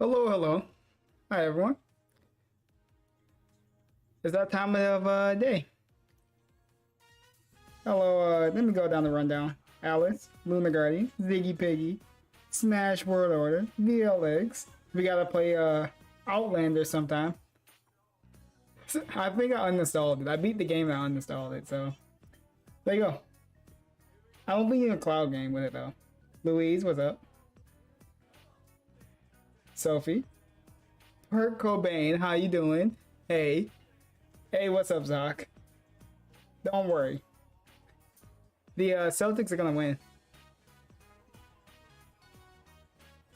Hello, hello. Hi, everyone. It's that time of day. Hello, let me go down the rundown. Alice, Luna Guardian, Ziggy Piggy, Smash World Order, VLX. We gotta play Outlander sometime. I think I uninstalled it. I beat the game and I uninstalled it, so there you go. I don't think you can cloud game with it though. Louise, what's up? Sophie. Kurt Cobain, how you doing? Hey. Hey, what's up, Zoc? Don't worry. The Celtics are gonna win.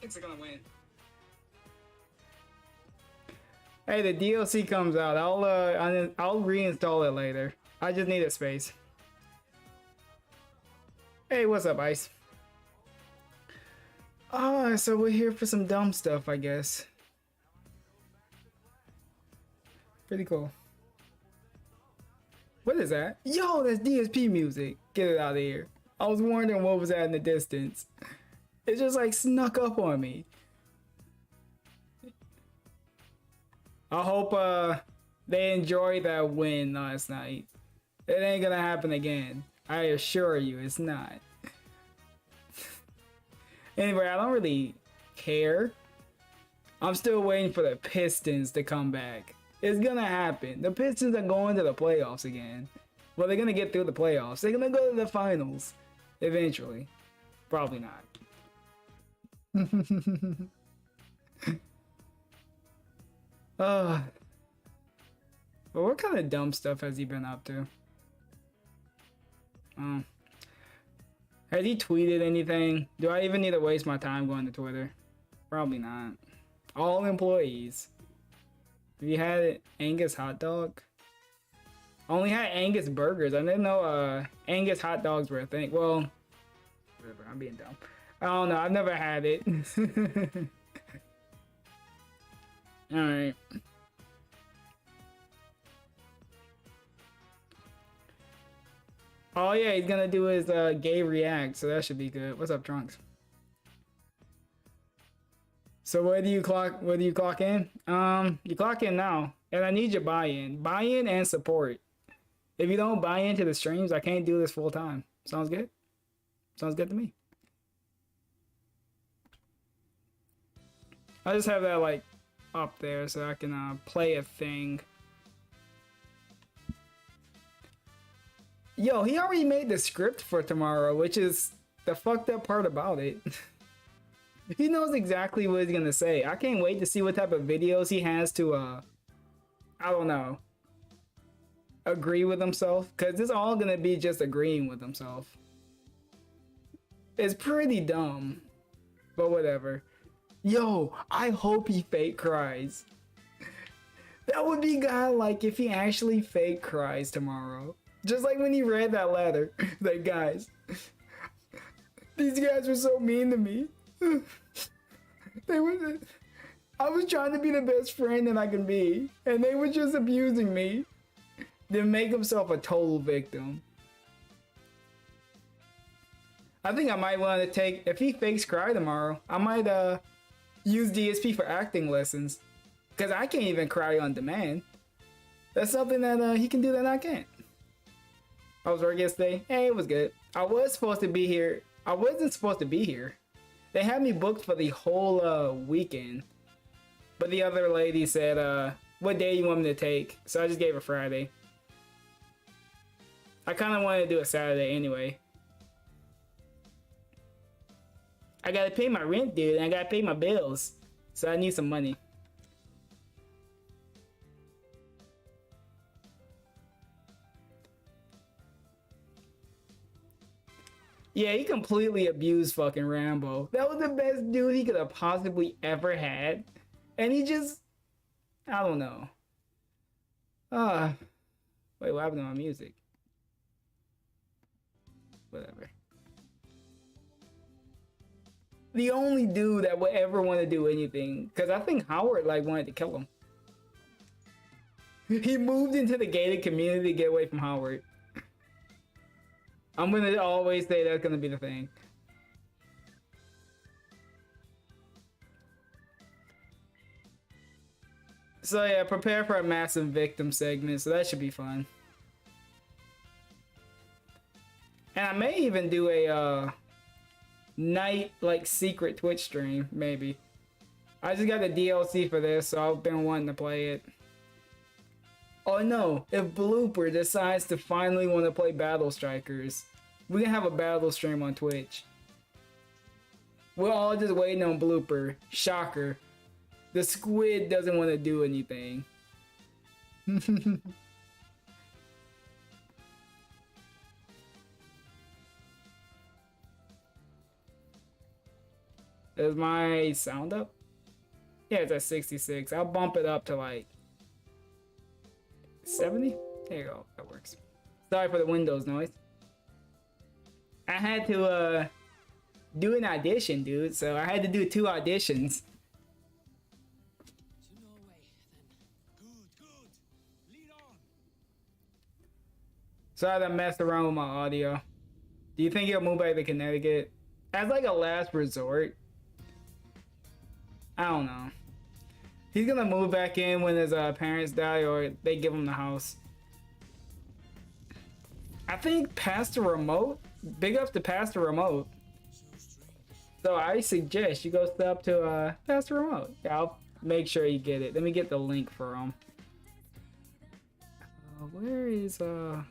Celtics are gonna win. Hey, the DLC comes out. I'll reinstall it later. I just need a space. Hey, what's up, Ice? Ah, so we're here for some dumb stuff, I guess. Pretty cool. What is that? Yo, that's DSP music. Get it out of here. I was wondering what was that in the distance. It just like snuck up on me. I hope they enjoyed that win last night. It ain't gonna happen again. I assure you, it's not. Anyway, I don't really care. I'm still waiting for the Pistons to come back. It's gonna happen. The Pistons are going to the playoffs again. Well, they're gonna get through the playoffs. They're gonna go to the finals eventually. Probably not. But what kind of dumb stuff has he been up to? Has he tweeted anything? Do I even need to waste my time going to Twitter? Probably not. All employees. Have you had Angus hot dog? I only had Angus burgers. I didn't know Angus hot dogs were a thing. Well, whatever. I'm being dumb. I don't know. I've never had it. Alright. Oh yeah, he's gonna do his gay react, so that should be good. What's up, Trunks? So where do you clock in? You clock in now. And I need your buy-in. Buy-in and support. If you don't buy into the streams, I can't do this full time. Sounds good? Sounds good to me. I just have that like up there so I can play a thing. Yo, he already made the script for tomorrow, which is the fucked up part about it. He knows exactly what he's gonna say. I can't wait to see what type of videos he has to, I don't know, agree with himself. Because it's all gonna be just agreeing with himself. It's pretty dumb, but whatever. Yo, I hope he fake cries. That would be godlike if he actually fake cries tomorrow. Just like when he read that letter. Like, guys, these guys were so mean to me. I was trying to be the best friend that I can be, and they were just abusing me. Then make himself a total victim. I think I might want to take, if he fakes cry tomorrow, I might use DSP for acting lessons. Because I can't even cry on demand. That's something that he can do that I can't. I was working yesterday. Hey, it was good. I was supposed to be here. I wasn't supposed to be here. They had me booked for the whole weekend. But the other lady said, what day you want me to take? So I just gave her Friday. I kind of wanted to do a Saturday anyway. I gotta pay my rent, dude, and I gotta pay my bills. So I need some money. Yeah, he completely abused fucking Rambo. That was the best dude he could have possibly ever had. And he just, I don't know. Wait, what happened to my music? Whatever. The only dude that would ever want to do anything, because I think Howard like wanted to kill him. He moved into the gated community to get away from Howard. I'm gonna always say that's gonna be the thing. So yeah, prepare for a massive victim segment, so that should be fun. And I may even do a night like secret Twitch stream, maybe. I just got the DLC for this, so I've been wanting to play it. Oh no, if Blooper decides to finally want to play Battle Strikers, we can have a battle stream on Twitch. We're all just waiting on Blooper. Shocker. The squid doesn't want to do anything. Is my sound up? Yeah, it's at 66. I'll bump it up to like 70? There you go. That works. Sorry for the Windows noise. I had to do an audition, dude. So I had to do 2 auditions. So I had to mess around with my audio. Do you think he'll move back to Connecticut? As like a last resort? I don't know. He's gonna move back in when his parents die or they give him the house. I think Pastor Remote. Big ups to Pastor Remote. So I suggest you go step up to Pastor Remote. Yeah, I'll make sure you get it. Let me get the link for him. Where is I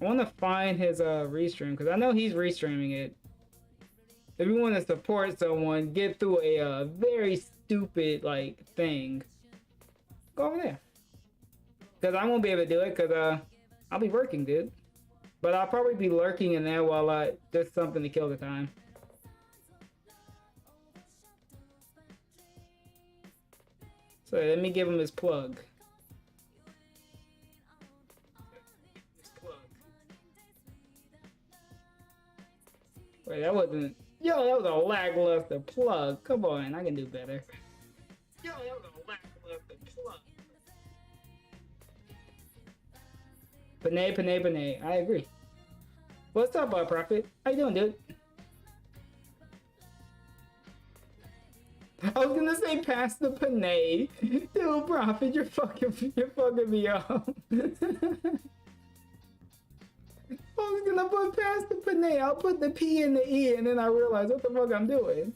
want to find his Ry-Stream because I know he's Ry-Streaming it. If you want to support someone, get through a very stupid like thing, go over there. Cause I won't be able to do it because I'll be working, dude. But I'll probably be lurking in there while just something to kill the time. So let me give him his plug. Wait, that wasn't. Yo, that was a lackluster plug. Come on, I can do better. Yo, that was a lackluster plug. Panay. I agree. What's up, Prophet? How you doing, dude? I was gonna say pass the Panay. Dude, Prophet, you're fucking me up. I was gonna put past the Panay. I'll put the P and the E, and then I realized what the fuck I'm doing.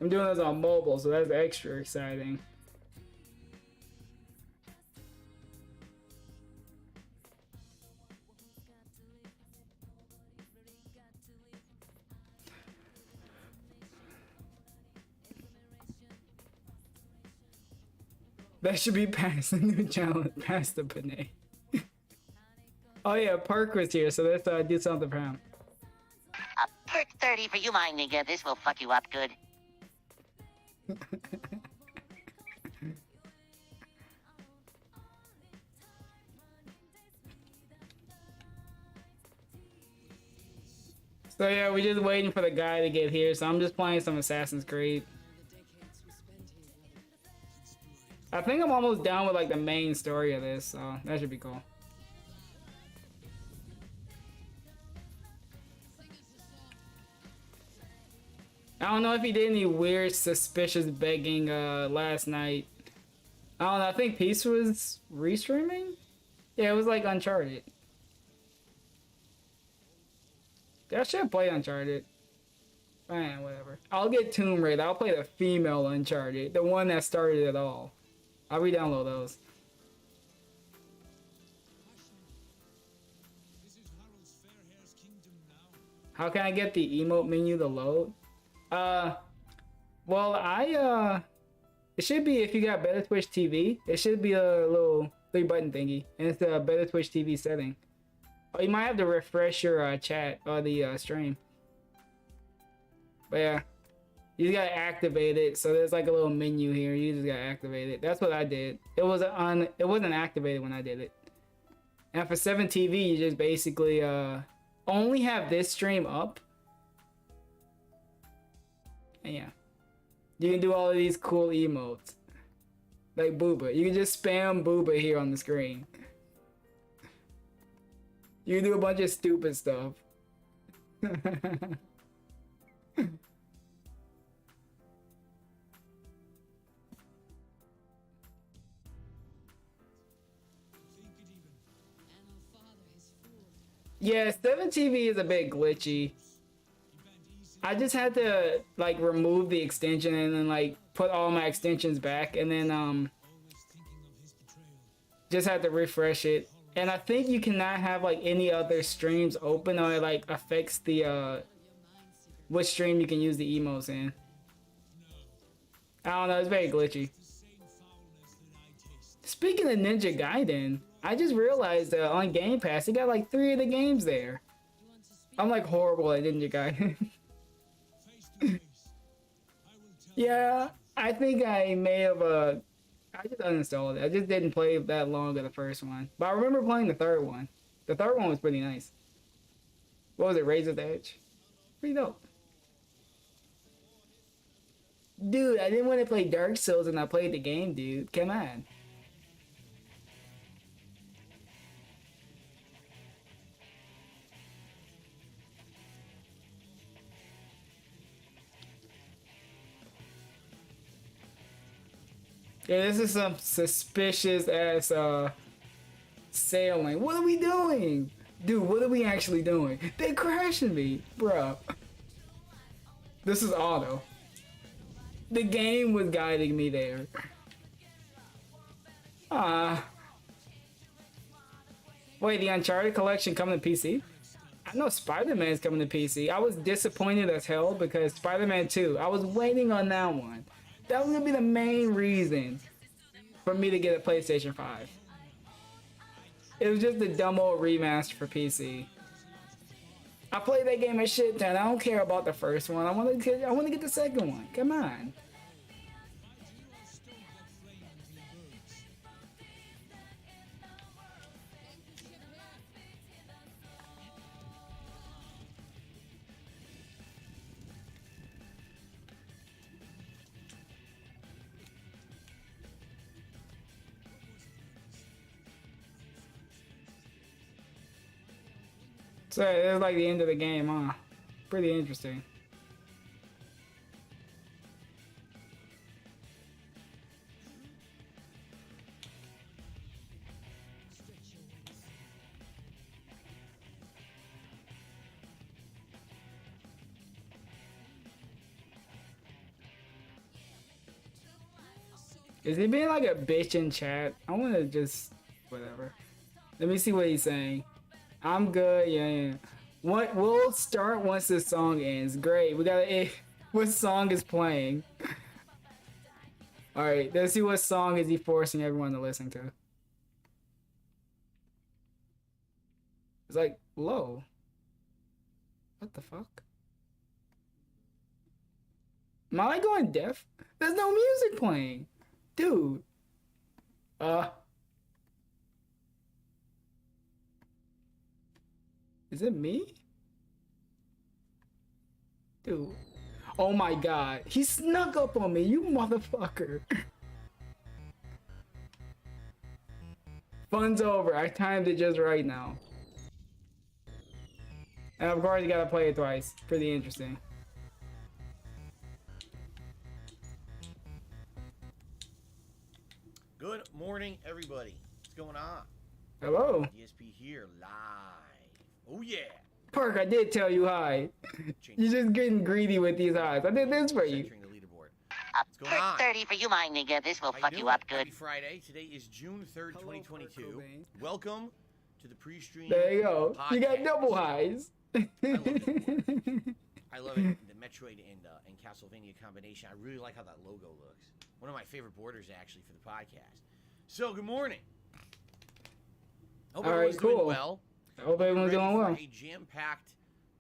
I'm doing this on mobile, so that's extra exciting. That should be past the new challenge, past the Panay. Oh yeah, Park was here, so let's do something for him. A perk 30 for you, my nigga. This will fuck you up good. So yeah, we're just waiting for the guy to get here, so I'm just playing some Assassin's Creed. I think I'm almost done with like the main story of this, so that should be cool. I don't know if he did any weird suspicious begging last night. I don't know, I think Peace was Ry-Streaming? Yeah, it was like Uncharted. I should play Uncharted. Whatever. I'll get Tomb Raider. I'll play the female Uncharted, the one that started it all. I'll re-download those. How can I get the emote menu to load? Well, it should be if you got Better Twitch TV. It should be a little 3-button thingy, and it's the Better Twitch TV setting. Oh, you might have to refresh your chat or the stream. But yeah. You just gotta activate it, so there's like a little menu here. You just gotta activate it. That's what I did. It wasn't activated when I did it. And for 7TV, you just basically only have this stream up. And yeah, you can do all of these cool emotes, like Booba. You can just spam Booba here on the screen. You do a bunch of stupid stuff. Yeah, 7 TV is a bit glitchy. I just had to like remove the extension and then like put all my extensions back and then just had to refresh it. And I think you cannot have like any other streams open or it like affects the which stream you can use the emotes in. I don't know, it's very glitchy. Speaking of Ninja Gaiden, I just realized that on Game Pass, they got like 3 of the games there. I'm like horrible at Ninja Gaiden. Yeah, I think I may have I just uninstalled it. I just didn't play that long of the first one. But I remember playing the third one. The third one was pretty nice. What was it, Razor's Edge? Pretty dope. Dude, I didn't want to play Dark Souls and I played the game, dude. Come on. Yeah, this is some suspicious ass sailing. What are we doing? Dude, what are we actually doing? They crashing me, bruh. This is auto. The game was guiding me there. Wait, the Uncharted collection coming to PC? I know Spider-Man's coming to PC. I was disappointed as hell because Spider-Man 2, I was waiting on that one. That was gonna be the main reason for me to get a PlayStation 5. It was just a dumb old remaster for PC. I played that game a shit ton. I don't care about the first one. I want to get the second one. Come on. So it's like the end of the game, huh? Pretty interesting. Is he being like a bitch in chat? I want to just whatever. Let me see what he's saying. I'm good, yeah. What? We'll start once this song ends. Great. We gotta. What song is playing? All right. Let's see what song is he forcing everyone to listen to. It's like low. What the fuck? Am I like going deaf? There's no music playing, dude. Is it me? Dude. Oh my god. He snuck up on me, you motherfucker. Fun's over. I timed it just right now. And of course you gotta play it twice. Pretty interesting. Good morning, everybody. What's going on? Hello. ESP here, live. Oh yeah. Park, I did tell you hi. You're just getting greedy with these eyes. I did this for you. Centering the leaderboard. A perk 30 for you, my nigga. This will fuck you up good. Happy Friday. Today is June 3rd, 2022. Welcome to the pre-stream. There you go. Podcast. You got double highs. I love it. The Metroid and Castlevania combination. I really like how that logo looks. One of my favorite borders, actually, for the podcast. So, good morning. Hope everyone's doing well. I hope everyone's doing well. A jam-packed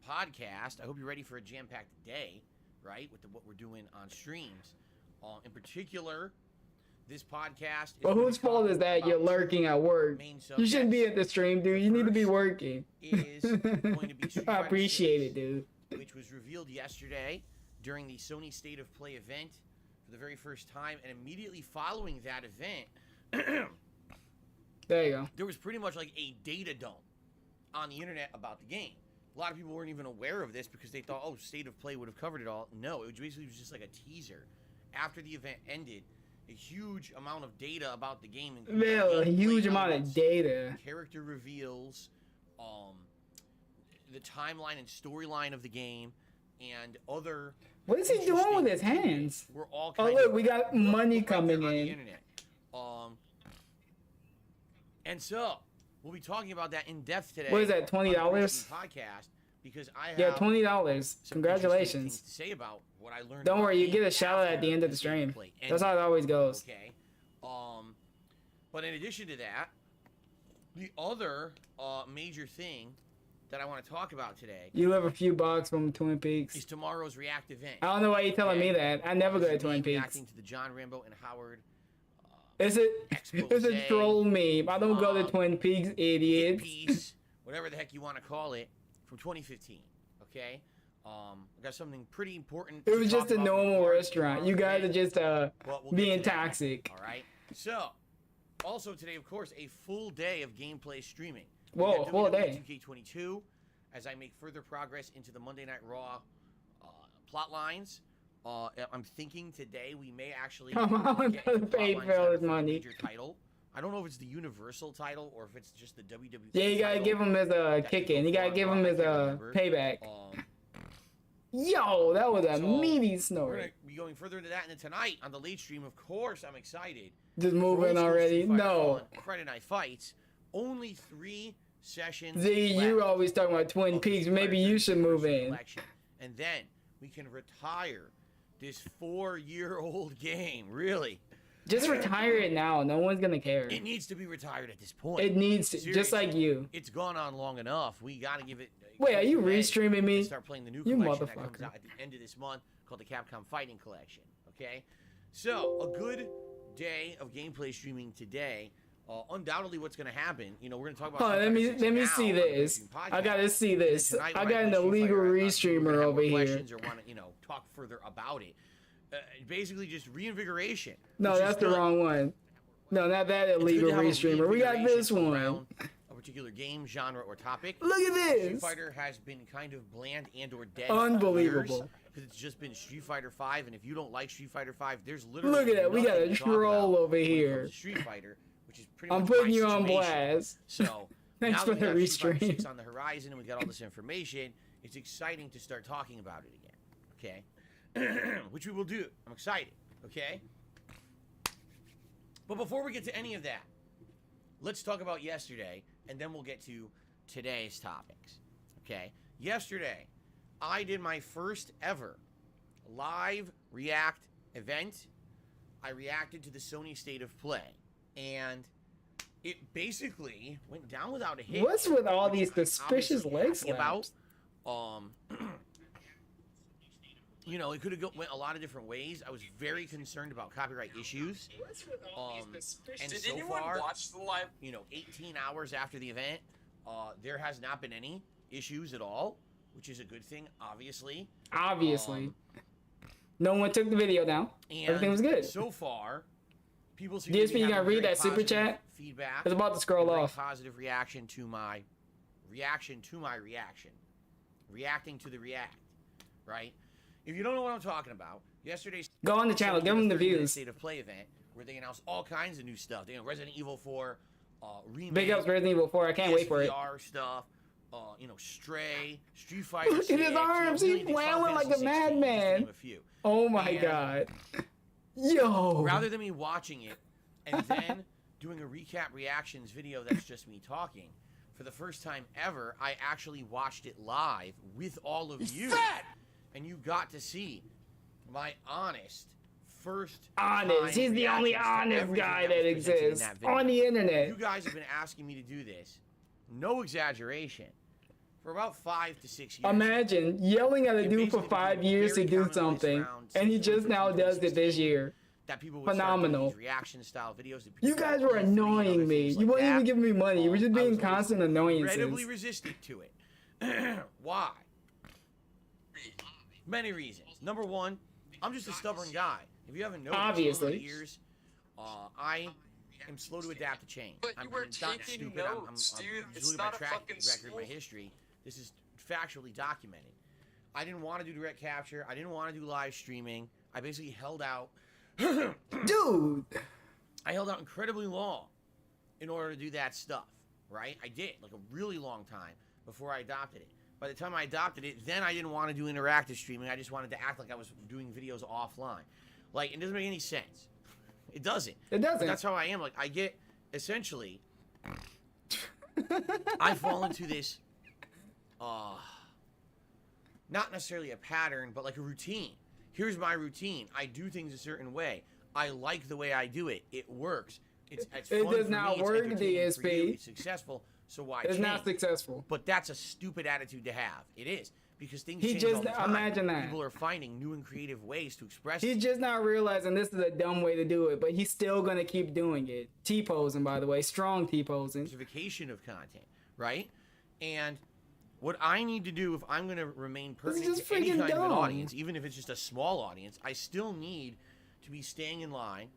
podcast. I hope you're ready for a jam-packed day, right? With what we're doing on streams. In particular, this podcast. Well, whose fault is that you're lurking at work? You shouldn't be at the stream, dude. You need to be working. Is going to be I appreciate it, dude. Which was revealed yesterday during the Sony State of Play event for the very first time, and immediately following that event, there you go. There was pretty much like a data dump on the internet about the game. A lot of people weren't even aware of this because they thought, oh, State of Play would have covered it all. No, it was basically just like a teaser. After the event ended, a huge amount of data about the game. A huge amount of data. Character reveals, the timeline and storyline of the game, and other. What is he doing with his hands? We're all oh look, we got money coming on in. The internet. And so we'll be talking about that in depth today. What is that? $20? Podcast, because I have $20. Congratulations. Things to say about what I learned. Don't worry, you get a shout out at the end of the stream. That's how it always goes. Okay. But in addition to that, the other major thing that I want to talk about today. You live a few blocks from Twin Peaks. Is tomorrow's React event. I don't know why you're telling me that. I never go to Twin Peaks. Reacting to the John Rambo and Howard. Is it a troll meme? I don't go to Twin Peaks, idiot. Piece, whatever the heck you want to call it, from 2015. Okay. I got something pretty important. It was just a normal restaurant. You guys are just being toxic. All right. So, also today, of course, a full day of gameplay streaming. Whoa, full day. 2K22, as I make further progress into the Monday Night Raw plot lines. I'm thinking today we may actually get into pay for his money. Major title. I don't know if it's the Universal title or if it's just the WWE. Yeah, you gotta give him his kick in. You gotta give him his payback. Yo, that was a meaty snort. We're gonna be going further into that, and then tonight on the late stream, of course, I'm excited. Just moving already. No. Friday Night Fights. Only 3 sessions. Z, you always talking about Twin Peaks. Maybe you should move in. And then we can retire this 4-year-old game. Really. Just retire it now. No one's gonna care. It needs to be retired at this point. It needs to, just like you. It's gone on long enough. We gotta give it. Wait, are you re-streaming me? Start playing the new collection that comes out at the end of this month called the Capcom Fighting Collection. Okay, so a good day of gameplay streaming today. Undoubtedly, what's going to happen? You know, we're going to talk about. Let me see this. I gotta see this. I got an illegal Ry-Streamer over here. Questions or want to, talk further about it. Basically, just reinvigoration. No, that's the wrong one. No, not that illegal Ry-Streamer. We got this one. A particular game, genre, or topic. Look at this. Street Fighter has been kind of bland and/or dead. Unbelievable. Because it's just been Street Fighter 5, and if you don't like Street Fighter 5, there's literally. Look at that. We got a troll over here. Street Fighter. Which is pretty I'm much putting you on blast. So thanks for the Ry-Stream on the horizon, and we got all this information. It's exciting to start talking about it again. Okay, which we will do. I'm excited. Okay, but before we get to any of that, let's talk about yesterday, and then we'll get to today's topics. Okay, yesterday I did my first ever live React event. I reacted to the Sony State of Play. And it basically went down without a hit. What's with all these suspicious leg slaps? It could have went a lot of different ways. I was very concerned about copyright issues. And so far, watch the live? 18 hours after the event, there has not been any issues at all, which is a good thing, obviously. No one took the video down. Everything was good. So far, people seem DSP, you gotta read that super chat? Feedback. It's about to scroll off. Positive reaction to my reaction. Reacting to the react. Right? If you don't know what I'm talking about, yesterday's go on the channel, give them the views. State of Play event where they announced all kinds of new stuff. They Resident Evil 4 remake. Big ups Resident Evil 4. I can't wait for it. Stuff. Stray, Street Fighter. Look at his arms. He's flailing like a madman. Oh my god. Yo. Rather than me watching it and then doing a recap reactions video that's just me talking, for the first time ever, I actually watched it live with all of you. And you got to see my honest He's the only honest guy that exists on the internet. You guys have been asking me to do this, no exaggeration, for about 5 to 6 years. Imagine yelling at a dude for 5 years to do something, and he just now does it this year. That people phenomenal reaction style videos. That you guys were annoying me. You weren't even giving me money. You were just being constant annoyances. Incredibly resistant to it. Why? Many reasons. Number one, I'm just a stubborn guy. If you haven't noticed, over the years, I am slow to adapt to change. But I'm you were not taking stupid. notes, dude. I'm It's looking at not my a track fucking record, my school. history. This is factually documented. I didn't want to do direct capture. I didn't want to do live streaming. I basically held out. Dude. I held out incredibly long in order to do that stuff, right? I did, like a really long time before I adopted it. By the time I adopted it, then I didn't want to do interactive streaming. I just wanted to act like I was doing videos offline. Like, it doesn't make any sense. It doesn't. It doesn't. But that's how I am. Like, I get, essentially, I fall into this, not necessarily a pattern, but like a routine. Here's my routine. I do things a certain way. I like the way I do it. It works. It's It fun does for not me. It's work, entertaining for you. DSP. It's successful. So why It's change? not successful. But that's a stupid attitude to have. It is, because things He change just- all the time. imagine that. People are finding new and creative ways to express He's it. just not realizing this is a dumb way to do it, but he's still gonna keep doing it. T-posing, by the way, strong T-posing. Diversification of content, right? And what I need to do if I'm going to remain pertinent just to any freaking kind of an dumb. audience, even if it's just a small audience, I still need to be staying in line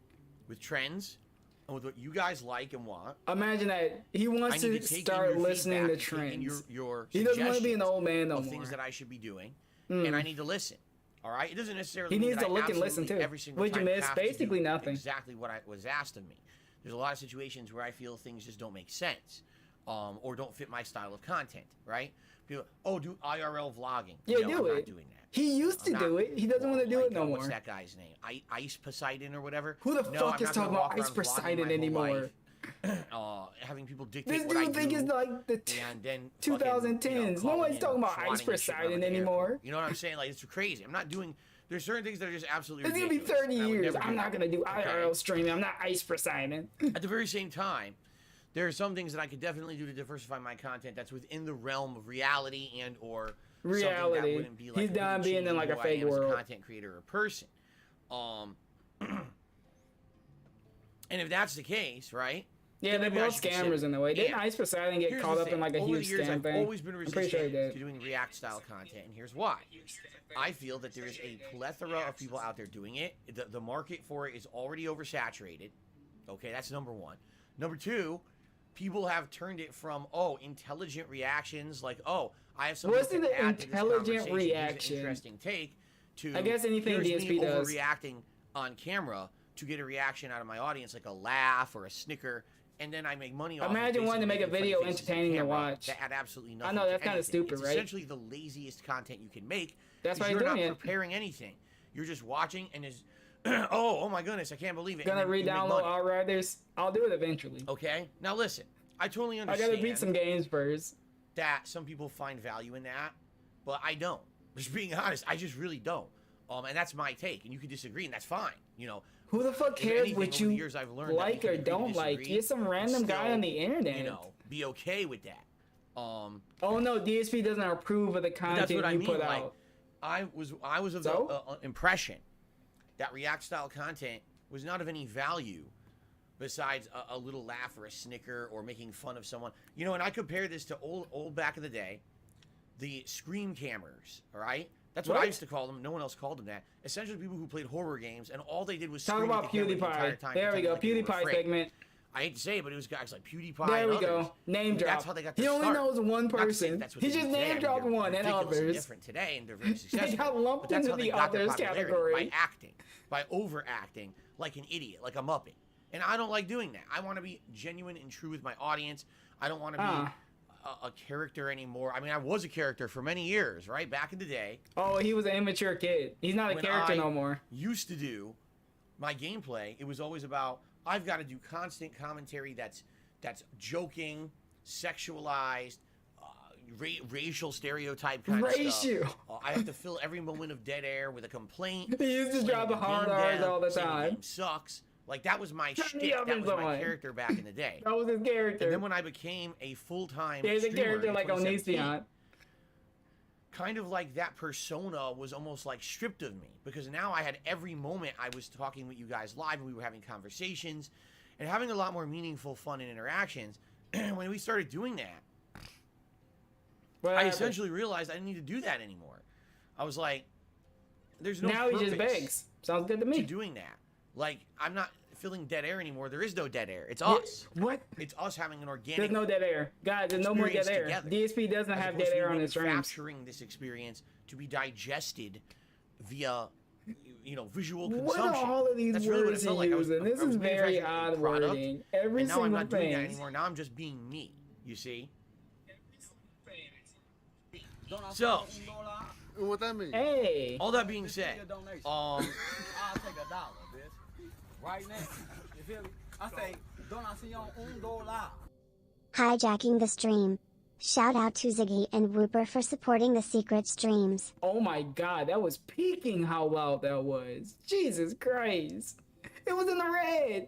with trends and with what you guys like and want. Imagine that he I wants need to to take start in your listening to feedback, take in trends. your He doesn't want to be an suggestions old man no of more. things that I should be doing, and I need to listen. All right, it doesn't necessarily. He mean needs that to I look and listen, absolutely too. Every single What'd you time miss? have to do Basically nothing. Exactly what was asked of me. There's a lot of situations where I feel things just don't make sense, or don't fit my style of content. Right? People, do IRL vlogging. Yeah, no, do I'm it. not doing that. He used to I'm do not- it. He doesn't want to do it no What's more. that guy's name? Ice Poseidon or whatever. Who the No, fuck I'm is not talking gonna about walk Ice around vlogging Poseidon my whole anymore? life, having people dictate This what I dude do. think it's like the And then 2010s. No one's talking about Ice Poseidon anymore. You know what I'm saying? Like, it's crazy. I'm not doing. There's certain things that are just absolutely. It's gonna be ridiculous, 30 and I would years. never do I'm not that. gonna do Okay? IRL streaming. I'm not Ice Poseidon. At the very same time, there are some things that I could definitely do to diversify my content that's within the realm of reality and or something that Reality. wouldn't be like He's done being in changing like a who I fake am as world. a content creator or person. And if that's the case, right? Yeah, then they're maybe I both should consider- scammers in a way. Didn't Yeah. Ice Poseidon get Here's caught the up in thing. like a Over huge the years, scam I've thing? always been I'm pretty sure he resistant did. to doing React style content, and here's why. I feel that there is a plethora of people out there doing it. The market for it is already oversaturated. Okay, that's number one. Number two, people have turned it from intelligent reactions, like I have something What's to the add to this intelligent conversation, here's an reaction? interesting take. To I guess anything here's DSP me does. overreacting on camera to get a reaction out of my audience, like a laugh or a snicker. And then I make money off of Imagine wanting to make a basically making video funny faces on entertaining to camera watch. that add absolutely I nothing know, to that's kinda anything. stupid, It's right? essentially the laziest content you can make. That's why you're you're not doing it. preparing anything. You're just watching and is oh my goodness, I can't believe it. Gonna and then you make re-download money. Outriders. I'll do it eventually. Okay, now listen. I totally I understand gotta beat some games first. that some people find value in that, but I don't. Just being honest, I just really don't. And that's my take, and you can disagree, and that's fine. You know, Who the fuck if cares anything, what over the you years I've learned that like we can or agree to don't like? disagree You're some and random guy still, on the internet. You know, be okay with that. Oh no, DSP doesn't approve of the But content that's what I you mean. put Like, out. I was of So? the impression that React style content was not of any value besides a little laugh or a snicker or making fun of someone. You know, and I compare this to old back in the day, the scream cammers. All right, that's what I What? used to call them. No one else called them that. Essentially, people who played horror games and all they did was Talk scream about at the camera the entire PewDiePie. time, There we pretending go, like they were PewDiePie afraid. segment. I hate to say it, but it was guys like PewDiePie. There and we others. go. Name drop. That's how they got He their only start. knows one Not to say person. that's what He they just do today. name I mean, dropped they're one and ridiculously others. different today, and they're very successful. got lumped But that's into how they the got their others popularity, category. by acting, by overacting like an idiot, like a muppet. And I don't like doing that. I want to be genuine and true with my audience. I don't want to be a character anymore. I mean, I was a character for many years, right? Back in the day. Oh, he was an immature kid. He's not a When character I no more. Used to do my gameplay, it was always about I've got to do constant commentary that's joking, sexualized, racial stereotype kind of stuff. Racial. I have to fill every moment of dead air with a complaint. He used to saying drop the the hard game R's down, all the saying the time. game sucks. Like that was my Turn the shtick. That ovens was my on. character back in the day. That was his character. And then when I became a full-time There's a streamer character in like 2017, Onision. kind of like that persona was almost like stripped of me, because now I had every moment I was talking with you guys live and we were having conversations and having a lot more meaningful fun and interactions. When we started doing that, What I happened? essentially realized I didn't need to do that anymore. I was like, there's no Now he just purpose begs. Sounds good to to me. doing that. Like, I'm not, filling dead air anymore. There is no dead air. It's us. What? It's us having an organic. There's no dead air, guys. There's no more dead air. Together, DSP doesn't have dead air on his streams. Manufacturing this experience to be digested via, you know, visual consumption. What are all of these That's words really what it felt like. using? This is very odd wording. Every and now single I'm not doing that thing. anymore. Now I'm just being me. You see? So, What that mean? Hey. all that being said, I'll take $1, bitch. Right now. You feel me? I say, donación $1. Hijacking the stream. Shout out to Ziggy and Whooper for supporting the secret streams. Oh my god, that was peaking how loud that was. Jesus Christ. It was in the red.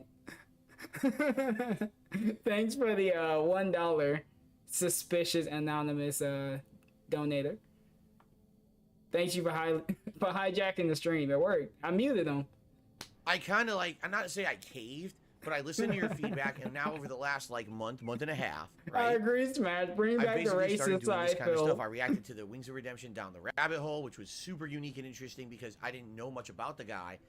Thanks for the $1 suspicious anonymous donator. Thanks you for hijacking the stream. It worked. I muted him. I kind of like, I'm not to say I caved, but I listened to your feedback, and now over the last like month and a half, right? I agree, Smash. Bring I back the basically started racist doing this side, kind of Phil. stuff. I reacted to the Wings of Redemption Down the Rabbit Hole, which was super unique and interesting because I didn't know much about the guy.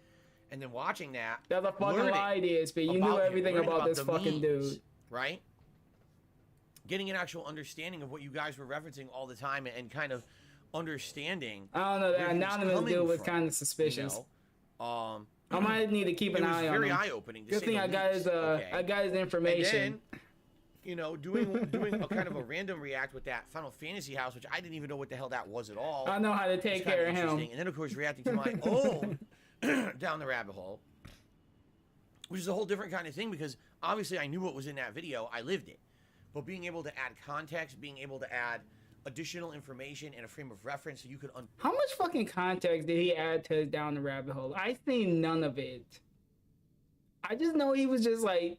And then watching that, That's a fucking learning lie, DSP. You knew about him, everything learning about this the fucking memes, dude. right? Getting an actual understanding of what you guys were referencing all the time and kind of understanding. I don't know, that where he was anonymous coming dude was from, kind of suspicious. You know? I might need to keep It an was eye on very him. eye-opening. Good thing I got his I got his information. And then, you know, doing a kind of a random react with that Final Fantasy house, which I didn't even know what the hell that was at all. I know how to It's take kind care of him. interesting. And then, of course, reacting to my own Down the Rabbit Hole, which is a whole different kind of thing because obviously I knew what was in that video. I lived it. But being able to add context, being able to add additional information and a frame of reference so you could... How much fucking context did he add to his Down the Rabbit Hole? I seen none of it. I just know he was just like,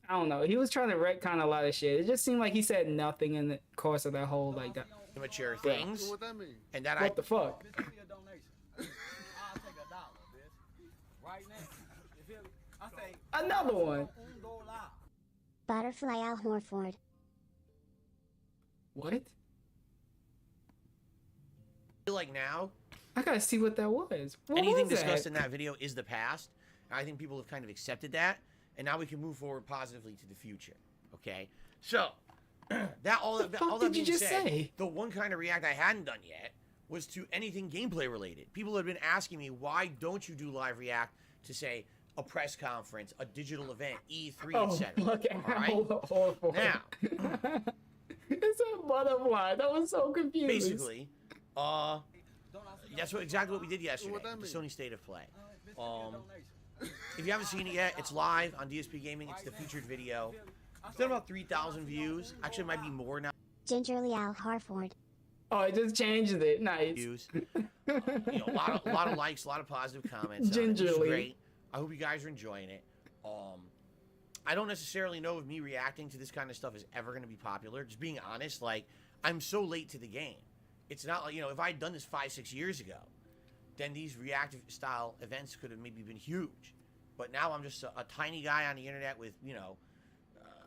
I don't know. He was trying to retcon a lot of shit. It just seemed like he said nothing in the course of that whole like that. immature things. What that mean? And that What the fuck? This is your donation. I'll take $1, bitch. Right now. You feel me? I say, Another one. $1. Butterfly Al Horford. What? feel like now I gotta see what that was. What anything was discussed that? in that video is the past. And I think people have kind of accepted that, and now we can move forward positively to the future. Okay, so all What the fuck that did you being just said, say? the one kind of react I hadn't done yet was to anything gameplay related. People had been asking me, why don't you do live react to say a press conference, a digital event, E3, Oh, etc. look at All right? horrible. Now, It's a butterfly. That was so confused. basically, that's exactly what we did yesterday. What that The mean? Sony State of Play. If you haven't seen it yet, it's live on DSP Gaming. It's the featured video. It's done about 3,000 views. Actually, it might be more now. Gingerly Al Harford. Oh, it just changed it. Nice. Views. You know, a lot of likes, a lot of positive comments. on it, which is Gingerly. great. I hope you guys are enjoying it. I don't necessarily know if me reacting to this kind of stuff is ever going to be popular. Just being honest, like, I'm so late to the game. It's not like, you know, if I had done this 5-6 years ago, then these reactive style events could have maybe been huge. But now I'm just a tiny guy on the internet with, you know,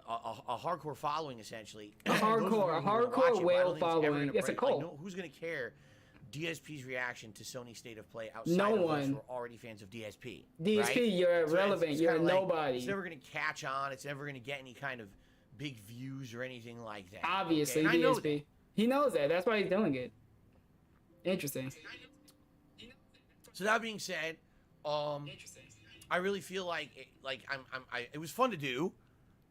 a hardcore following, essentially. A hardcore whale following. It's a cult. Like, no, who's going to care DSP's reaction to Sony State of Play outside No of those one. who are already fans of DSP? DSP, right? you're So irrelevant. it's You're a kinda like, nobody. It's never going to catch on. It's never going to get any kind of big views or anything like that. Obviously, okay? And I know DSP. that. He knows that. That's why he's doing it. Interesting. So that being said, I really feel like it was fun to do.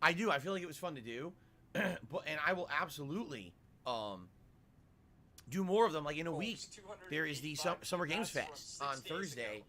I feel like it was fun to do, and I will absolutely do more of them. Like in a week, there is the Summer Games Fest on Thursday,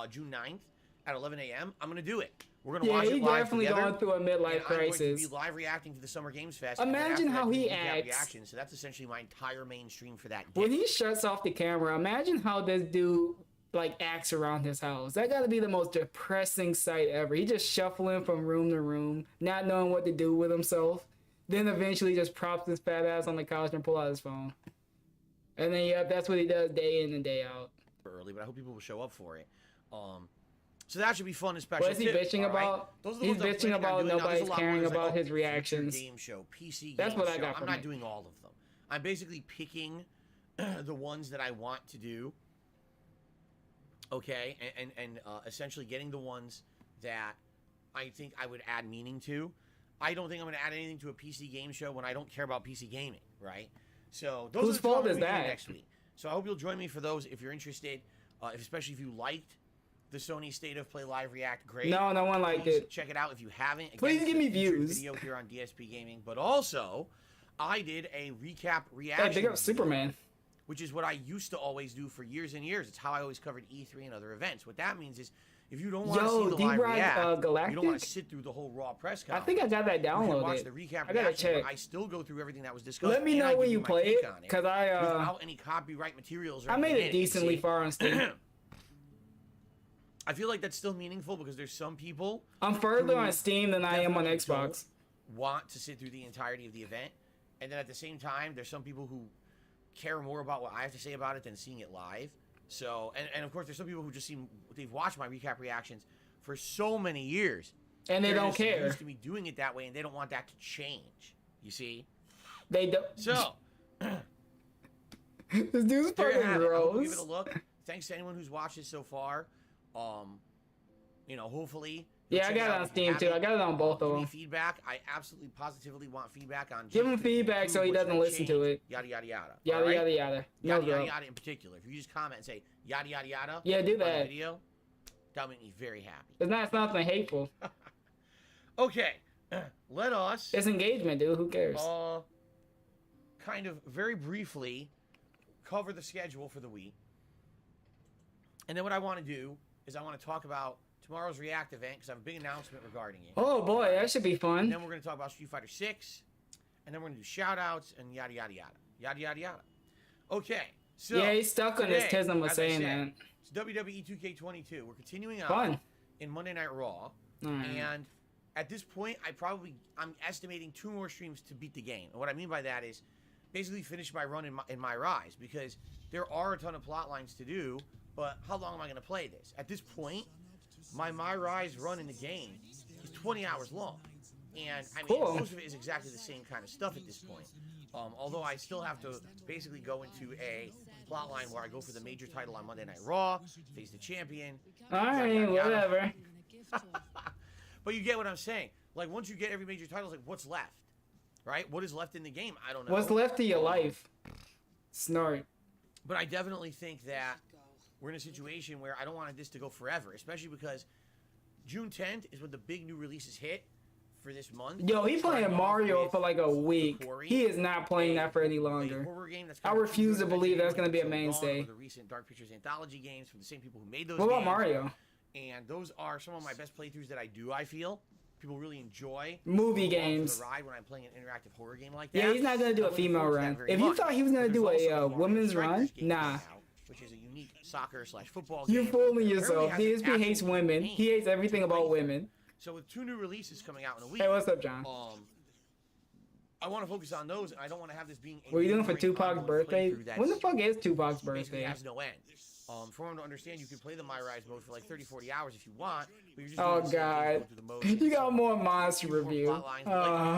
June 9th at 11 a.m. I'm gonna do it. We're gonna Yeah, watch he's it live definitely together. going through a midlife And I'm going to crisis. be live reacting to the Summer Games Fest. and then Imagine after how that, he do a recap acts. reaction. So that's essentially my entire main stream for that day. When he shuts off the camera, imagine how this dude like acts around his house. That gotta be the most depressing sight ever. He just shuffling from room to room, not knowing what to do with himself. Then eventually just props his fat ass on the couch and pull out his phone. And then yeah, that's what he does day in and day out. Early, but I hope people will show up for it. So that should be fun and special. What is he too, bitching all right? about? Those are the He's ones I'm bitching planning on about doing. Now, there's a nobody's lot more. caring There's like, about his featured reactions. Game show, PC That's game what I show. got I'm from not it. doing all of them. I'm basically picking the ones that I want to do. Okay, and essentially getting the ones that I think I would add meaning to. I don't think I'm going to add anything to a PC game show when I don't care about PC gaming, right? So those Whose are the fault topics is we do that? next week. So I hope you'll join me for those if you're interested, especially if you liked the Sony State of Play Live React. Great. No, no one liked Please it. check it out if you haven't. Again, Please give me it's a featured views. Video here on DSP Gaming, but also I did a recap reaction. Hey, big up video, Superman. which is what I used to always do for years and years. It's how I always covered E3 and other events. What that means is, if you don't want to see the live D-Rod, react, you don't want Galactic? to sit through the whole Raw press I conference. think I got that You can watch downloaded. the recap I gotta reaction, but check. I still go through everything that was discussed. Let me and know I when give you my play take it, on cause I without any copyright materials. Or I made anything it in you decently see? far on Steam. I feel like that's still meaningful because there's some people I'm further who on Steam than I am on definitely Xbox. don't want to sit through the entirety of the event, and then at the same time, there's some people who care more about what I have to say about it than seeing it live. So, and of course, there's some people who just they've watched my recap reactions for so many years, And they They're don't just care. used to me doing it that way, and they don't want that to change. You see? They don't. So, This dude's there you fucking have it. I hope you give it gross. a look. Thanks to anyone who's watched it so far. Hopefully. you'll Yeah, I check got it out on if you Steam too. I haven't. got it on both of Give me them. feedback. I absolutely positively want feedback on. Give him just feedback so he what's doesn't been listen to changed, it. Yada yada yada. Yada All right? yada yada. No Yada yada joke. yada in particular. If you just comment and say yada yada yada. Yeah, do on the that. video, that'll make me very happy. It's not something hateful. Okay, let us It's engagement, dude. Who cares? kind of very briefly cover the schedule for the week. And then what I want to do is I want to talk about tomorrow's React event because I have a big announcement regarding it. Oh boy, that should be And fun. then we're going to talk about Street Fighter 6. And then we're going to do shout outs and yada yada yada. Yada yada yada. Okay. So Yeah, he's stuck on his today, Tism was as I saying said, that. It's WWE 2K22. We're continuing on Fun. in Monday Night Raw. Alright. And at this point, I'm estimating 2 more streams to beat the game. And what I mean by that is basically finish my run in my Rise, because there are a ton of plot lines to do, but how long am I going to play this? At this point, my Rise run in the game is 20 hours long. And I mean, Cool. most of it is exactly the same kind of stuff at this point. Although I still have to basically go into a plot line where I go for the major title on Monday Night Raw, face the champion. Alright, yada, yada. whatever. But you get what I'm saying. Like, once you get every major title, it's like, what's left? Right? What is left in the game? I don't know. What's left of your life? Snort. But I definitely think that we're in a situation where I don't want this to go forever, especially because June 10th is when the big new releases hit for this month. Yo, he Starting playing off Mario with for like a week. Quarry, He is not playing that for any a longer. horror game that's I kind of refuse to believe that's gonna be a So Dawn, mainstay. or the recent Dark Pictures anthology games from the same people who made those What about games. Mario? And those are some of my best playthroughs that I do, I feel. People really enjoy. Movie Go along for games. the ride when I'm playing an interactive horror game like that. Yeah, he's not gonna do I a look female forward to run. that very If you much. thought he was gonna But do there's a also the Mario women's Strikers run, game nah. coming out, which is a unique soccer/football You game. fooling Apparently yourself. has an DSP hates actual women. game He hates everything to about play. women. So with 2 new releases coming out in a week, Hey, what's up, John? I want to focus on those, and I don't want to have this being. What are you doing for lingering, Tupac's ongoing birthday? playthrough that's When the fuck is Tupac's basically birthday? has no end. For them to understand, you can play the My Rise mode for like 30, 40 hours if you want, but you're just Oh, doing the same thing, God. going through the motions. You got So, more monster more review. plot lines.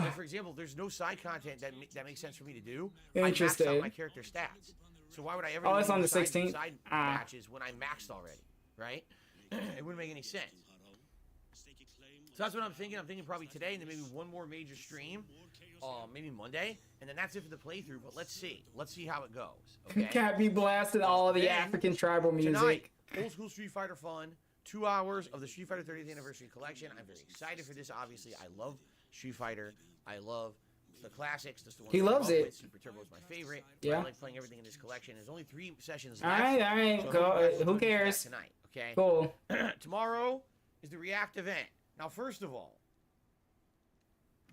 Like, for example, there's no side content that makes sense for me to do. I maxed Interesting. out my character stats. So why would I ever Oh, do it's on any the side 16th? Ah. matches when I'm maxed already, right? It wouldn't make any sense. So that's what I'm thinking. I'm thinking probably today and then maybe one more major stream, maybe Monday, and then that's it for the playthrough. But let's see. Let's see how it goes. Okay? Can't be blasting all of the Then, African tribal Tonight, music. old school Street Fighter fun. 2 hours of the Street Fighter 30th Anniversary Collection. I'm very excited for this. Obviously, I love Street Fighter. I love the classics. Just the ones He I loves grew up it. with. Super Turbo is my favorite. Yeah. I like playing everything in this collection. There's only 3 sessions All left. right, so I hope you go. guys Who enjoy that cares? Tonight, okay. Cool. Tomorrow is the React event. Now, first of all,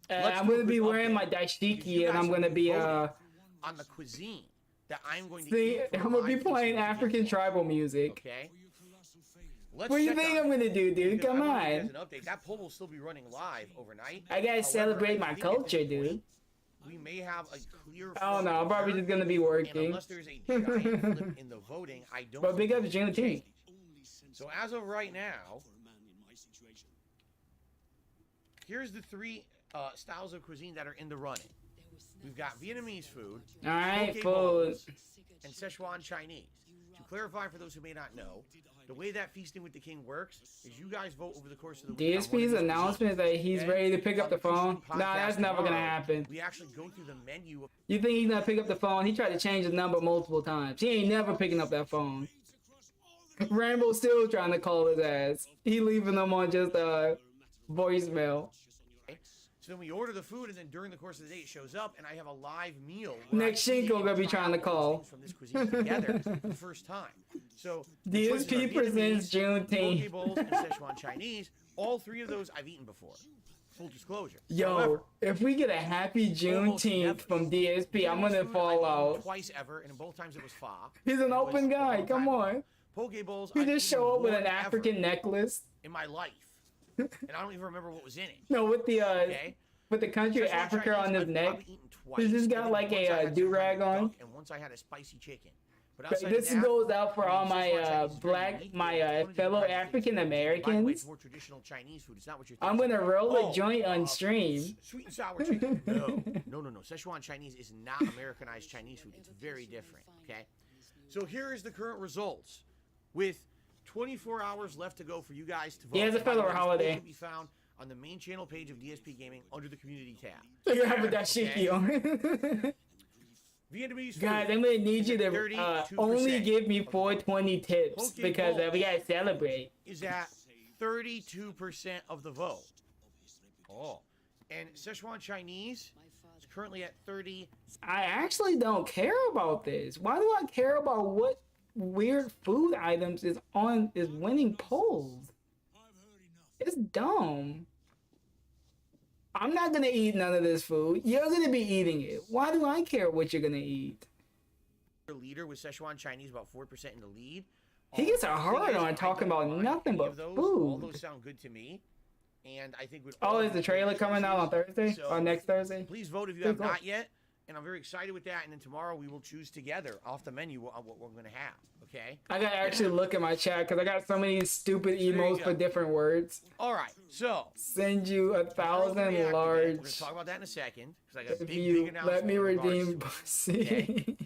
I'm gonna be wearing my dashiki, and I'm gonna be on the cuisine that I'm going to See, eat. for I'm gonna be live playing this African weekend. tribal music. Okay. Let's What do you check think on I'm it, gonna do, dude? because Come I wanna give you on. guys an update. That poll will still be running live overnight. I gotta However, celebrate I my think at culture, this dude. point, We may have a clear. I don't know. I'm probably just gonna be And working. unless there's a giant flip in the voting, I don't. But big think up it's gonna Juneteenth. change. So as of right now, here's the 3 styles of cuisine that are in the running. We've got Vietnamese food, All right, poke food. bowls, and Szechuan Chinese. To clarify for those who may not know, The way that Feasting with the King works is you guys vote over the course of the week. DSP's announcement that he's ready to pick up the phone. Nah, that's never gonna happen. We actually go through the menu of You think he's gonna pick up the phone? He tried to change his number multiple times. He ain't never picking up that phone. Rambo's still trying to call his ass. He leaving them on just voicemail. So then we order the food, and then during the course of the day, it shows up, and I have a live meal. Next Shinko gonna be trying to call. From this cuisine together for the first time. So DSP presents Juneteenth. Poke bowls and Szechuan Chinese. All three of those I've eaten before. Full disclosure. Yo, However, if we get a happy Juneteenth from DSP, I'm gonna fall out. Twice ever, and in both times it was pho. He's an open guy. Come on. Poke bowls. He I've just eaten show up with more an African necklace. in my life, and I don't even remember what was in it. No, with the Okay. with the country of Szechuan Africa Chinese, on his I've neck. probably eaten twice. He's just got And like once I a had do-rag some on. duck, and once I had a spicy chicken. But But outside this of that, goes out for all Szechuan my Chinese is very black, unique. my One of the fellow Chinese African By the way, Americans. it's more traditional Chinese food. It's not what you're I'm thinking. gonna roll a Oh, joint on stream. Sweet and sour chicken. No. Szechuan Chinese is not Americanized Chinese food. It's very different. Okay. So here is the current results, with 24 hours left to go for you guys to vote. Yeah, it's a By the way, federal this poll holiday. can be found on the main channel page of DSP Gaming under the community tab. You have that shiki on. Vietnamese food. Guys, I'm gonna need you to 32% only give me 420 tips Poke because bowl we gotta celebrate. is at 32% of the vote. Oh. And Szechuan Chinese is currently at 30. I actually don't care about this. Why do I care about what weird food items is winning polls? It's dumb. I'm not gonna eat none of this food. You're gonna be eating it. Why do I care what you're gonna eat? Leader with Szechuan Chinese about 4% in the lead. He gets a The hard thing is, on I talking don't about mind nothing any but of those. food. All those sound good to me. And I think with Oh, all is the these trailer choices, coming out on Thursday? so Or next Thursday? Please vote if you Please have vote. not yet. And I'm very excited with that. And then tomorrow we will choose together off the menu what we're going to have. Okay? I gotta actually look at my chat because I got so many stupid you emotes go. for different words. All right. So, Send you React 1,000 event. We're going large. to talk about that in a second. Because I got a If big you announcement. let me in regards redeem to it. pussy.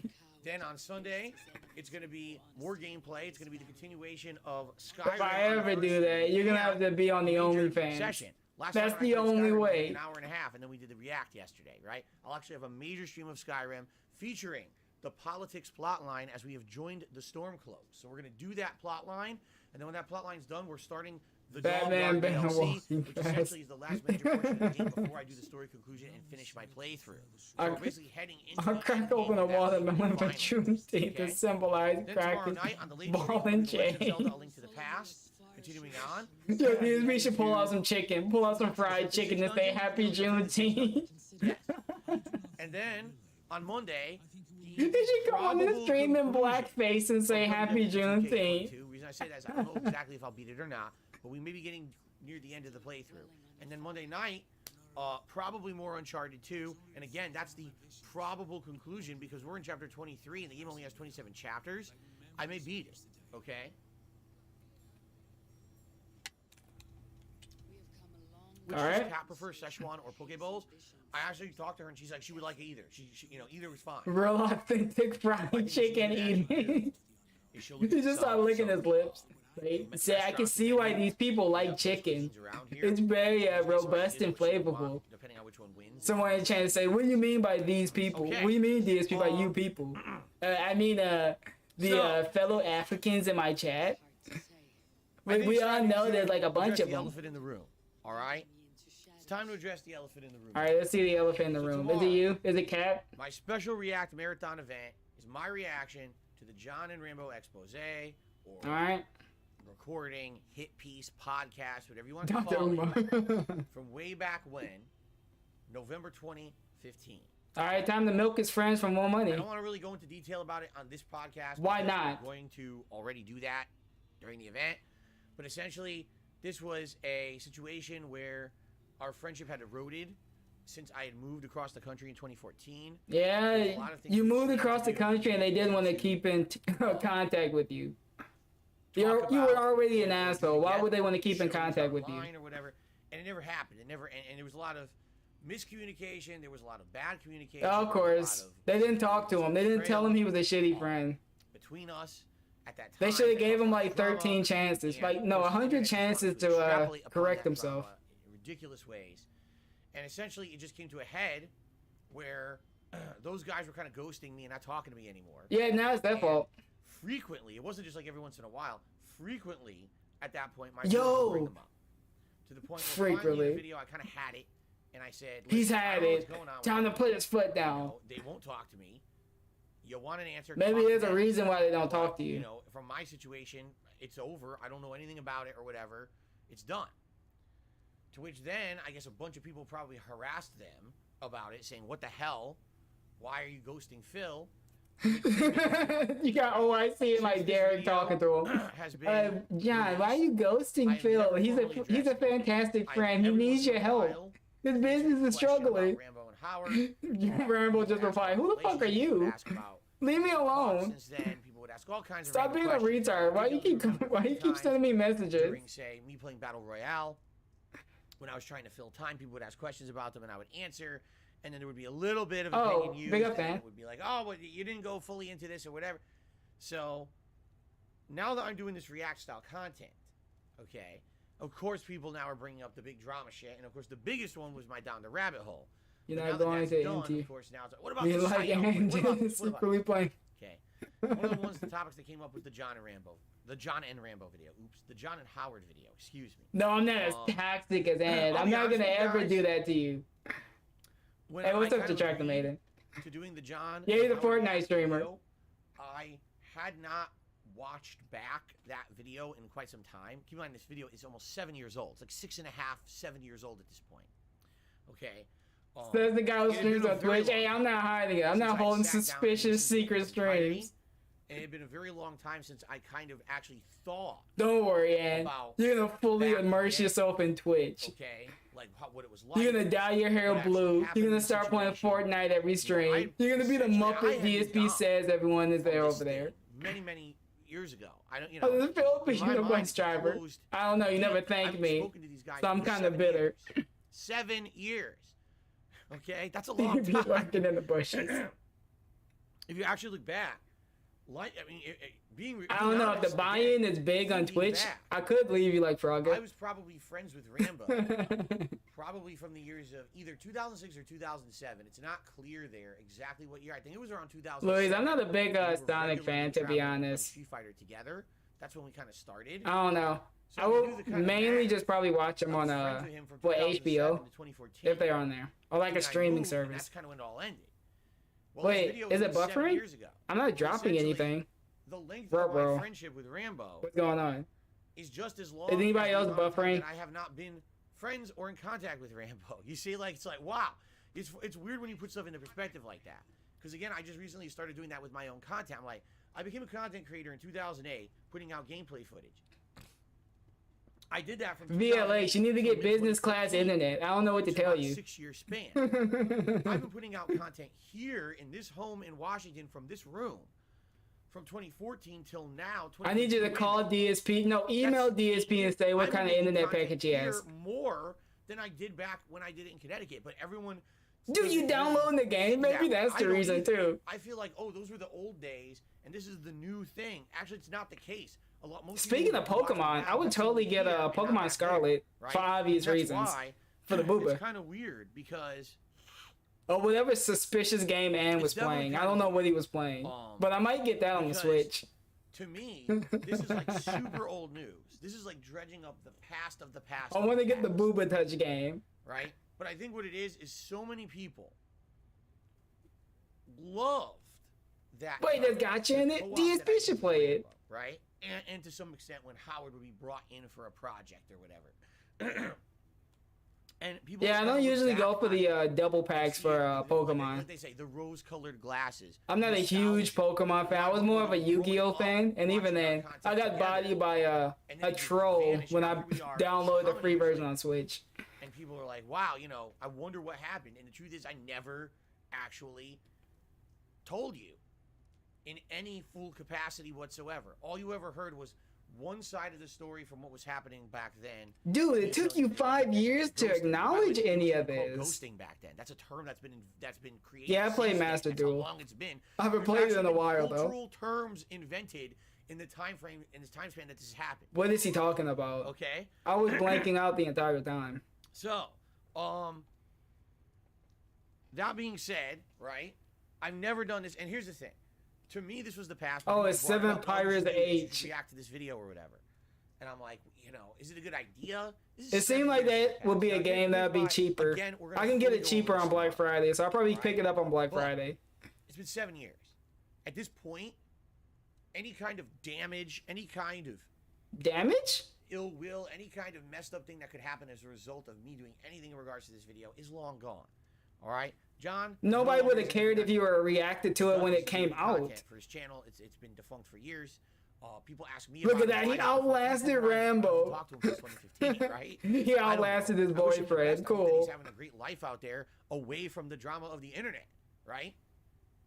Then on Sunday, it's going to be more gameplay. It's going to be the continuation of Skyrim. If I ever do that, you're gonna have to be on the major OnlyFans. session. Last That's time I the played only Skyrim, we way. did an hour and a half, and then we did the React yesterday, right? I'll actually have a major stream of Skyrim featuring the politics plotline as we have joined the Stormcloaks. So we're going to do that plotline, and then when that plotline's done, we're starting the Batman Dog Guard been DLC, walking which fast. essentially is the last major portion of the game before I do the story conclusion and finish my playthrough. So I'll- we're basically heading into I'll the crack end open game a of that watermelon for finally. Juneteenth to Okay? symbolize Then tomorrow cracking night on the late ball show, and The Legend of Zelda: A chain. Link to the Past. Continuing on. Yo, we should pull out some chicken. Pull out some fried chicken and say Happy Juneteenth. And then on Monday, They should come on the probable stream in conclusion blackface and say of Happy WW2K22. Juneteenth. The reason I say that is I don't know exactly if I'll beat it or not, but we may be getting near the end of the playthrough. And then Monday night, probably more Uncharted 2. And again, that's the probable conclusion because we're in chapter 23 and the game only has 27 chapters. I may beat it, okay? Which All does right. Kat prefer, Szechuan or Poke Bowls? I actually talked to her and she's like, she would like either. She either was fine. Real authentic fried chicken eating. Is she'll He look at just some- started licking some his lips. Right? See, I can see why these people like chicken. around here. It's very This way robust is and what you want, flavorful. depending on which one wins. Someone in chat say, "What do you mean by these people? Okay. What do you mean DSP by you people?" I mean, fellow Africans in my chat. I We, think we it's all time know to there's like a bunch address of the them. elephant in the room. All right, it's time to address the elephant in the room. All right, let's see the elephant in the So room. Is tomorrow- it you? Is it Cat? My special React Marathon event is my reaction to the John and Rambo expose or All right. recording, hit piece, podcast, whatever you want to Dr. call Umar. it, from way back when, November 2015. All right, time to milk his friends for more money. I don't want to really go into detail about it on this podcast. Why because not? We're going to already do that during the event. But essentially, this was a situation where our friendship had eroded since I had moved across the country in 2014. There's a Yeah, lot of things you we moved still across have the to do. country and they didn't want to keep in contact with you. You Talk were about already an what we asshole. did Why together, would they want to keep in shows contact with you? online or whatever, and it never happened. It never, and there was a lot of miscommunication. There was a lot of bad communication. Of there was a course. lot of They didn't talk to him. They didn't tell him he was a shitty betrayal friend. between us, at that time. They should have that gave caused him a lot like of drama, 13 chances. and Like, no, of course, 100 the internet chances wanted to extrapolate upon correct that himself. drama in ridiculous ways. And essentially, it just came to a head where those guys were kind of ghosting me and not talking to me anymore. Yeah, now it's their And fault. Frequently, it wasn't just like every once in a while. Frequently, at that point, my Yo! friends would bring them up. To the point where finally in Frequently. the video, I kind of had it. And I said, He's "Listen, I had don't know what's it. going on with Time to them. put his foot You down. know, they won't talk to me. You want an answer? Maybe talk to there's a them. reason why they don't But, talk to You you. know, from my situation, it's over. I don't know anything about it or whatever. It's done." To which then, I guess a bunch of people probably harassed them about it, saying, "What the hell? Why are you ghosting Phil?" You got OIC and like Derek talking to him. Has been John, why are you ghosting I've Phil? never He's formally a addressed him. fantastic I- friend. He every needs once your in a help. while, His there's business a is question about struggling. Rambo and Howard. Rambo just People would replied, ask "Who the about fuck are relationships, you? would ask about Leave me thoughts alone. Since then, people would ask all kinds of Stop being random a questions. retard. Why you keep Videos why you keep times sending me messages?" During, say, me playing Battle Royale, when I was trying to fill time, people would ask questions about them, and I would answer. And then there would be a little bit of Oh, opinion used. big up and then fan. it would be like, "Oh, well, you didn't go fully into this or whatever." So now that I'm doing this react style content, okay, of course people now are bringing up the big drama shit, and of course the biggest one was my down the rabbit hole. You're But not now that going that's to done, NT. of course, now it's like, what about Me the like site? and What about this? What about secretly this? playing. Okay. One of the ones, the topics that came up was the John and Rambo video. Oops, the John and Howard video. Excuse me. No, I'm not as toxic as Ed. I'll I'm be not honest gonna with you ever guys. do that to you. When Hey, what's I up, kind of Detractor agreed Maiden? to doing the John. Yeah, he's a and Howard Fortnite streamer. video, I had not watched back that video in quite some time. Keep in mind, this video is almost 7 years old. It's like 6.5, 7 years old at this point. Okay. Says the guy who it had streams been a on very Twitch. Hey, long I'm not hiding it. I'm since not I holding sat down and suspicious listened to secret people's writing, streams. and it had been a very long time since I kind of actually thought, Don't worry, Ed. about You're gonna fully back immerse then. yourself in Twitch. okay, like what it was like. You're gonna dye your hair what actually blue. happened You're in gonna the start playing situation. Fortnite every stream. I- You're gonna be the essentially, I Muppet had moved DSP on says everyone is from there this over there. thing many, many years ago. I don't, you Oh, know. the Filipino my bus mind's driver. closed I don't know. You never deep. I thanked haven't me. spoken to these guys So I'm for kind of 7 bitter. years. 7 years. Okay, that's a You long be time. lurking in the bushes. If you actually look back, like I mean, being. I don't know if the buy-in is big on looking Twitch. back, I could leave you like I Frogga. was probably friends with Rambo, probably from the years of either 2006 or 2007. It's not clear there exactly what year. I think it was around 2007. Louise, I'm not a big We were Sonic regularly fan, to be traveling on honest. Street Fighter together. That's when we kind of started. I don't know. So I we will knew the kind of mainly match. just probably watch them I was on friends with him from what 2007 HBO to 2014. if they're on there, or like a And I streaming moved, and service. That's kind of when it all ended. Well, this Wait, video is was it 7 buffering? years ago. I'm not dropping Essentially, anything. The length Bro, of bro. my friendship with Rambo What's going on? is just as long. Is anybody as the else amount of time buffering? that I have not been friends or in contact with Rambo. You see, like it's like wow, it's weird when you put stuff into perspective like that. Because again, I just recently started doing that with my own content. I'm like, I became a content creator in 2008, putting out gameplay footage. I did that from VLH, you need to get business class 2014. internet. I don't know what to It's tell about a you. 6-year span. I've been putting out content here in this home in Washington from this room from 2014 till now. I need you to call DSP. No, email DSP and say what I've kind of been making internet content package he here has. more than I did back when I did it in Connecticut. But everyone. Do you download the game? Maybe Yeah, that's I the don't reason either. too. I feel like, oh, those were the old days, and this is the new thing. Actually, it's not the case. Most Speaking people of who watch Pokemon, now I would have totally seen get here a and not Pokemon back Scarlet there, right? for obvious That's reasons. why For the booba. It's kind of weird because Or whatever suspicious game Ann was It's definitely playing. I kind don't of know what he was playing. But I might get that on the because Switch. to me, this is like super old news. This is like dredging up the past of the past. I of want to the get the past, Booba Touch game. right? But I think what it is so many people loved that. Wait, there's gotcha in it? co-op that I DSP did should with play it. Rambo, right? And to some extent, when Howard would be brought in for a project or whatever. And people Yeah, I kind don't of look usually back go for on the it double and packs see for it, Pokemon. What they say, the rose-colored glasses. I'm not a huge nostalgia. Pokemon fan. I was more of a Yu-Gi-Oh fan, and even then, I got bodied by a troll when I downloaded the free version on Switch. And people are like, wow, you know, I wonder what happened. And the truth is, I never actually told you in any full capacity whatsoever. All you ever heard was one side of the story from what was happening back then. Dude, it took you 5 years to Ghosting. acknowledge By the way, any it of was called this. Ghosting back then. That's a term that's been created. Yeah, I played since then. Master That's Duel. How long it's been. I haven't There's played it in actually a been while, though. cultural terms invented in the time frame, in this time span that this happened. What is he talking about? Okay. I was blanking out the entire time. So, that being said, right? I've never done this, and here's the thing. To me, this was the past. Oh, it's 7 Pirates H. React to this video or whatever, and I'm like, you know, is it a good idea? It seemed like that would be a game that would be cheaper. Again, I can get it cheaper on Black Friday, so I'll probably pick it up on Black Friday. It's been 7 years. At this point, any kind of damage, any kind of damage, ill will, any kind of messed up thing that could happen as a result of me doing anything in regards to this video is long gone. All right, John. Nobody would have cared if you were reacted to it when it came out. For his channel, it's been defunct for years. People ask me. Look at that! He outlasted Rambo. Talked to him since 2015, right? He outlasted his boyfriend. Cool. He's having a great life out there, away from the drama of the internet, right?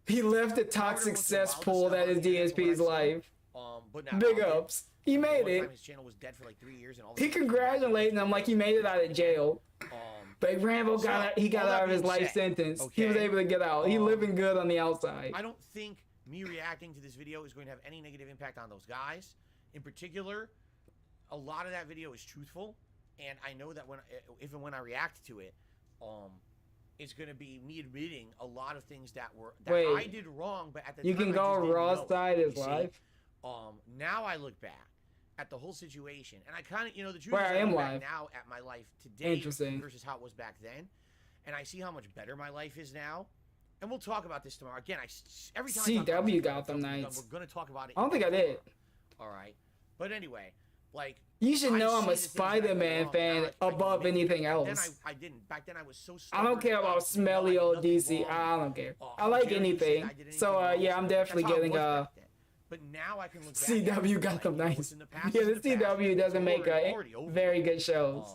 He left the toxic cesspool that is DSP's life. But now, big ups. He made it. His channel was dead for like 3 years, and all. He congratulating him like he made it out of jail. But Rambo got out of his life sentence. Okay. He was able to get out. He's living good on the outside. I don't think me reacting to this video is going to have any negative impact on those guys. In particular, a lot of that video is truthful, and I know that if and when I react to it, it's going to be me admitting a lot of things that I did wrong. But at the time, you can go raw side is live. Now I look back at the whole situation, and I kind of, the truth Where is I am live now at my life today Interesting. Versus how it was back then, and I see how much better my life is now. And we'll talk about this tomorrow. Again, every time CW got them nights. We're going to talk about it. I don't think I did. All right. But anyway, like... You should know I'm a Spider-Man fan above anything else. Then I didn't. Back then I was so I don't care about smelly old DC. I don't care. I like anything. So, yeah, I'm definitely getting But now I can look back CW got them nice. Yeah, the CW doesn't make very good shows.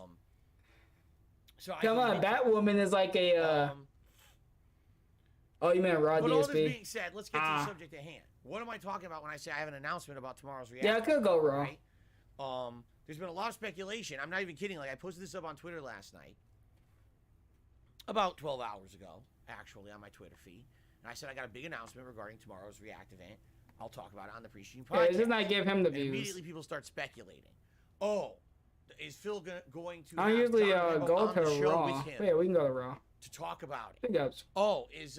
Come on, Batwoman is like a... Oh, you meant Raw DSP? But all this being said, let's get to the subject at hand. What am I talking about when I say I have an announcement about tomorrow's reaction? Yeah, I could go Raw. Right? There's been a lot of speculation. I'm not even kidding. Like, I posted this up on Twitter last night. About 12 hours ago, actually, on my Twitter feed. And I said I got a big announcement regarding tomorrow's React event. I'll talk about it on the pre-stream podcast. Yeah, just not give him the views. Immediately people start speculating. Oh, is Phil going to I usually go to Raw. Yeah, we can go to Raw. To talk about it. Big ups. Oh, is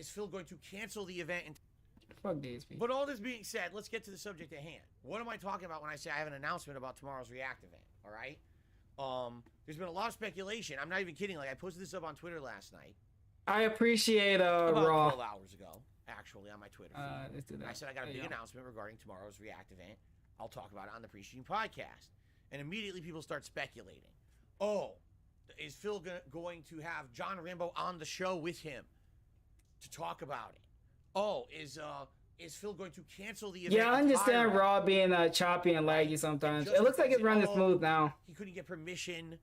Phil going to cancel the event? Fuck DSP. But all this being said, let's get to the subject at hand. What am I talking about when I say I have an announcement about tomorrow's React event? All right. There's been a lot of speculation. I'm not even kidding. Like, I posted this up on Twitter last night. I appreciate about Raw. 12 hours ago, actually, on my Twitter feed. I said I got a big announcement regarding tomorrow's React event. I'll talk about it on the pre-stream podcast. And immediately people start speculating. Oh, is Phil going to have John Rambo on the show with him to talk about it? Oh, is Phil going to cancel the event? Yeah, I understand Raw being choppy and laggy sometimes. It looks like it's running smooth now. He couldn't get permission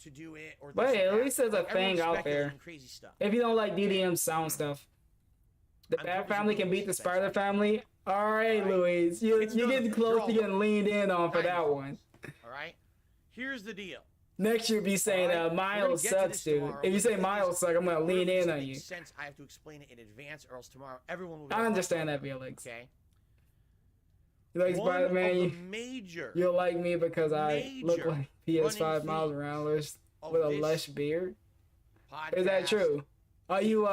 to do it, or but hey, at least there's a thing out there. Crazy stuff. If you don't like DDM sound stuff, the Bat Family can beat the Spider Family. All right, Louise, you're getting close to getting leaned in on for that one. All right, here's the deal. Next you'll be saying Miles sucks, dude. If you say Miles sucks, I'm gonna lean in on you. Sense I have to explain it in advance, or else tomorrow everyone will. I understand that, Felix. Okay. You like Spider-Man? You'll like me because I look like PS5 Miles Morales with a lush beard. Is that true? Are you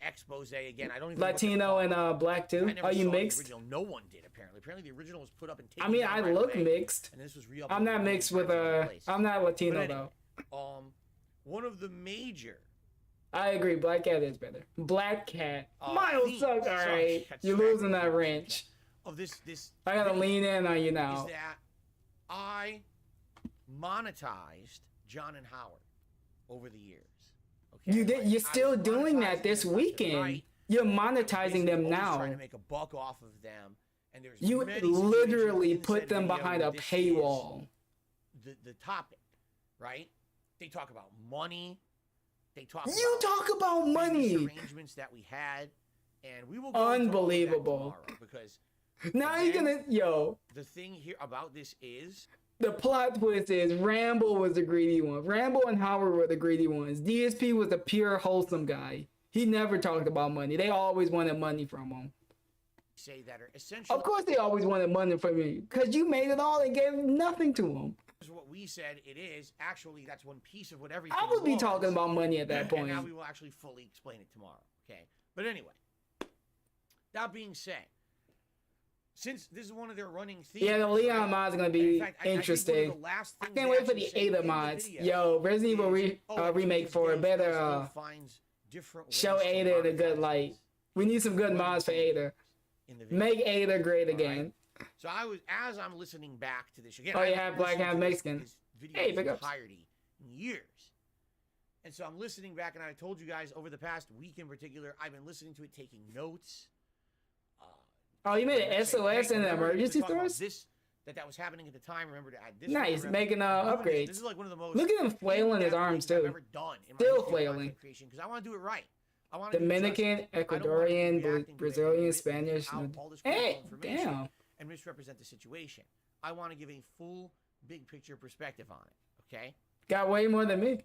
expose again? I don't even Latino and black too? Are you mixed? No one did apparently. Apparently the original was put up and taken. I mean, I look mixed. And this was I'm not mixed with I'm not Latino anyway, though. One of the major. I agree. Black Cat is better. Black Cat. Miles sucks. All right, you're losing that wrench. Of this I gotta lean in on you now. Is that I monetized John and Howard over the years. Okay. You did. You're still doing that this weekend. Right. You're monetizing them now. Trying to make a buck off of them, and there's you literally put them behind a paywall. The topic, right? They talk about money. They talk. You talk about money. Arrangements that we had, and we will. Go Unbelievable. Because now you're gonna The thing here about this is. The plot twist is Rambo was the greedy one. Rambo and Howard were the greedy ones. DSP was the pure wholesome guy. He never talked about money. They always wanted money from him. say that are essentially. Of course, they always wanted money from you because you made it all and gave nothing to them. Is what we said it is. Actually, that's one piece of what everything. I would be was. talking about money at that point. And now we will actually fully explain it tomorrow. Okay, but anyway, that being said, since this is one of their running themes, yeah, the Leon mods are gonna be interesting. I can't wait for the Ada mods. Yo, Resident Evil remake for it better show Ada in a good light. We need some good mods for Ada. Make Ada great again. So as I'm listening back to this again. Oh, you have Black Hand Mexican. Hey, big ups. Entirety in years. And so I'm listening back, and I told you guys over the past week in particular, I've been listening to it, taking notes. Oh, you made an SOS in the emergency stores? That was happening at the time. Remember to add this. Nice, making upgrades. This is like one of the most. Look at him flailing his arms too. I've ever done in Still flailing. Because I want to do it right. I want Dominican, Ecuadorian, Brazilian, Spanish. Hey, damn. And misrepresent the situation. I want to give a full, big picture perspective on it. Okay. Got way more than me.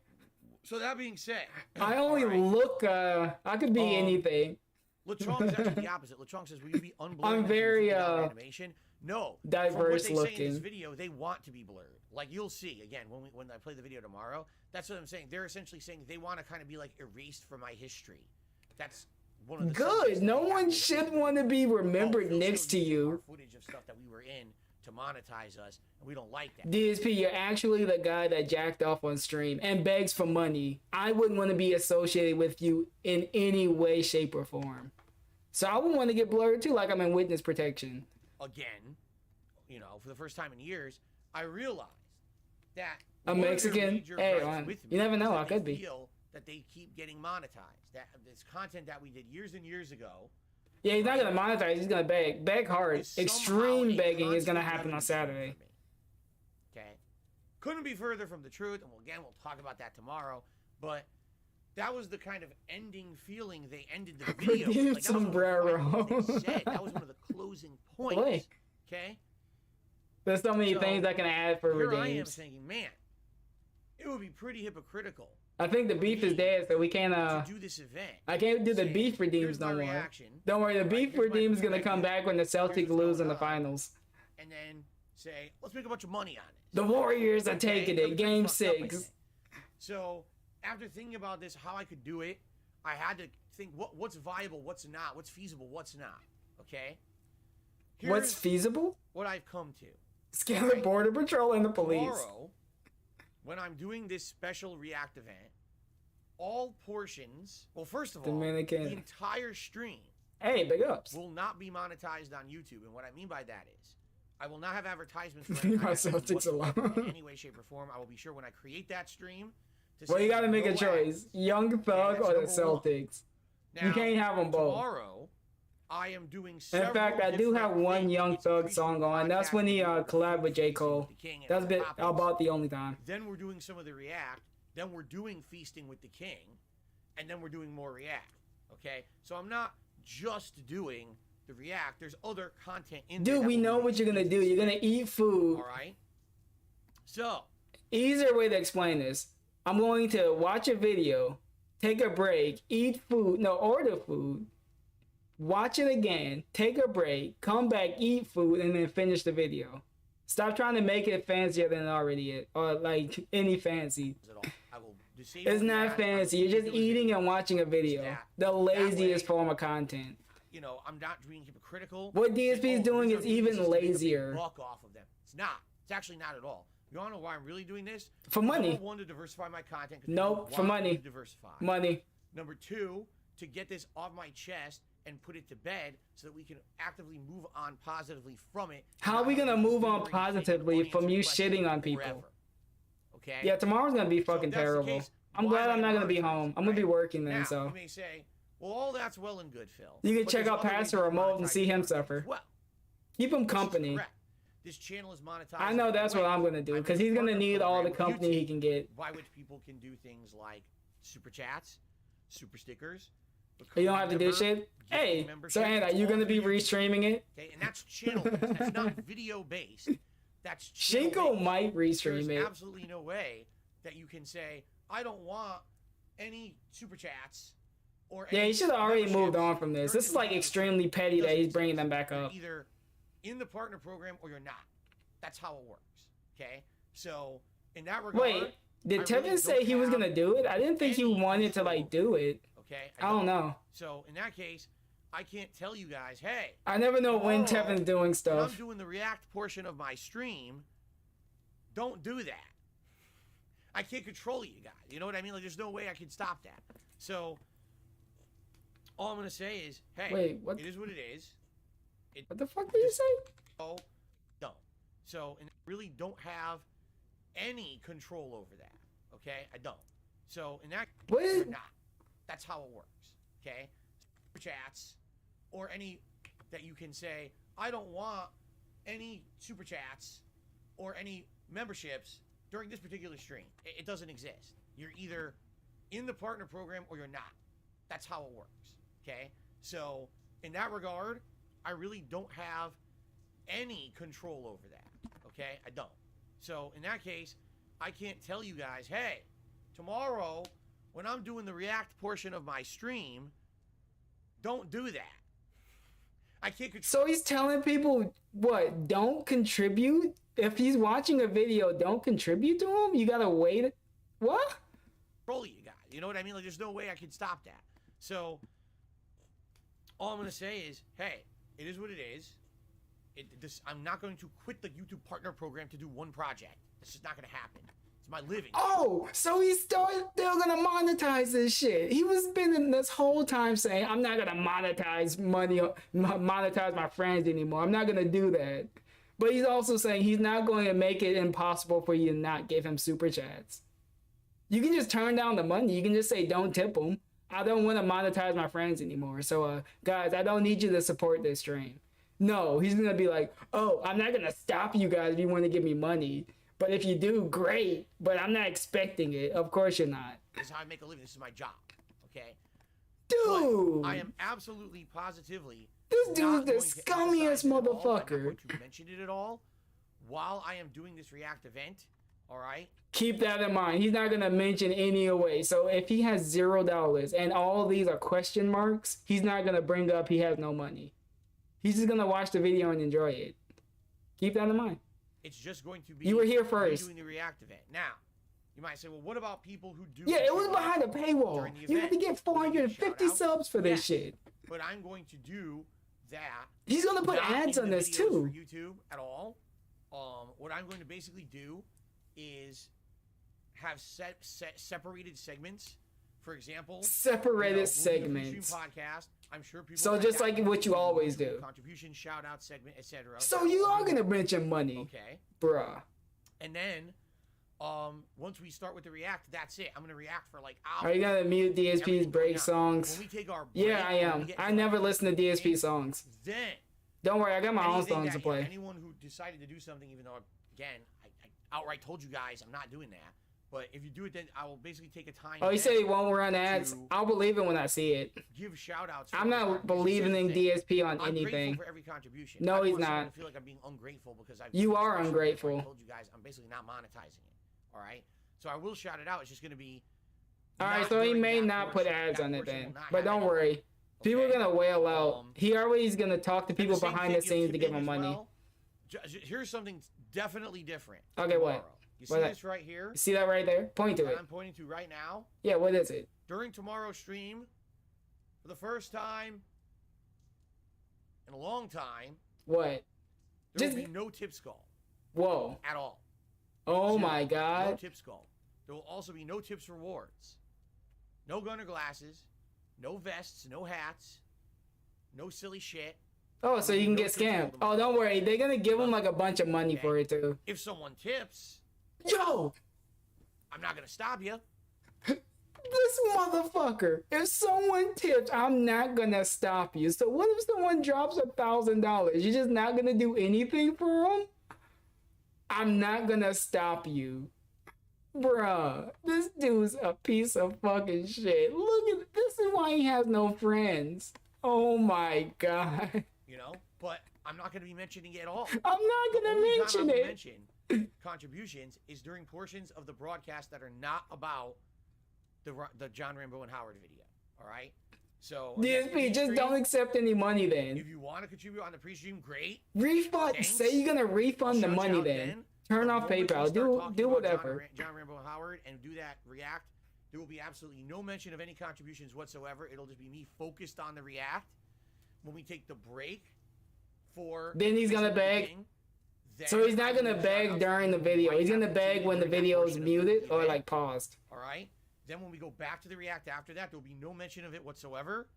So that being said, I only look. I could be anything. Latron is actually the opposite. Latron says, "Will you be unblurred?" I'm very animation. No, diverse from what they looking. say in this video, they want to be blurred. Like you'll see again when I play the video tomorrow. That's what I'm saying. They're essentially saying they want to kind of be like erased from my history. That's one of the good. No one should want to be remembered next to you. Footage of stuff that we were in to monetize us, and we don't like that. DSP, you're actually the guy that jacked off on stream and begs for money. I wouldn't want to be associated with you in any way, shape, or form. So I would want to get blurred too, like I'm in witness protection. Again, for the first time in years, I realized that a Mexican. Hey, you never know. I could be. Feel that they keep getting monetized. That this content that we did years and years ago. Yeah, he's not gonna monetize. He's gonna beg hard. Extreme begging is gonna happen on Saturday. Okay, couldn't be further from the truth. And we'll talk about that tomorrow. But that was the kind of ending feeling they ended the video. Like, sombrero. That was one of the closing points. Okay. There's so many things I can add for here redeems. I am thinking, man, it would be pretty hypocritical. I think the beef is dead, so we can't do this event. I can't do the beef redeems no more. Don't worry, the beef redeems gonna come back when the Celtics lose in the finals. And then say, let's make a bunch of money on it. The Warriors are taking it, Game 6. So after thinking about this, how I could do it, I had to think what's viable, what's not, what's feasible, what's not. Okay. What's feasible? What I've come to. Scale the Border Patrol and the police. Tomorrow, when I'm doing this special React event, all portions, well, first of all, Dominican. the entire stream hey, big ups. will not be monetized on YouTube. And what I mean by that is, I will not have advertisements for in any way, shape, or form. I will be sure when I create that stream to well, you got to make a choice. Young Thug or the Celtics. Now, you can't have them both. Tomorrow, I am doing in fact, I do have one Young Thug song on. That's when he collabed with J. Cole. That's about the only time. Then we're doing some of the React. Then we're doing Feasting with the King. And then we're doing more React. Okay? So I'm not just doing the React. There's other content in there. Dude, we know what you're going to do. You're going to eat food. All right? So. Easier way to explain this. I'm going to watch a video, take a break, eat food. No, order food. Watch it again, take a break, come back, eat food, and then finish the video. Stop trying to make it fancier than it already is, or like any fancy. It's not fancy. You're just eating and watching a video. The laziest form of content. I'm not being hypocritical. What DSP is doing is even lazier. Walk off of them. It's not. It's actually not at all. You want to know why I'm really doing this? For money. Number one, to diversify my content. Nope, for money. Diversify. Money. Number two, to get this off my chest and put it to bed so that we can actively move on positively from it. How are we going to move on positively from you shitting on people? Forever. Okay? Yeah, tomorrow's going to be fucking terrible. I'm glad I'm not going to be home. I'm going to be working then, so. You may say, well, all that's well and good, Phil. You can check out Pastor Remote and see him suffer. Well, keep him company. This channel is monetized. I know that's what I'm going to do, because he's going to need all the company he can get. By which people can do things like super chats, super stickers. You don't have to do shit? Hey, so Anna, you going to be re-streaming it? Okay, and that's channel based. That's not video based. That's Shinko might re-stream it. There's absolutely no way that you can say, I don't want any super chats or Yeah, any he should have already moved memberships on from this. during This is like particular extremely stream petty that doesn't he's bringing exist. them back You're up. either in the partner program or you're not. That's how it works. Okay, so in that regard, Wait, did I Tevin really say don't he was have gonna do it? I didn't think he any wanted to control like do it. Okay, I don't know. So in that case, I can't tell you guys, hey, I never know when tomorrow, Tevin's doing when I'm stuff. doing the react portion of my stream, don't do that. I can't control you guys. You know what I mean? Like, there's no way I can stop that. So, all I'm gonna say is, hey, Wait, what? it is what it is. What the fuck did you say? Oh, don't. So, and I really don't have any control over that. Okay, I don't. So, in that What? you're not. That's how it works. Okay, super chats or any that you can say, I don't want any super chats or any memberships during this particular stream. It doesn't exist. You're either in the partner program or you're not. That's how it works. Okay? So, in that regard, I really don't have any control over that. Okay? I don't. So, in that case, I can't tell you guys, hey, tomorrow, when I'm doing the react portion of my stream, don't do that. I can't control. So he's telling people what? Don't contribute? If he's watching a video, don't contribute to him? You gotta wait. What? Control you guys. You know what I mean? Like, there's no way I can stop that. So, all I'm gonna say is, hey, it is what it is. I'm not going to quit the YouTube partner program to do one project. It's just not gonna happen. It's my living. Oh, so he's still gonna monetize this shit. He was spending this whole time saying, I'm not gonna monetize my friends anymore. I'm not gonna do that. But he's also saying he's not going to make it impossible for you to not give him super chats. You can just turn down the money. You can just say, don't tip him. I don't want to monetize my friends anymore. So, guys, I don't need you to support this stream. No, he's going to be like, oh, I'm not going to stop you guys if you want to give me money. But if you do, great. But I'm not expecting it. Of course you're not. This is how I make a living. This is my job. Okay? Dude! But I am absolutely positively This not dude's the going to emphasize scummiest it at all. I'm not motherfucker. going to mention it at all while I am doing this react event. All right? Keep that in mind. He's not going to mention any away. So if he has $0 and all these are question marks, he's not going to bring up he has no money. He's just going to watch the video and enjoy it. Keep that in mind. It's just going to be You were here me first. doing the react event. Now, you might say, well, what about people who do? Yeah, it was behind a paywall. during the You had to event? get 450 Shout out. subs for this Yeah. shit. But I'm going to do that. He's going to put not ads in on the this videos too. For YouTube at all. What I'm going to basically do is have separated segments. For example, Separated we'll do the segments. Ry-Ree-Stream podcast. I'm sure people. So like just that. like what you always do. Contribution, shout out segment, etc. So you are going to mention money. Okay. Bruh. And then, once we start with the react, that's it. I'm gonna react for like hours. Are you going to mute DSP's Everything break going on. songs? When we take our break, Yeah, I when am. we get I to never our listen to DSP break, songs. Then Don't worry, I got my own anything songs that, to you know, play. anyone who decided to do something, even though again, I outright told you guys I'm not doing that. But if you do it, then I will basically take a time. Oh, you said then he won't run ads? to I'll believe it when I see it. give shout outs. I'm not believing in DSP on I'm anything. grateful for every contribution. No, I don't he's want someone not. to feel like I'm being ungrateful because I've. You are I ungrateful. told you guys I'm basically not monetizing it. All right, so I will shout it out. It's just gonna be. All right, not so he during may that not put portion. ads That on it portion then. will not But have don't any. worry. People are Okay? going to wail out. He always going to talk to And the people same behind thing, the you know, scenes to give Khantent him as money. well. Here's something definitely different. Okay, what? tomorrow. You see What? this right here? See that right there? Point to That it. I'm pointing to right now. Yeah, what is it? During tomorrow's stream, for the first time in a long time, What? there Just- will be no tip skull Whoa. at all. Oh Zero. my No god. tip skull. There will also be no tips rewards. No gunner glasses. No vests. No hats. No silly shit. Oh, so you can No get tips scammed. for them. Oh, don't worry. They're going to give him like a bunch of money for it too. If someone tips, Yo! I'm not gonna stop you. This motherfucker. If someone tips, I'm not gonna stop you. So what if someone drops $1,000? You're just not gonna do anything for him? I'm not gonna stop you. Bruh, this dude's a piece of fucking shit. Look at this is why he has no friends. Oh my god. You know, but I'm not gonna be mentioning it at all. I'm not The gonna only time mention I will it. mention contributions is during portions of the broadcast that are not about the John Rambo and Howard video. All right. So DSP, just don't accept any money then. If you want to contribute on the pre-stream, great. Refund. Thanks. Say you're gonna refund the Shout money out then. Turn The off moment we PayPal. start talking Do about whatever. John Rambo Howard and do that react. There will be absolutely no mention of any contributions whatsoever. It'll just be me focused on the react. When we take the break for Then he's gonna beg. So he's not gonna beg during the video. He's gonna beg when the video is muted or like paused. All right. Then when we go back to the react after that, there will be no mention of it whatsoever.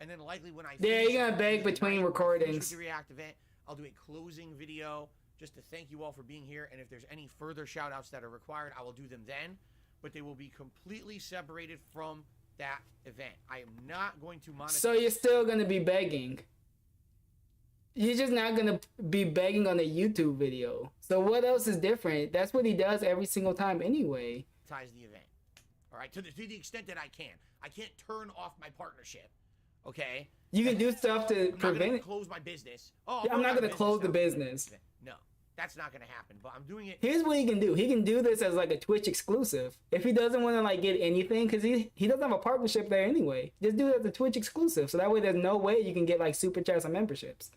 And then likely when I Yeah, you're gonna beg between recordings. The react event, I'll do a closing video just to thank you all for being here. And if there's any further shout outs that are required, I will do them then. But they will be completely separated from that event. I am not going to monetize. So you're still gonna be begging. You're just not gonna be begging on a YouTube video. So what else is different? That's what he does every single time anyway. The event. All right, to the extent that I can. I can't turn off my partnership. Okay. You can do stuff to prevent it. Close my business. Oh, I'm not gonna close the business. No, that's not gonna happen. But I'm doing it. Here's what he can do. He can do this as like a Twitch exclusive. If he doesn't want to like get anything, because he doesn't have a partnership there anyway. Just do it as a Twitch exclusive. So that way there's no way you can get like super chats and memberships.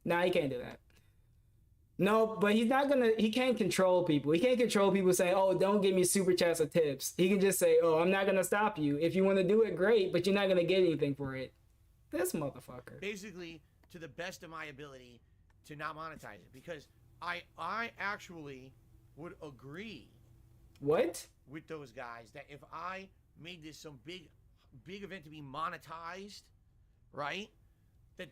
Nah, he can't do that. No, but he can't control people. He can't control people saying, oh, don't give me super chats or tips. He can just say, oh, I'm not going to stop you. If you want to do it, great, but you're not going to get anything for it. This motherfucker. Basically, to the best of my ability to not monetize it. Because I actually would agree. What? With those guys that if I made this some big event to be monetized, right?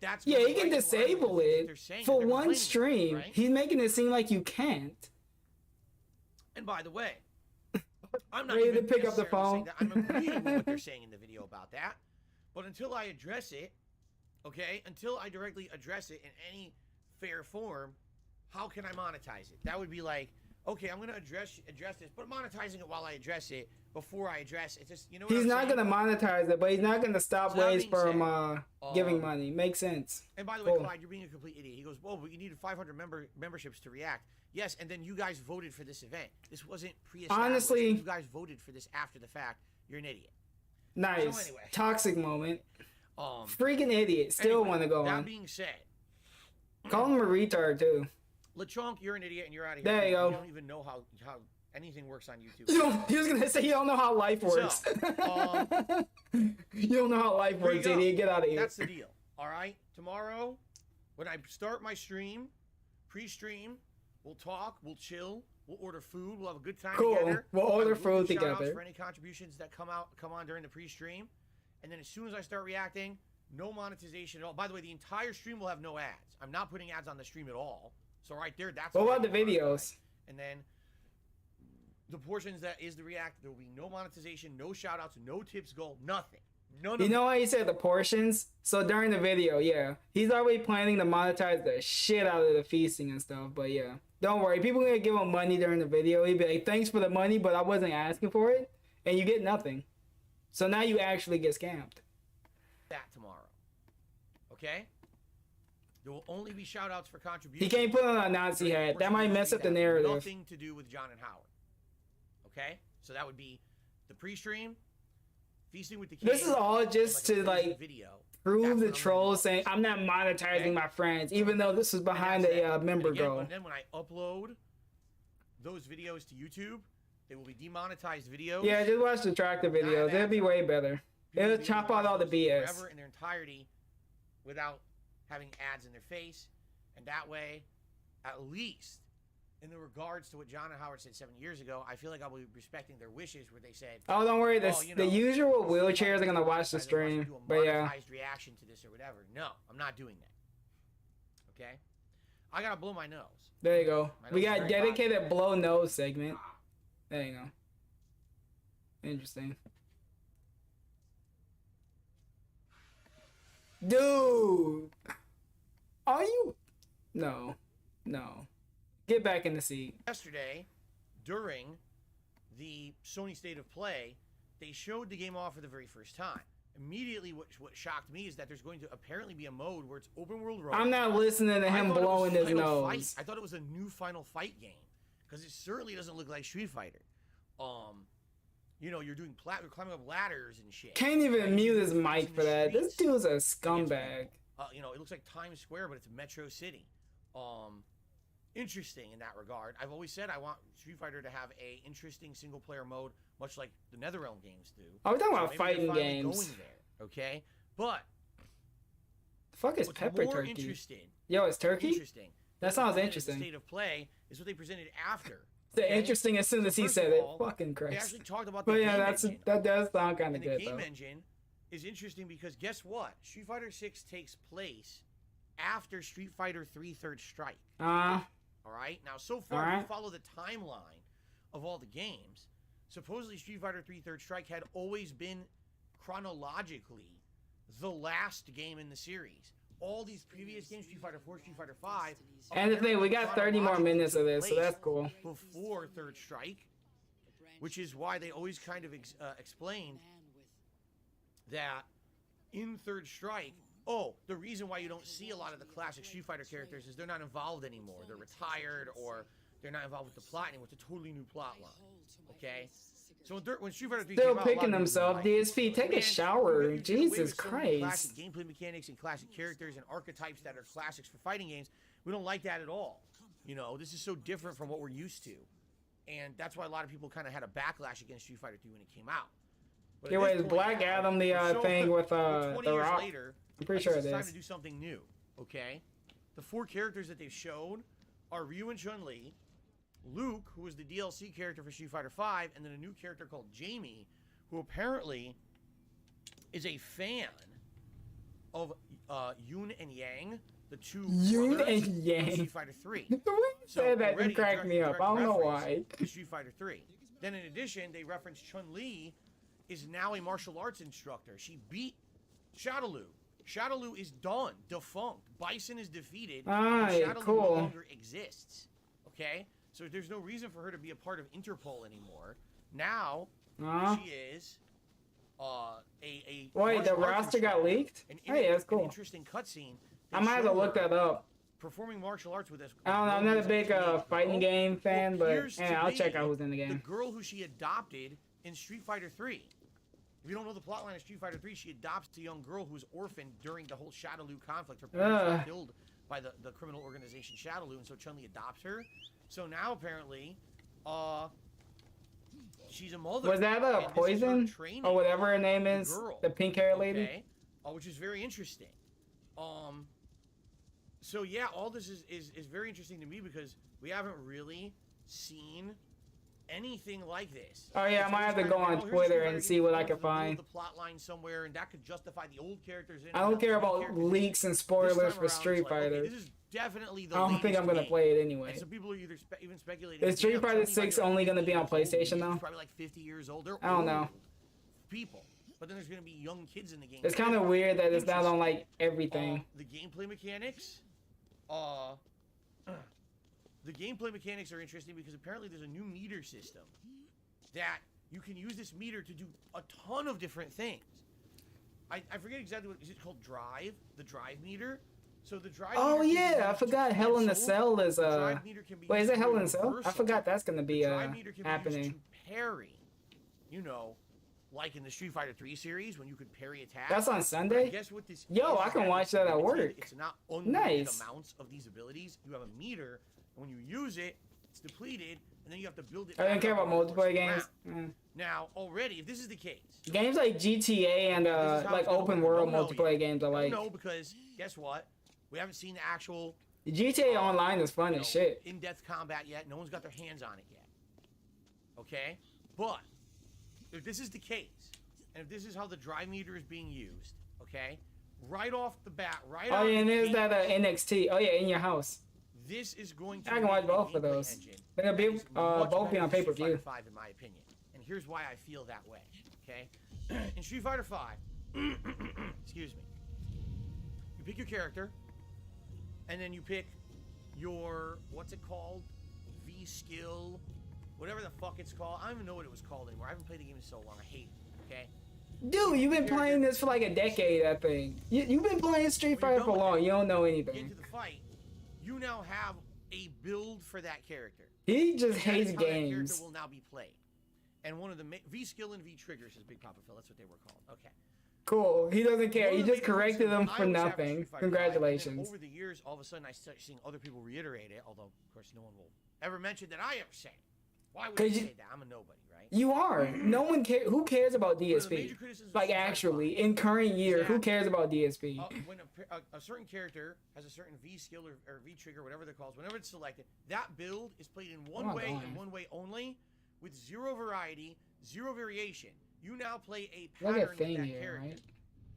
That's yeah, he can disable it for one stream. Right? He's making it seem like you can't. And by the way, I'm not ready even to pick up the phone. I'm agreeing with what they're saying in the video about that. But until I address it, okay, until I directly address it in any fair form, how can I monetize it? That would be like, okay, I'm gonna address this, but I'm monetizing it while I address it. Before I address it, just he's not gonna monetize it, but he's not gonna stop ways from giving money. Makes sense. And by the way, Clyde, you're being a complete idiot. He goes, "Well, but you needed 500 memberships to react." Yes, and then you guys voted for this event. This wasn't pre-established. Honestly, you guys voted for this after the fact. You're an idiot. Nice. So anyway, toxic moment. Freaking idiot. Still anyway, want to go on. That being said, call him a retard too. LeChonk, you're an idiot, and you're out of here. There you go. You don't even know how anything works on YouTube. He was gonna say you don't know how life works. So, you don't know how life works, idiot. Get out of here. That's the deal. All right. Tomorrow, when I start my stream, pre-stream, we'll talk, we'll chill, we'll order food, we'll have a good time together. We'll order food together. For any contributions that come on during the pre-stream, and then as soon as I start reacting, no monetization at all. By the way, the entire stream will have no ads. I'm not putting ads on the stream at all. So right there, that's. What about the videos? And then. The portions that is the react, there will be no monetization, no shoutouts, no tips goal, nothing. None you know why he said the portions? So during the video, yeah, he's already planning to monetize the shit out of the feasting and stuff. But yeah, don't worry, people are gonna give him money during the video. He'd be like, "Thanks for the money, but I wasn't asking for it," and you get nothing. So now you actually get scammed. That tomorrow, okay? There will only be shoutouts for contributions. He can't put on a Nazi hat. That might mess up the narrative. Nothing to do with John and Howard. Okay, so that would be the pre-stream, feasting with the kids. This is all just to like prove the trolls saying I'm not monetizing my friends, even though this was behind a member goal. And then when I upload those videos to YouTube, they will be demonetized videos. Yeah, just watch the tractor videos. It'll be way better. It'll chop out all the BS. Forever in their entirety, without having ads in their face, and that way, at least. In the regards to what John and Howard said 7 years ago, I feel like I'll be respecting their wishes where they said, "Oh, don't worry, the usual wheelchairs are gonna watch the stream." But yeah, reaction to this or whatever. No, I'm not doing that. Okay, I gotta blow my nose. There you go. We got dedicated blow nose segment. There you go. Interesting, dude. Are you? No. Get back in the seat. Yesterday, during the Sony State of Play, they showed the game off for the very first time. Immediately, what shocked me is that there's going to apparently be a mode where it's open world road. I'm not listening to him blowing his nose. Fight. I thought it was a new Final Fight game because it certainly doesn't look like Street Fighter. You know, you're doing you're climbing up ladders and shit. Can't even mute his It's mic in for the that. This streets. dude's a scumbag. You know, it looks like Times Square, but it's Metro City. Interesting in that regard. I've always said I want Street Fighter to have a interesting single player mode, much like the NetherRealm games do. Oh, we're talking So about maybe fighting they're finally games. going there, okay? But The fuck is what's pepper more turkey? interesting, Yo, it's turkey? interesting. That sounds presented as interesting. the state of play is what they presented after. The okay? interesting as soon as he First said of it. all, Fucking They Christ. actually talked about the But yeah, game engine. that does sound kind of And the good game though. engine is interesting because guess what? Street Fighter 6 takes place after Street Fighter 3 Third Strike. All right. Now, so far, if you follow the timeline of all the games, supposedly Street Fighter 3 Third Strike had always been chronologically the last game in the series. All these previous games, Street Fighter 4, Street Fighter 5, And the thing, we got 30 more minutes of this, so that's cool. before Third Strike, which is why they always kind of explained that in Third Strike, the reason why you don't see a lot of the classic Street Fighter characters is they're not involved anymore. They're retired or they're not involved with the plot anymore. It's a totally new plot line. Okay? So when Street Fighter 3 Still came out, a lot picking of people himself. were like, DSP, take a "Man, shower. you did away Jesus with so many Christ. Classic gameplay mechanics and classic characters and archetypes that are classics for fighting games. We don't like that at all. You know, this is so different from what we're used to. And that's why a lot of people kind of had a backlash against Street Fighter 3 when it came out. But Yeah, at wait, this is point Black now, Adam the we're so- thing with we're 20 the years Rock? later, I'm pretty I sure guess it it's time is. to do something new, okay? The 4 characters that they've shown are Ryu and Chun-Li, Luke, who was the DLC character for Street Fighter 5, and then a new character called Jamie, who apparently is a fan of Yun and Yang, the two Yun brothers and of Yang. Street Fighter 3. The way you So said that already it cracked direct- me up. direct I don't know reference why. to Street Fighter 3. Then in addition, they reference Chun-Li is now a martial arts instructor. She beat Shadaloo. Shadaloo is done, defunct. Bison is defeated. and Alright, Shadaloo cool. no longer exists. Okay? So there's no reason for her to be a part of Interpol anymore. Now, she is a Wait, the martial arts roster got instructor. leaked? An Hey, that's an cool. interesting cutscene. I might have to look that up. Performing martial arts with us. I don't know, I'm not a big fighting game fan, but appears to yeah, I'll be check out who's in the The game. girl who she adopted in Street Fighter 3. If you don't know the plotline of Street Fighter 3, she adopts a young girl who was orphaned during the whole Shadaloo conflict. Her parents were killed by the criminal organization Shadaloo, and so Chun-Li adopts her. So now apparently, she's a mother. Was that and this is her Poison? training Or whatever her name the is? girl, The pink hair lady? okay? Which is very interesting. So yeah, all this is very interesting to me because we haven't really seen anything like this. Oh yeah, I It's might always have to kind go of, on here's Twitter Street and Fighter see what I games can in the middle find. of the plot line somewhere, and that could justify the old characters in it. I don't care New about characters. leaks and This spoilers time for around, it's Street like, okay, Fighter. this is definitely the I don't think latest I'm gonna game. play it anyway. And some people are either even speculating. Is Street damn, Fighter Chun-Li might 6 be like only gonna 50 be on years old. PlayStation She's though? probably like 50 years old. They're I don't know. old people. But then there's gonna be young kids in the game. It's kind of weird that it's not on like everything. The gameplay mechanics, the gameplay mechanics are interesting because apparently there's a new meter system that you can use this meter to do a ton of different things. I forget exactly what is it called. Drive, the drive meter. So the drive. Oh meter can be yeah, I used to forgot Hell in the cancel. Cell is The drive meter can be Wait, is used it to Hell do in the Cell? I reversal. forgot that's gonna be The drive meter can be happening. used to parry. You know, like in the Street Fighter 3 series when you could parry attacks. That's on But Sunday? guess what this Yo, is? I can It's watch that at limited. work. It's not unlimited Nice. amounts of these abilities. You have a meter, and when you use it, it's depleted, and then you have to build it. I don't back care up about over the course multiplayer of the games. round. Now, already, if this is the case, Games like GTA and this is how like it's gonna open work. world Don't know multiplayer yet. games I Don't like. know because guess what? We haven't seen the actual GTA Online is fun you as know, shit. in-depth combat yet. No one's got their hands on it yet. Okay? But if this is the case, and if this is how the drive meter is being used, okay? Right off the bat, right Oh out yeah, of and the there's gate, that NXT. Oh yeah, in your house. this is going to I can be watch a both of gameplay those. engine They'll that be is much both be better on than Street pay-per-view. Fighter 5 in my opinion. And here's why I feel that way, okay? In Street Fighter 5, excuse me, you pick your character, and then you pick your, what's it called? V-skill, whatever the fuck it's called. I don't even know what it was called anymore. I haven't played the game in so long. I hate it, okay? Dude, you've been playing this for like a decade, I think. You've been playing Street When you're Fighter for done with long. that, You don't know Get anything. to the fight, you now have a build for that character. He just And that hates is how that character games. will now be played. And one of the V skill and V triggers is Big Papa Phil. That's what they were called. Okay. Cool. He doesn't care. One He of the just major corrected them criticisms for I always have nothing. Street Fighter V, and Congratulations. then over the years, all of a sudden, I start seeing other people reiterate it. Although, of course, no one will ever mention that I ever say it. Why would I say that? I'm a nobody, right? You are. No one cares. Who cares about One of the major DSP? criticisms of Like, Street Fighter actually, V in current year, is who that, cares about DSP? when a certain character has a certain V skill or V trigger, whatever they're called, whenever it's selected, that build is played in one way and one way only, with zero variety, zero variation. You now play a Look pattern at thing with that here, character. right?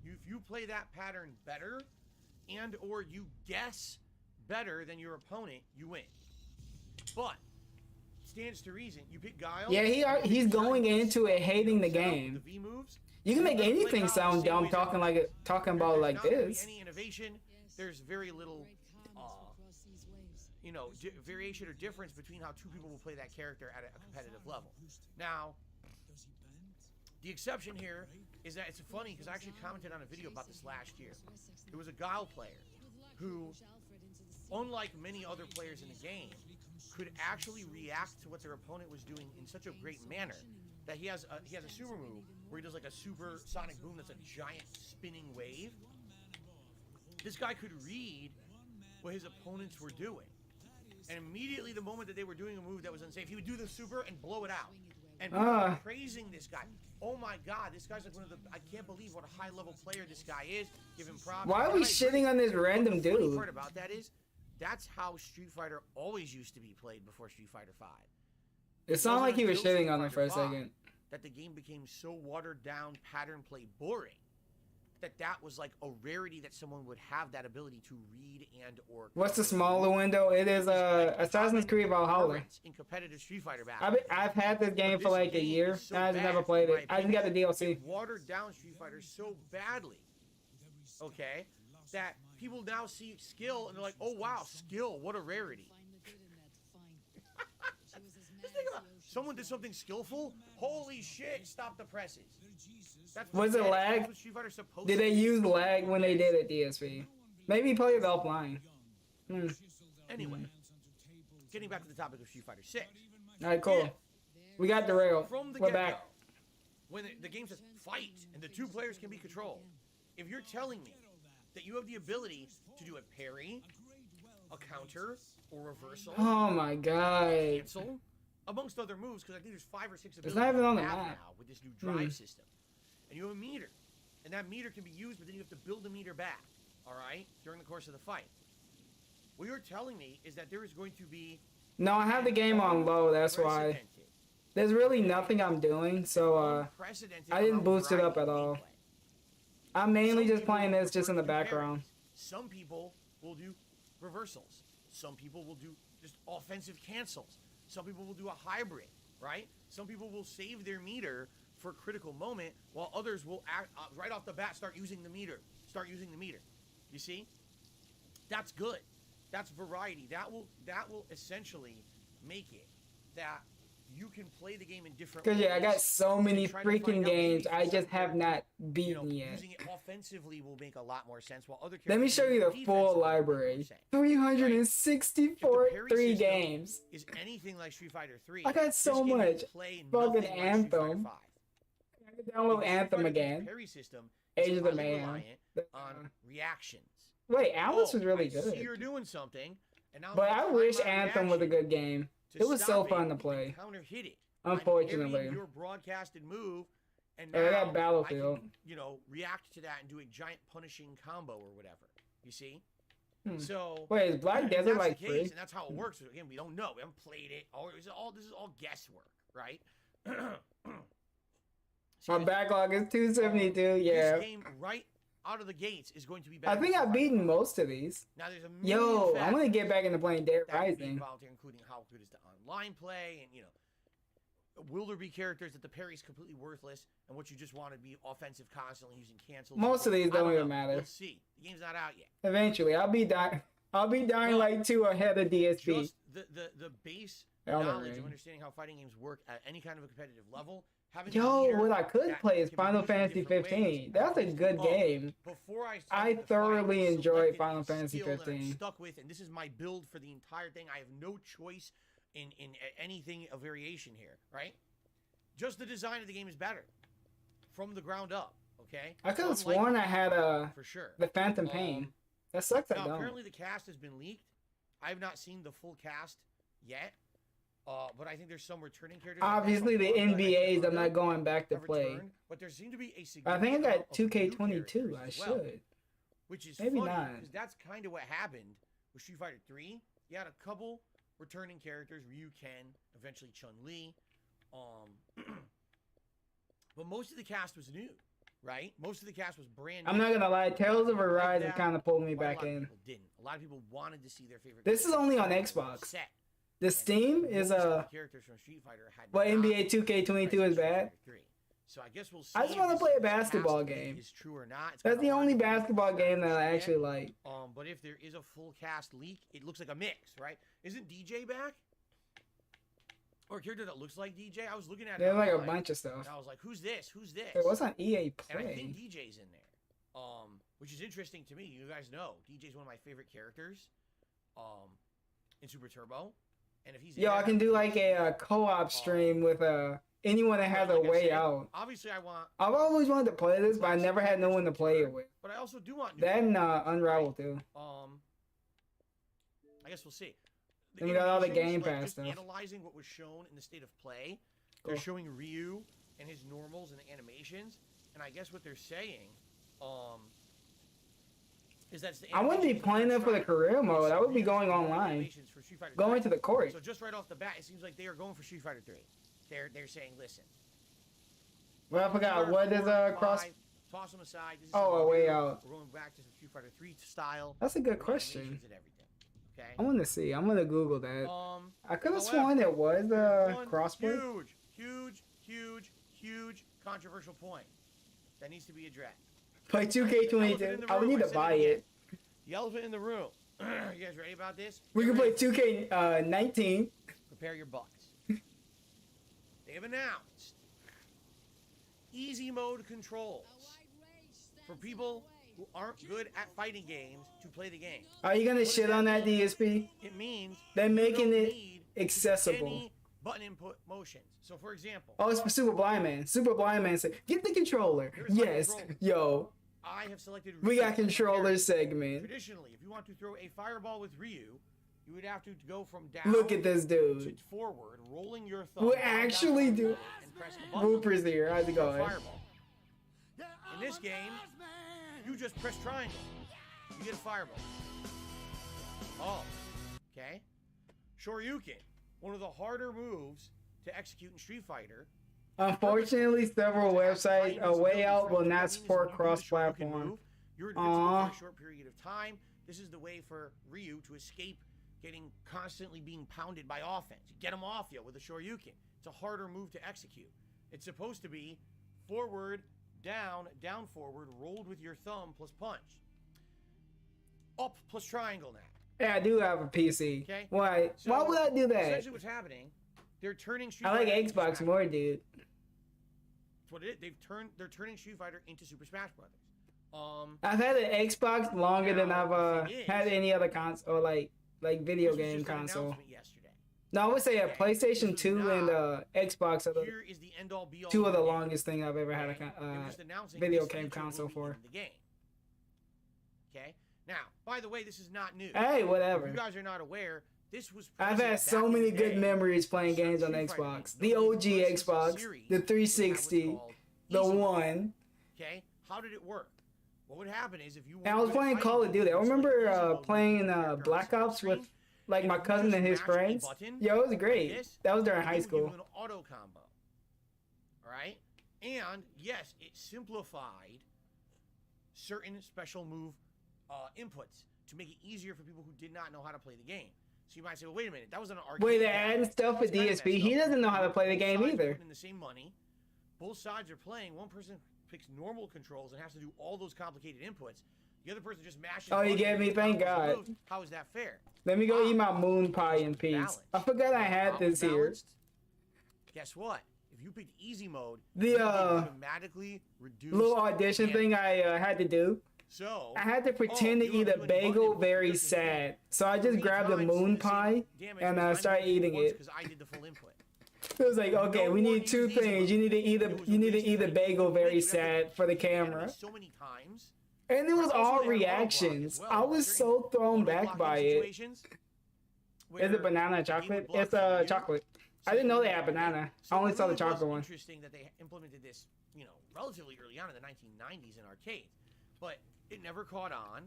If you play that pattern better, and or you guess better than your opponent, you win. But stands to reason, you pick Guile. Yeah, he's going into it hating the set up game. The V moves. You can make Play anything Guile sound the same dumb way talking there's about like not gonna be this. any innovation. There's very little, variation or difference between how two people will play that character at a competitive level. Now, the exception here is that it's funny because I actually commented on a video about this last year. There was a Guile player who, unlike many other players in the game, could actually react to what their opponent was doing in such a great manner that he has a super move where he does like a super sonic boom that's a giant spinning wave. This guy could read what his opponents were doing, and immediately the moment that they were doing a move that was unsafe, he would do the super and blow it out. And people were praising this guy. Oh my God, this guy's like one of the. I can't believe what a high level player this guy is. Give him props. Why are we shitting on this random The funny dude? part about that is, that's how Street Fighter always used to be played before Street Fighter V. It sounded like he was shitting on him for a second. That the game became so watered down, pattern play boring, that was like a rarity that someone would have that ability to read and or. What's the smaller window? It is Assassin's Creed Valhalla. In competitive Street Fighter battles. I've had this game for like a year, and I just never played it. I just got the DLC. They watered down Street Fighter so badly, okay, that people now see skill and they're like, oh wow, skill, what a rarity. Just think about it. Someone did something skillful. Holy shit! Stop the presses. Was it lag? Did they use lag when they did it, DSP? Maybe play it offline. Anyway, getting back to the topic of Street Fighter 6. All right, cool. We got derailed. From the We're get-go, back. when the game says fight and the two players can be controlled, if you're telling me that you have the ability to do a parry, a counter, or reversal, Oh my god. cancel, amongst other moves, because I think there's 5 or 6 abilities not even on you the have map. now with this new drive system. And you have a meter. And that meter can be used, but then you have to build the meter back, all right, during the course of the fight. What you're telling me is that there is going to be... No, I have the game on low, that's why. unprecedented, There's really nothing I'm doing, so unprecedented I didn't amount of boost it up variety at all. gameplay. I'm mainly Some just people playing will this just in prefer the to do background. parries. Some people will do reversals. Some people will do just offensive cancels. Some people will do a hybrid, right? Some people will save their meter for a critical moment, while others will act, right off the bat start using the meter. You see? That's good. That's variety. That will essentially make it that you can play the game in different ways. Cause yeah, I got so many and try to freaking find out games maybe I just some have not character, beaten yet. using it offensively will make a lot more sense, while other Let me characters show you using the it full defensively library. will make more sense. 364 If the parry 3 system games. is anything like Street Fighter 3. I got so this game will much. play Fucking nothing like Street Fighter Anthem. 5. I can download Because Anthem Street Fighter 3's again. Parry system Age is of the highly Man. reliant on reactions. Wait, Alice was really I good. see you're doing something, and now I'm But gonna I time wish my Anthem was a reaction good game. to It was so stop fun to and play. Counter hit it. Unfortunately. I'm parrying your broadcasted move, and Yeah, I now got Battlefield. I can, react to that and do a giant punishing combo or whatever. You see? So Wait, is Black if Desert that's like the case, free? and that's how it works. Again, we don't know. We haven't played it. This is all guesswork, right? My backlog is 272, yeah. This game right out of the gates is going to be better. I than think Street I've Fighter beaten 5. most of these. Now there's a Yo, million I'm gonna get back into playing Dead that would be Rising. involved here, including how good is the online play, and will there be characters that the parry's completely worthless, and what you just want to be offensive constantly using cancels? Most of these I don't even know. matter. We'll see. The game's not out yet. Eventually, I'll be dying like 2 ahead of DSP. Just the base Elden knowledge Ring. of understanding how fighting games work at any kind of a competitive level. Having a Yo, leader what I could that play is can be Final used in Fantasy different 15. ways. That's a good Oh, game. Before I I started the fight, thoroughly I enjoyed selected Final a Fantasy skill that I'm 15. stuck with, and this is my build for the entire thing. I have no choice in anything of variation here, right? just the design of the game is better from the ground up. Okay. I could have Unlike sworn I had for sure the Phantom Pain. That sucks. I Now, don't. apparently the cast has been leaked. I have not seen the full cast yet, but I think there's some returning characters. Obviously, the NBAs I'm not going back to have play. returned, but there seem to be a I significant think I got amount of new 2K22. characters I as well, should. which is Maybe funny not. because that's kind of what happened with Street Fighter 3. You had a couple returning characters: Ryu, Ken, eventually Chun-Li. But most of the cast was new, right? Most of the cast was brand new. I'm not gonna lie. Tales of Arise that, kind of pulled me but a back lot of in. people didn't. A lot of people wanted to see their favorite. This is only on characters Xbox. set. The Steam And is most of the characters from Street Fighter had But not NBA 2K22 present is Street bad. Fighter 3. So I guess we'll see. I just if want to this play a cast basketball leak game. Is true or not? It's That's kinda the hard only to predict basketball game that I yet. actually like. But if there is a full cast leak, it looks like a mix, right? Isn't DJ back? Or a character that looks like DJ? I was looking at it There's like a online, bunch of stuff. and I was like, who's this? Who's this? It was on EA And I think Play. DJ's in there. Which is interesting to me. You guys know DJ's one of my favorite characters. In Super Turbo. And if he's in Yo, I there, can do like a co-op stream with anyone that has a like I way said, out. Obviously, I want. I've always wanted to play this, but I never had no one to play it with. But I also do want. That and Unravel too. I guess we'll see. Then we got all the animations, Game like, Pass just stuff. Analyzing what was shown in the state of play, they're Cool. showing Ryu and his normals and the animations, and I guess what they're saying, is that I wouldn't be playing it for the career mode. I would be going online, going to the court. So just right off the bat, it seems like they are going for Street Fighter 3. They're saying, listen. Well, I forgot what is cross. Toss them aside. This is Oh, something a way new. out. We're going back to some Street Fighter 3 style. That's a good with question. animations and everything. Okay. I want to see. I'm gonna Google that. I could have however, sworn it was one crossplay. huge controversial point that needs to be addressed. Play Elephant in 2K22. the I would room, need to said buy again. it. The elephant in the room. You guys ready about this? We Get can play ready. 2K19. Prepare your butts. They have announced easy mode controls for people who aren't good at fighting games to play the game. Are you gonna What does shit on that mean? DSP? It means They're you making don't it need accessible. any button input motions. So for example, Oh, it's for Super Blind Man. Super Blind Man said, "Get the controller." Here's my Yes, controller. yo, I have selected we Ryu got as my controller character. segment. Traditionally, if you want to throw a fireball with Ryu, you would have to go from down Look at this to dude. forward, rolling your thumb. We down, down, actually down, do. and press the button. Whooper's here. How's it for a going? Fireball. In this game, you just press triangle. You get a fireball. Oh, okay. Shoryuken, one of the harder moves to execute in Street Fighter. Unfortunately, several websites, A Way Out will not support cross-platform. You're invincible Aw. for a short period of time. This is the way for Ryu to escape getting constantly being pounded by offense. You get him off you with a Shoryuken. It's a harder move to execute. It's supposed to be forward, down, down, forward, rolled with your thumb plus punch. Up plus triangle now. Yeah, I do have a PC. Okay. Why? So, Why would I do that? Essentially, what's happening? They're turning Street I like Fighter into Xbox Smash more, Bros. dude. That's what it is. They're turning Street Fighter into Super Smash Brothers. I've had an Xbox longer than Now, I've the thing had is- any other console or like video this was game just an console. announcement yesterday. No, I would say a Okay, PlayStation this 2 was and not- Xbox are the Here is the end all be all. two of the game. longest thing I've ever had Okay? They were a just announcing video this game feature console will be for. in the game. Okay. Now, by the way, this is not new. Hey, If whatever. you guys are not aware, this was. I've present had so back in many the good day. memories playing Certain games on Street Fighter Xbox. games. The Nobody OG versus the Xbox, series the had what's 360, called the easy mode. one. Okay. How did it work? What would happen is if you. And I was playing Call of Duty. I remember playing Black Ops with like my cousin and his friends. Yo, it was great. That was during high school. An auto combo. All right, and yes, it simplified certain special move inputs to make it easier for people who did not know how to play the game. So you might say, well, wait a minute, that was an arcade. Wait, they're game. adding stuff with It's kinda DSP. messed He up. doesn't know how to Both play the game sides are either. putting in the same money. Both sides are playing. One person picks normal controls and has to do all those complicated inputs. The other person just mashes. Oh, you buttons get and me? Thank combos God. moves. How is that fair? Let me go eat my moon pie in peace. Balanced. I forgot I had this here. Balanced. Guess what? If you picked easy mode, The, you can dramatically reduce Little audition damage. thing I had to do. So I had to pretend to you eat don't a do any button bagel inputs, very you're just sad. So I just 3 grabbed a times moon the same pie damage and because I started did it eating once it. because I did the full input. It was like, okay, we need two things. You need to either bagel very sad for the camera. So many times. And it was all reactions. I was so thrown back by it. Is it banana chocolate? It's chocolate. I didn't know they had banana. I only saw the chocolate one. Interesting that they implemented this, relatively early on in the 1990s in arcades, but it never caught on.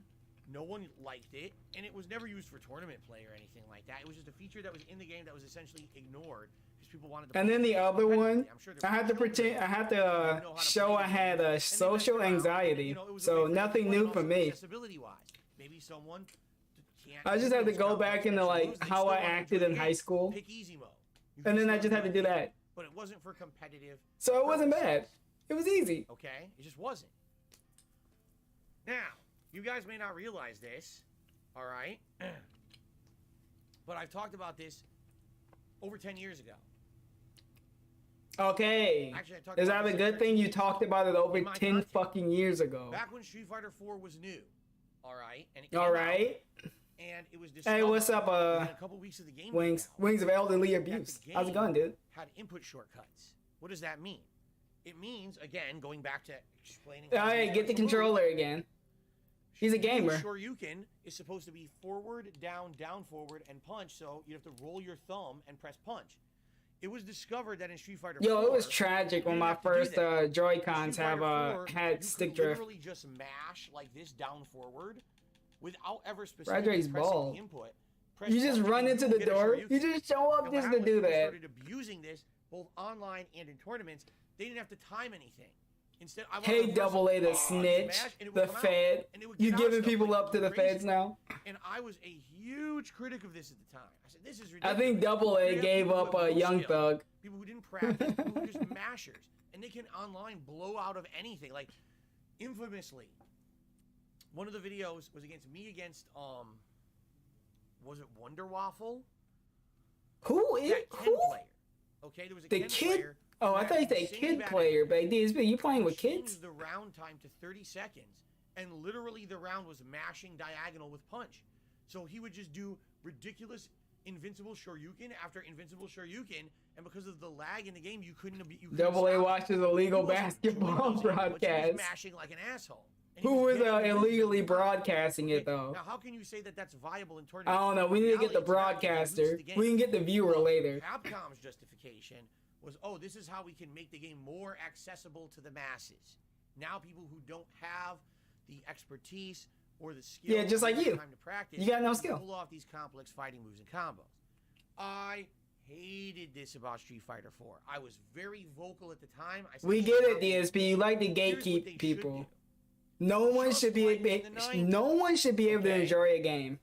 No one liked it, and it was never used for tournament play or anything like that. It was just a feature that was in the game that was essentially ignored because people wanted to. And then the other one, I had to pretend, I had to show I had a social anxiety, so nothing new for me. Accessibility-wise, maybe someone can't. I just had to go back into like how I acted in high school, pick easy mode, and then I just had to do that. But it wasn't for competitive. So it wasn't bad. It was easy. Okay, it just wasn't. Now, you guys may not realize this, all right? But I've talked about this over 10 years ago. Okay. Actually, I talked Is about that a this good thing you talked about it over 10 fucking years ago? Back when Street Fighter 4 was new, all right? And it came all right. out, and it was discovered. Hey, what's up, a couple weeks of the game Wings of elderly abuse. How's it going, dude? Had input shortcuts. What does that mean? It means, again, going back to explaining. All right, get the controller again. He's a gamer. Shoryuken is supposed to be forward, down, down, forward, and punch, so you have to roll your thumb and press punch. It was discovered that in Street Fighter 4... Yo, it was tragic when my first Joy-Cons had stick drift. Literally just mash like this down forward without ever specifically Frederick's pressing ball. the input. You just run into the door. You just show up just to do that. Started abusing this both online and in tournaments. They didn't have to time anything. Instead, hey, Double A the snitch, the Fed. You giving people up to the Feds now? And I was a huge critic of this at the time. I said, this is ridiculous. I think Double A gave up a Young Thug. People who didn't practice, people who were just mashers. And they can online blow out of anything. Like, infamously, one of the videos was against, was it Wonder Waffle? Who is, who? Player. Okay, there was a the Ken kid? Player. Oh, I thought you said kid player, but DSP, you playing with kids? The round time to 30 seconds, and literally the round was mashing diagonal with punch. So he would just do ridiculous invincible Shoryuken after invincible Shoryuken, and because of the lag in the game, you couldn't. Double A watches illegal basketball broadcast. Mashing like an asshole. Who was illegally broadcasting it though? Now, how can you say that that's viable in tournaments? I don't know. We need to get the broadcaster. We can get the viewer later. Capcom's justification was, oh, this is how we can make the game more accessible to the masses. Now people who don't have the expertise or the skill, yeah, just like you, time to practice, you got no skill. Pull off these complex fighting moves and combos. I hated this about Street Fighter 4. I was very vocal at the time. I said, we get it, DSP. You like to gatekeep people. No one should be able to enjoy a game.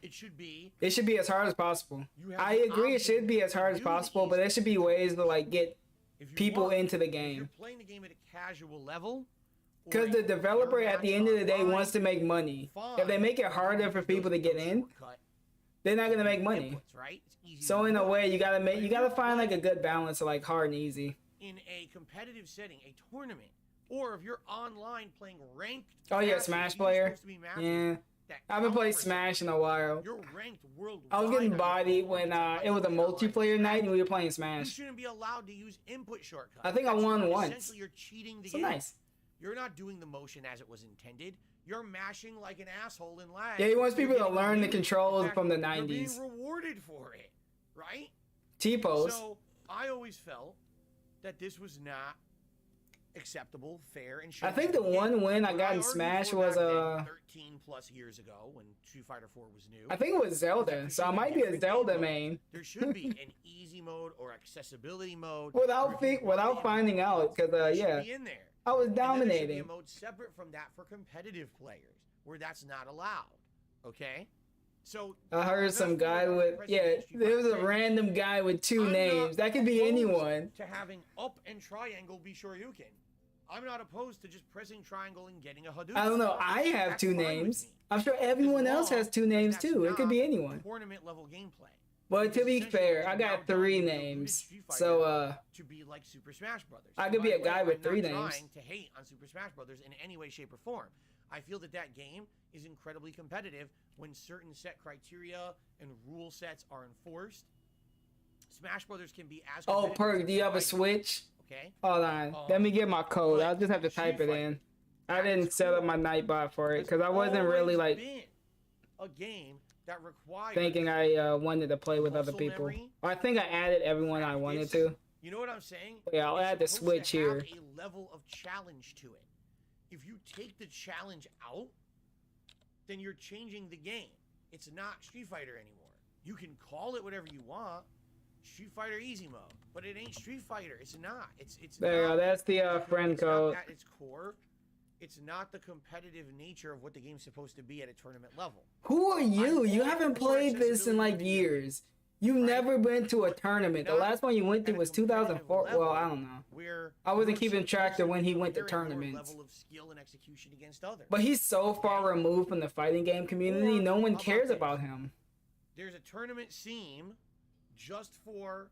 It should be. It should be as hard as possible. I agree. It should be as hard as possible, but there should be ways to like get people into the game. If you're playing the game at a casual level. Because the developer at the end of the day wants to make money. If they make it harder for people to get in, they're not gonna make money. So in a way, you gotta find like a good balance of like hard and easy. In a competitive setting, a tournament, or if you're online playing ranked. Oh yeah, Smash player. Yeah. I haven't played Smash in a while. You're ranked worldwide. I was getting bodied when it was a multiplayer night and we were playing Smash. You shouldn't be allowed to use input shortcuts. I think I won once. Essentially, you're cheating the so game. Nice. You're not doing the motion as it was intended. You're mashing like an asshole in lag. Yeah, he wants people to learn the controls from the 90s. You're being rewarded for it, right? T-pose. So I always felt that this was not acceptable, fair, and I think the one win I got in Smash was 13 plus years ago when Street Fighter 4 was new. I think it was Zelda, so I might be a Zelda main. There should be an easy mode or accessibility mode without finding out, because yeah, in there. I was dominating. There should be a mode separate from that for competitive players, where that's not allowed. Okay. So I heard some guy with there was a random guy with two names. That could be anyone. To having up and triangle be Shoryuken. I'm not opposed to just pressing triangle and getting a Hadouken. I don't know. I have two names. I'm sure everyone else has two names too. It could be anyone. Tournament level gameplay. But to be fair, I got three names. So to be like Super Smash Brothers. I could be a guy with three names. I'm not trying to hate on Super Smash Brothers in any way, shape, or form. I feel that that game is incredibly competitive when certain set criteria and rule sets are enforced. Smash Brothers can be as Oh, competitive Perk, as do you have a fighting, Switch? Okay. Hold on. Let me get my code. but I'll just have to type it Street in. Fighter, I didn't that's set up cool. my Nightbot for it It's because I wasn't really always like been a game that requires thinking I wanted to play with other muscle people. memory, I think I added everyone I wanted practice. to. You know what I'm saying? Yeah, I'll It's add the supposed Switch to have here. a level of challenge to it. If you take the challenge out, then you're changing the game. It's not Street Fighter anymore. You can call it whatever you want, Street Fighter Easy Mode, but it ain't Street Fighter. It's not. It's There you not, go. That's the friend it's code. not at its core. It's not the competitive nature of what the game's supposed to be at a tournament level. Who are you? I'm You all haven't for played this in accessibility like to video years. You've right? never been to a tournament. The Not last one you went to at a was competitive 2004. Well, level I don't know. Where I wasn't you're keeping track supposed of when he went to compare your tournaments. level of skill and execution against others. But he's so far removed from the fighting game community, Or, no how one about cares this? about him. There's a tournament scene just for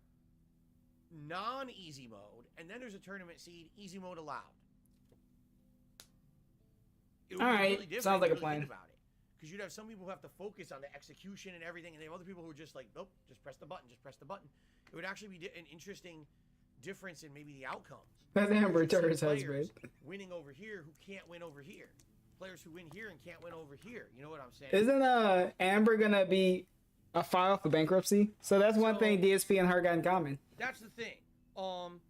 non-easy mode, and then there's a tournament scene easy mode allowed. It would be Alright, really different sounds like if a you really plan. think about it. Because you'd have some people who have to focus on the execution and everything, and they have other people who are just like, nope, just press the button, just press the button. It would actually be an interesting difference in maybe the outcomes. That's Amber You'd see Turner's players husband. winning over here who can't win over here. Players who win here and can't win over here. You know what I'm saying? Isn't Amber gonna be a file for bankruptcy? So that's one So- thing DSP and her got in common. That's the thing. I'm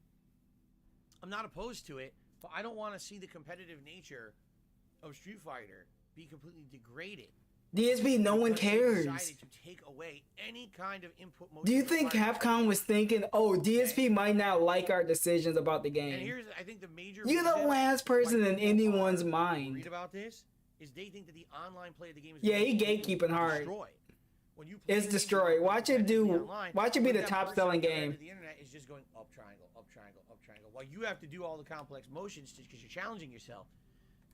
not opposed to it, but I don't want to see the competitive nature of Street Fighter be completely degraded. DSP, no one because they cares. decided to take away any kind of input motion Do you think requirements. Capcom was thinking, oh, DSP might not like our decisions about the And game? here's, I think, the major You're the reason last person why in people anyone's are mind. worried about this is they think that the online play of the game is Yeah, he completely gatekeeping hard. destroyed. When you play It's the game destroyed. Watch it competitively do. online, Watch it be what the that top person selling on the other end game. of the internet is just going up triangle, up triangle, up triangle, while you have to do all the complex motions because you're challenging yourself.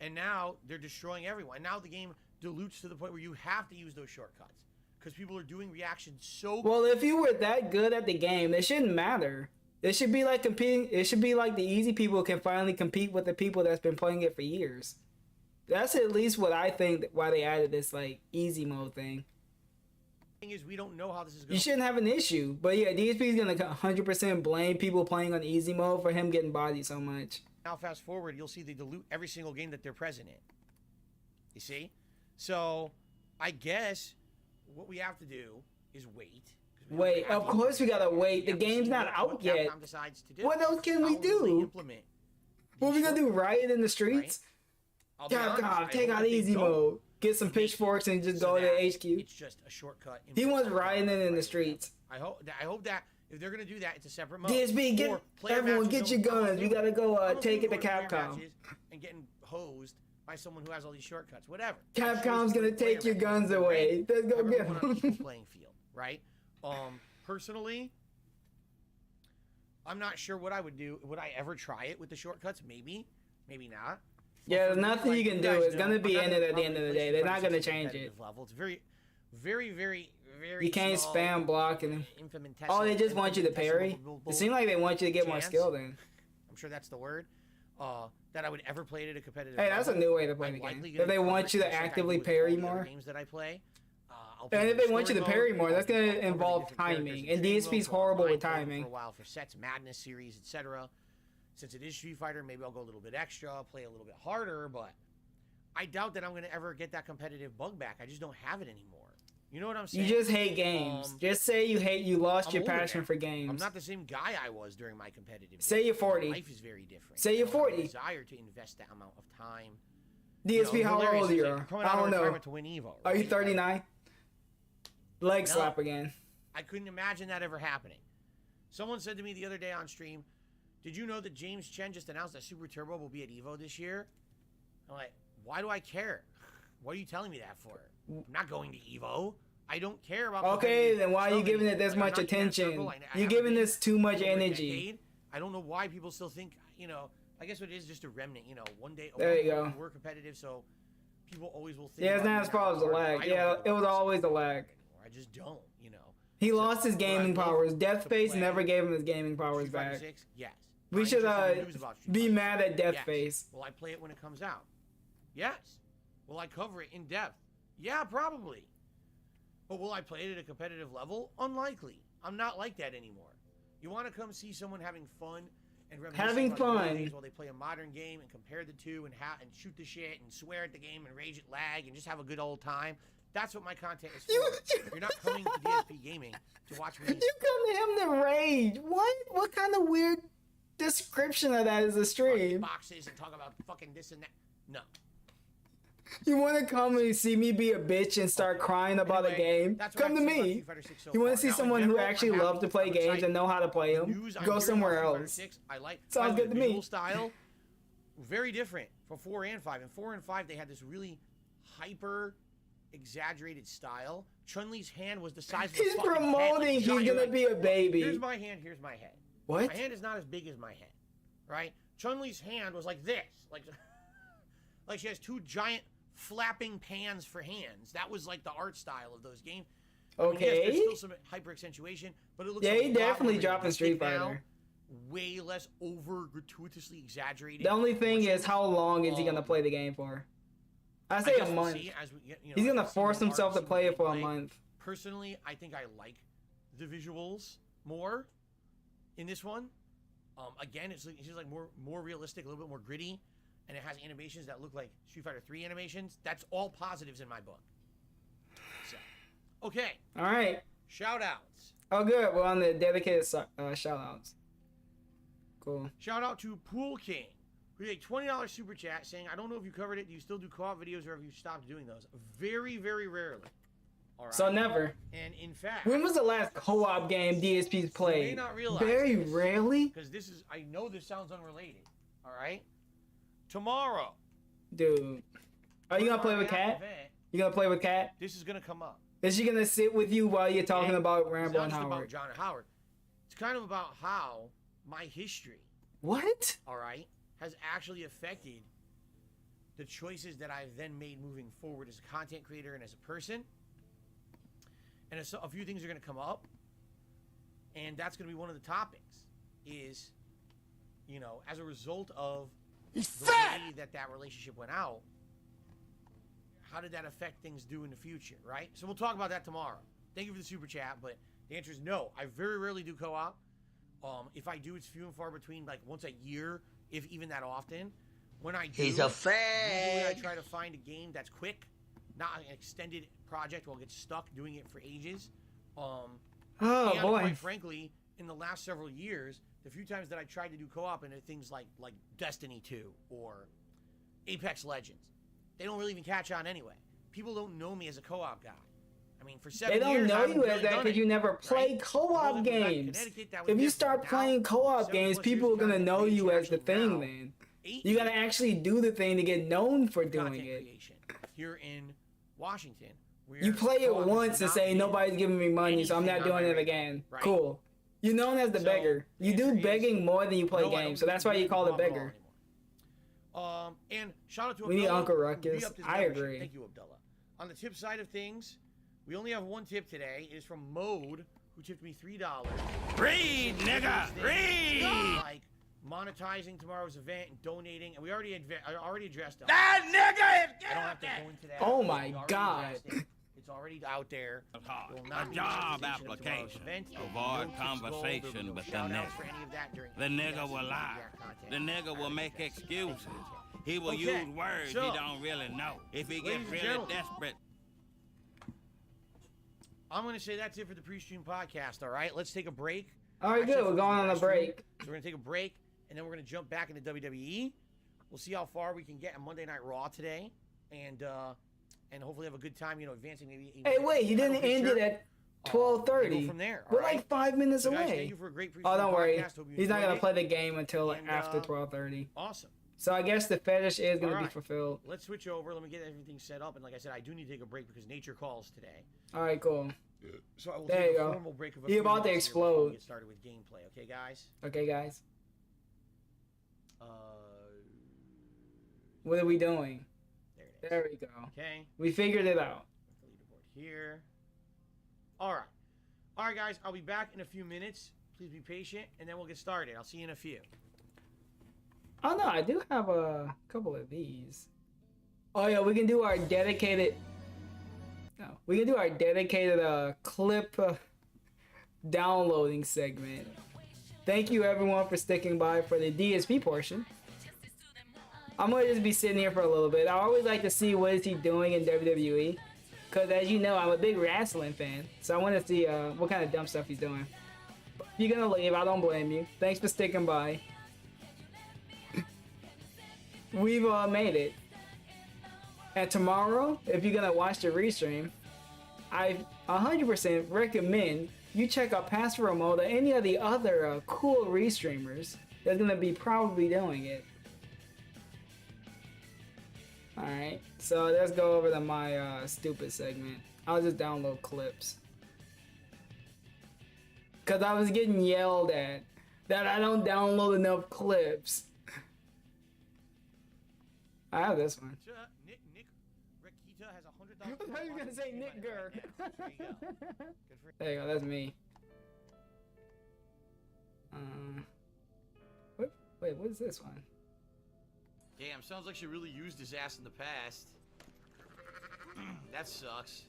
And now they're destroying everyone. Now the game dilutes to the point where you have to use those shortcuts because people are doing reactions so. Well, if you were that good at the game, it shouldn't matter. It should be like competing. It should be like the easy people can finally compete with the people that's been playing it for years. That's at least what I think. Why they added this like easy mode thing. Thing is, we don't know how this is going. You shouldn't have an issue. But yeah, DSP is gonna 100% blame people playing on easy mode for him getting bodied so much. Now, fast forward, you'll see they dilute every single game that they're present in. You see? So, I guess what we have to do is wait. 'cause we don't Wait, have of the course we gotta wait. The have to game's see not what out yet. Capcom decides to do. What else can we How will they do? implement What we these gonna do? shortcuts, Riot in the right? streets? I'll be honest, I Capcom, take hope out that they easy don't mode. Get some make it pitchforks and just so go to that HQ. It's just a shortcut. He wants implemented rioting in the right streets. now. I hope that if they're gonna do that, it's a separate mode. DSB, get Or player everyone, matches get your don't- guns. We gotta go I'm okay take it to with going player Capcom. matches and getting hosed by someone who has all these shortcuts. Whatever. Capcom's gonna take your guns Right? away. Let's go get Everyone on an them. equal playing field, right? Personally, I'm not sure what I would do. Would I ever try it with the shortcuts? Maybe, maybe not. But Yeah, for me, nothing like you can do. guys It's know, gonna be I'm not in it gonna at the end of the probably day. play They're Street not Fighter gonna 6 change it. competitive level. It's very, very, very, very. You can't small, spam block and. infinitesimal- Oh, they just want you to parry. infinitesimal It seems like they want you to get more chance. skill then. I'm sure that's the word. That I would ever play it at a competitive. Hey, that's a level. new way to play I'm the likely game. gonna If they cover want it you to just like I do actively with parry all the other more. games that I play. I'll be And in if they the want you to story parry mode, more, that's gonna I'll be involve different characters timing. in And training DSP's mode, horrible I'll with play it timing. For a while for Sets Madness series, etc. Since it is Street Fighter, maybe I'll go a little bit extra, play a little bit harder, but I doubt that I'm gonna ever get that competitive bug back. I just don't have it anymore. You know what I'm saying? You just hate games. Just say you lost I'm your older passion now. for games. I'm not the same guy I was during my competitive. Say days. you're 40. My life is very different. Say you're I don't have a 40. Desire to invest that amount of time. DSP, how hilarious old is you it? are? Coming I out of don't know. retirement to win Evo, Are you right? 39? Leg No. slap again. I couldn't imagine that ever happening. Someone said to me the other day on stream, "Did you know that James Chen just announced that Super Turbo will be at Evo this year?" I'm like, why do I care? What are you telling me that for? I'm not going to Evo. I don't care about. Okay, competitive then why are you stuff giving it anymore. this Like, I'm much not in that attention? circle. I You're haven't giving been this too much for over a energy. decade. I don't know why people still think, I guess what it is just a remnant, one day There you go. we're competitive, so people always will think. Yeah, it's about not me as far as the hard, but lag. I don't Yeah, know it was about always the myself lag. anymore. I just don't, He So, lost his would I gaming love powers. to Deathface play never gave him his gaming powers Street Fighter back. 6? Yes. We I'm should interested in the news about Street be Fighter mad 6. at Yes. Deathface. Will I play it when it comes out? Yes. Will I cover it in depth? Yeah, probably. But will I play it at a competitive level? Unlikely. I'm not like that anymore. You want to come see someone having fun and having fun while they play a modern game and compare the two and shoot the shit and swear at the game and rage at lag and just have a good old time. That's what my content is for. You're not coming to DSP Gaming to watch me. You come to him to rage. What kind of weird description of that is a stream? Boxes and talk about fucking this and that. No. You want to come and see me be a bitch and start crying about a game? Come to me. You want to see someone who actually loves to play games and know how to play them? Go somewhere else. Sounds good to me. Style, very different from 4 and 5. In 4 and 5, they had this really hyper exaggerated style. Chun-Li's hand was the size of a He's fucking promoting head. He's gonna be a baby. Here's my hand, here's my head. What? My hand is not as big as my head, right? Chun-Li's hand was like this. Like she has two giant flapping pans for hands. That was like the art style of those games. Okay. I mean, yes, there's still some hyper accentuation, but it looks yeah, like he definitely dropping Street Fighter. now, way less over gratuitously exaggerated. The only thing is, how long is he gonna play the game for? I say a month. He's gonna force himself to play it for a month. Personally, I think I like the visuals more in this one. Again, it's just like more realistic, a little bit more gritty, and it has animations that look like Street Fighter 3 animations. That's all positives in my book. So, okay. All right. Shout outs. Oh, good. We're on the dedicated shout outs. Cool. Shout out to Pool King, who did a $20 super chat saying, I don't know if you covered it. Do you still do co-op videos or have you stopped doing those? Very, very rarely. All right. So never. And in fact, when was the last co-op game DSP's played? You may not realize very rarely. Because this is, I know this sounds unrelated. All right. Tomorrow. Dude. Are you gonna play with Kat? You gonna play with Kat? This is gonna come up. Is she gonna sit with you while you're talking about Rambo and Howard? It's not just about John and Howard. It's kind of about how my history. What? All right. Has actually affected the choices that I've then made moving forward as a content creator and as a person. And a few things are going to come up. And that's going to be one of the topics. Is, you know, as a result of the way that relationship went out, how did that affect things do in the future, right? So we'll talk about that tomorrow. Thank you for the super chat, but the answer is no. I very rarely do co-op. If I do, it's few and far between, like once a year, if even that often. When I do, he's a fan. Usually I try to find a game that's quick, not an extended project where I'll get stuck doing it for ages. Oh and boy! Quite frankly, in the last several years, the few times that I tried to do co-op into things like Destiny 2 or Apex Legends, they don't really even catch on anyway. People don't know me as a co-op guy. I mean, for 7 years, they don't know you as that because you never play co-op games. If you start playing co-op games, people are gonna know you as the thing. Then you gotta actually do the thing to get known for doing it. Here in Washington, you play it once and say nobody's giving me money, so I'm not doing it again. Cool. You're known as the beggar. You do begging more than you play games, so that's why you call it beggar. And shout out to we need Uncle Ruckus. I agree. Thank you, Abdullah. On the tip side of things, we only have one tip today. It is from Mode, who tipped me $3. Read, nigga! Read! Like monetizing tomorrow's event and donating, and we already addressed that nigga is I don't have to go into that. Oh my god. It's already out there. A job application. Avoid conversation with the nigga. The nigga will lie. The nigga will make excuses. He will use words he don't really know. If he gets really desperate. I'm going to say that's it for the pre-stream podcast, all right? Let's take a break. All right, good. We're going on a break. So we're going to take a break, and then we're going to jump back into WWE. We'll see how far we can get on Monday Night Raw today, and hopefully have a good time, you know, advancing maybe. Hey, wait, he didn't end it at 12:30. From there, we're like 5 minutes away. Guys, thank you for a great pre-stream don't worry. He's not going to it. play the game until after 12:30. Awesome. So I guess the fetish is going to be fulfilled. Let's switch over. Let me get everything set up. And like I said, I do need to take a break because nature calls today. All right, cool. So I will there take you a go. formal break of a You're about to explode. Get started with gameplay, okay, guys? Okay, guys. What are we doing? There it is. There we go. Okay. We figured it out. Leaderboard here. All right. All right, guys. I'll be back in a few minutes. Please be patient, and then we'll get started. I'll see you in a few. Oh no, I do have a couple of these. Oh yeah, we can do our dedicated. No, we can do our dedicated clip downloading segment. Thank you everyone for sticking by for the DSP portion. I'm gonna just be sitting here for a little bit. I always like to see what is he doing in WWE, cause as you know, I'm a big wrestling fan, so I want to see what kind of dumb stuff he's doing. If you're gonna leave, I don't blame you. Thanks for sticking by. We've made it. And tomorrow, if you're gonna watch the Ry-Stream, I 100% recommend you check out Pastor Remote or any of the other cool Ry-Streamers that's gonna be probably doing it. Alright, so let's go over to my stupid segment. I'll just download clips. Cause I was getting yelled at that I don't download enough clips. I have this one. Nick Rakita has I thought you were gonna say Nick Gurr. There you go. There you go, that's me. Wait, what is this one? Damn, sounds like she really used his ass in the past. That sucks.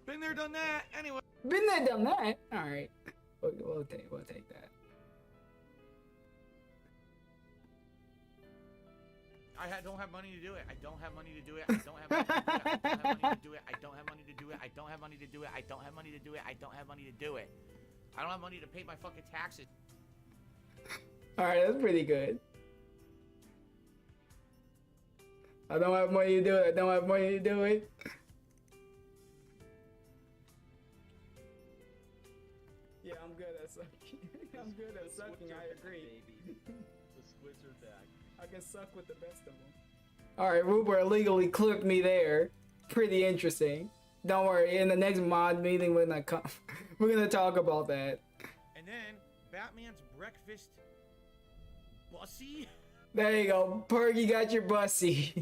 Been there, done that. Anyway. Been there, done that. All right, we'll take that. Don't have money to do it. I don't have money to do it. I don't have money to do it. I don't have money to do it. I don't have money to do it. I don't have money to do it. I don't have money to do it. I don't have money to do it. I don't have money to pay my fucking taxes. All right, that's pretty good. I don't have money to do it. I don't have money to do it. Yeah, I'm good at sucking. I'm good at sucking. I agree. The squids are back. I can suck with the best of them. Alright, Rupert illegally clipped me there. Pretty interesting. Don't worry, in the next mod meeting we're gonna talk about that. And then Batman's breakfast bussy. There you go, Perky got your bussy.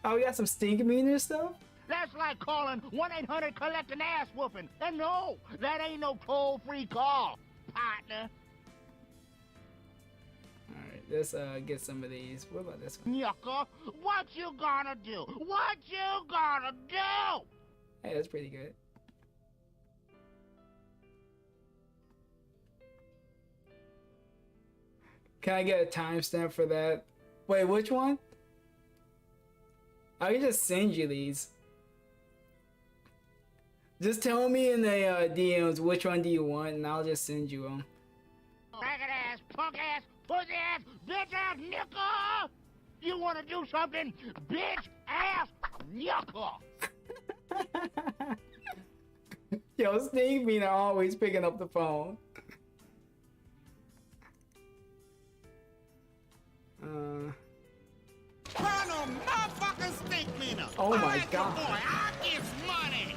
Oh, we got some stink meter stuff? That's like calling 1-800 collect an ass whooping. And no, that ain't no toll-free call, partner. Alright, let's get some of these. What about this one? Yucca, what you gonna do? What you gonna do? Hey, that's pretty good. Can I get a timestamp for that? Wait, which one? I can just send you these. Just tell me in the DMs which one do you want, and I'll just send you them. Ragged ass, punk ass, pussy ass, bitch ass, nickel! You wanna do something? Bitch ass, nickel! Yo, Steve Mean are always picking up the phone. Oh my god. Boy, I give money!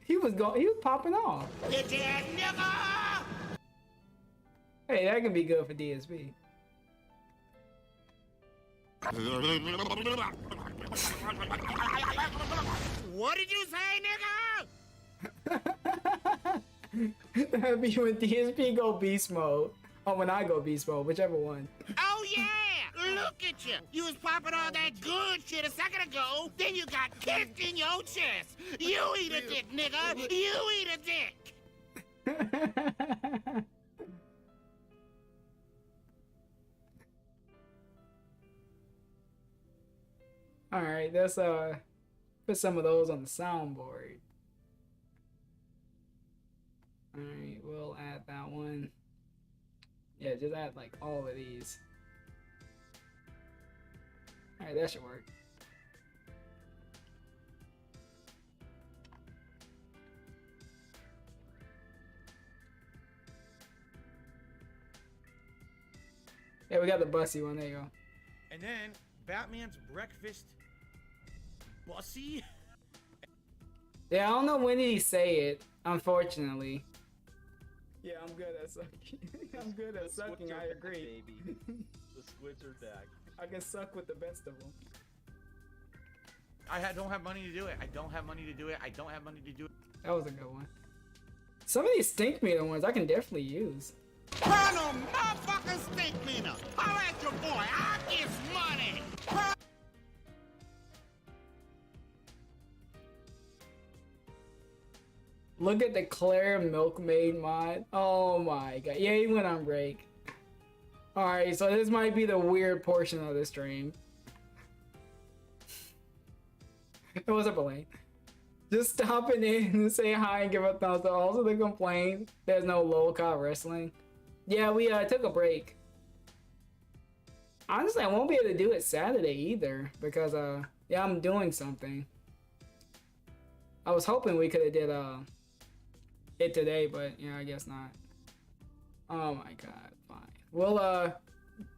He was popping off. Bitch ass, nickel! Hey, that can be good for DSP. What did you say, nigga? That'd be when DSP go beast mode. Or when I go beast mode, whichever one. Oh yeah! Look at you! You was popping all that good shit a second ago, then you got kicked in your chest! You eat a dick, nigga! You eat a dick! Alright, let's put some of those on the soundboard. Alright, we'll add that one. Yeah, just add like all of these. Alright, that should work. Yeah, we got the bussy one. There you go. And then Batman's breakfast bussy. Yeah, I don't know when did he say it, unfortunately. Yeah, I'm good at sucking. I'm good at sucking, I agree. Baby. The squids are back. I can suck with the best of them. Don't have money to do it. I don't have money to do it. I don't have money to do it. That was a good one. Some of these stink meter ones I can definitely use. Colonel motherfucking stink meaner! How at your boy? I give money! Look at the Claire Milkmaid mod. Oh my god. Yeah, he went on break. Alright, so this might be the weird portion of the stream. What's up, Elaine? Just stopping in and say hi and give a thumbs up. Also, to complain there's no low-cost wrestling. Yeah, we took a break. Honestly, I won't be able to do it Saturday either because yeah, I'm doing something. I was hoping we could have did it today, but yeah, I guess not. Oh my god, fine. We'll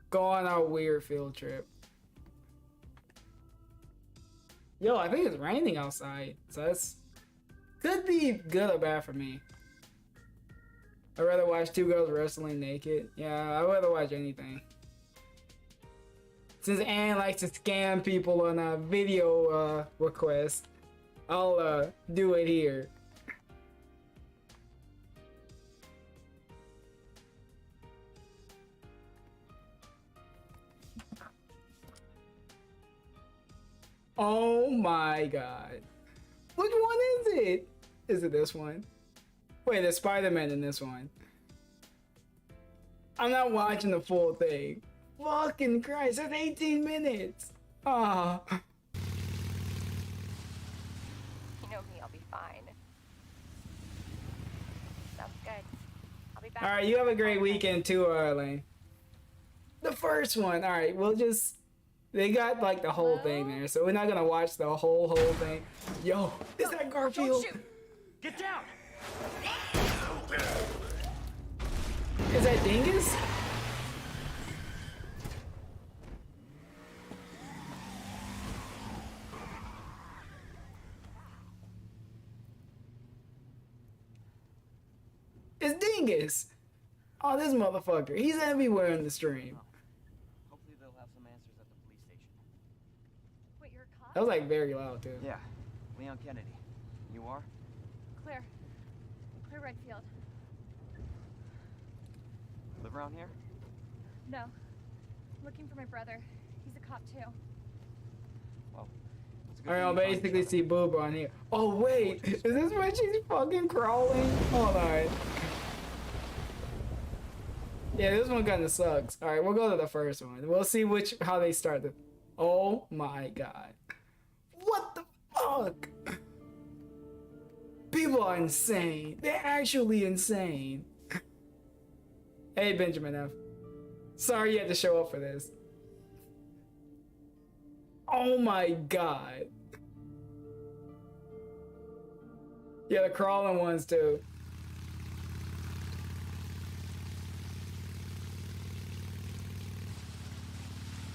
go on our weird field trip. Yo, I think it's raining outside, so that's could be good or bad for me. I'd rather watch two girls wrestling naked. Yeah, I'd rather watch anything. Since Anne likes to scam people on a video request, I'll do it here. Oh my god. Which one is it? Is it this one? Wait, there's Spider-Man in this one. I'm not watching the full thing. Fucking Christ, that's 18 minutes. Ah. You know me, I'll be fine. Sounds good. I'll be back. Alright, you have a great weekend too, Elaine. The first one, alright, we'll just... They got like the whole thing there, so we're not gonna watch the whole thing. Yo, is that Garfield? Get down! Is that Dingus? It's Dingus! Oh, this motherfucker. He's everywhere in the stream. Hopefully they'll have some answers at the police station. Wait, you're a cop? That was like very loud too. Yeah, Leon Kennedy. You are? Claire. Claire Redfield. Live around here? No. Looking for my brother. He's a cop too. Well, it's a good Alright, I'll thing you found basically each other. see Boob on here. Oh wait, is this where she's fucking crawling? Hold on. Yeah, this one kinda sucks. Alright, we'll go to the first one. We'll see how they start the... Oh my god. What the fuck? People are insane. They're actually insane. Hey, Benjamin F. Sorry you had to show up for this. Oh my god. Yeah, the crawling ones too.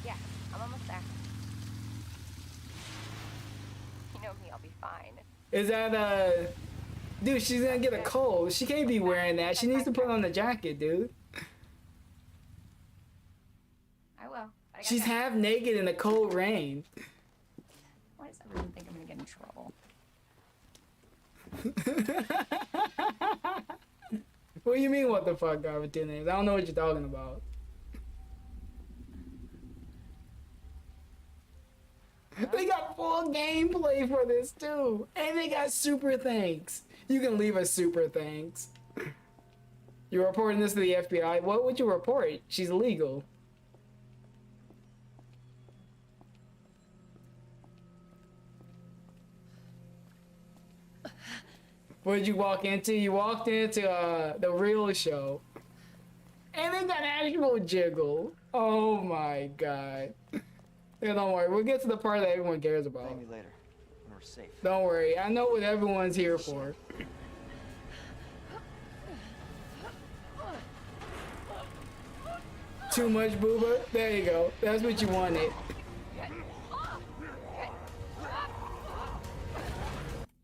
Yeah, I'm almost there. You know me, I'll be fine. Is that dude, she's gonna get a cold. She can't be wearing that. She needs to put on the jacket, dude. I will. I She's half naked in the cold rain. Why does everyone think I'm gonna get in trouble? What do you mean, what the fuck, Garbage names? I don't know what you're talking about. They got full gameplay for this too. And they got super thanks. You can leave a super thanks. You're reporting this to the FBI? What would you report? She's illegal. What did you walk into? You walked into the real show. And they got actual jiggle. Oh my god. Yeah, don't worry. We'll get to the part that everyone cares about. Thank me later, when we're safe. Don't worry. I know what everyone's here for. Too much booba? There you go. That's what you wanted.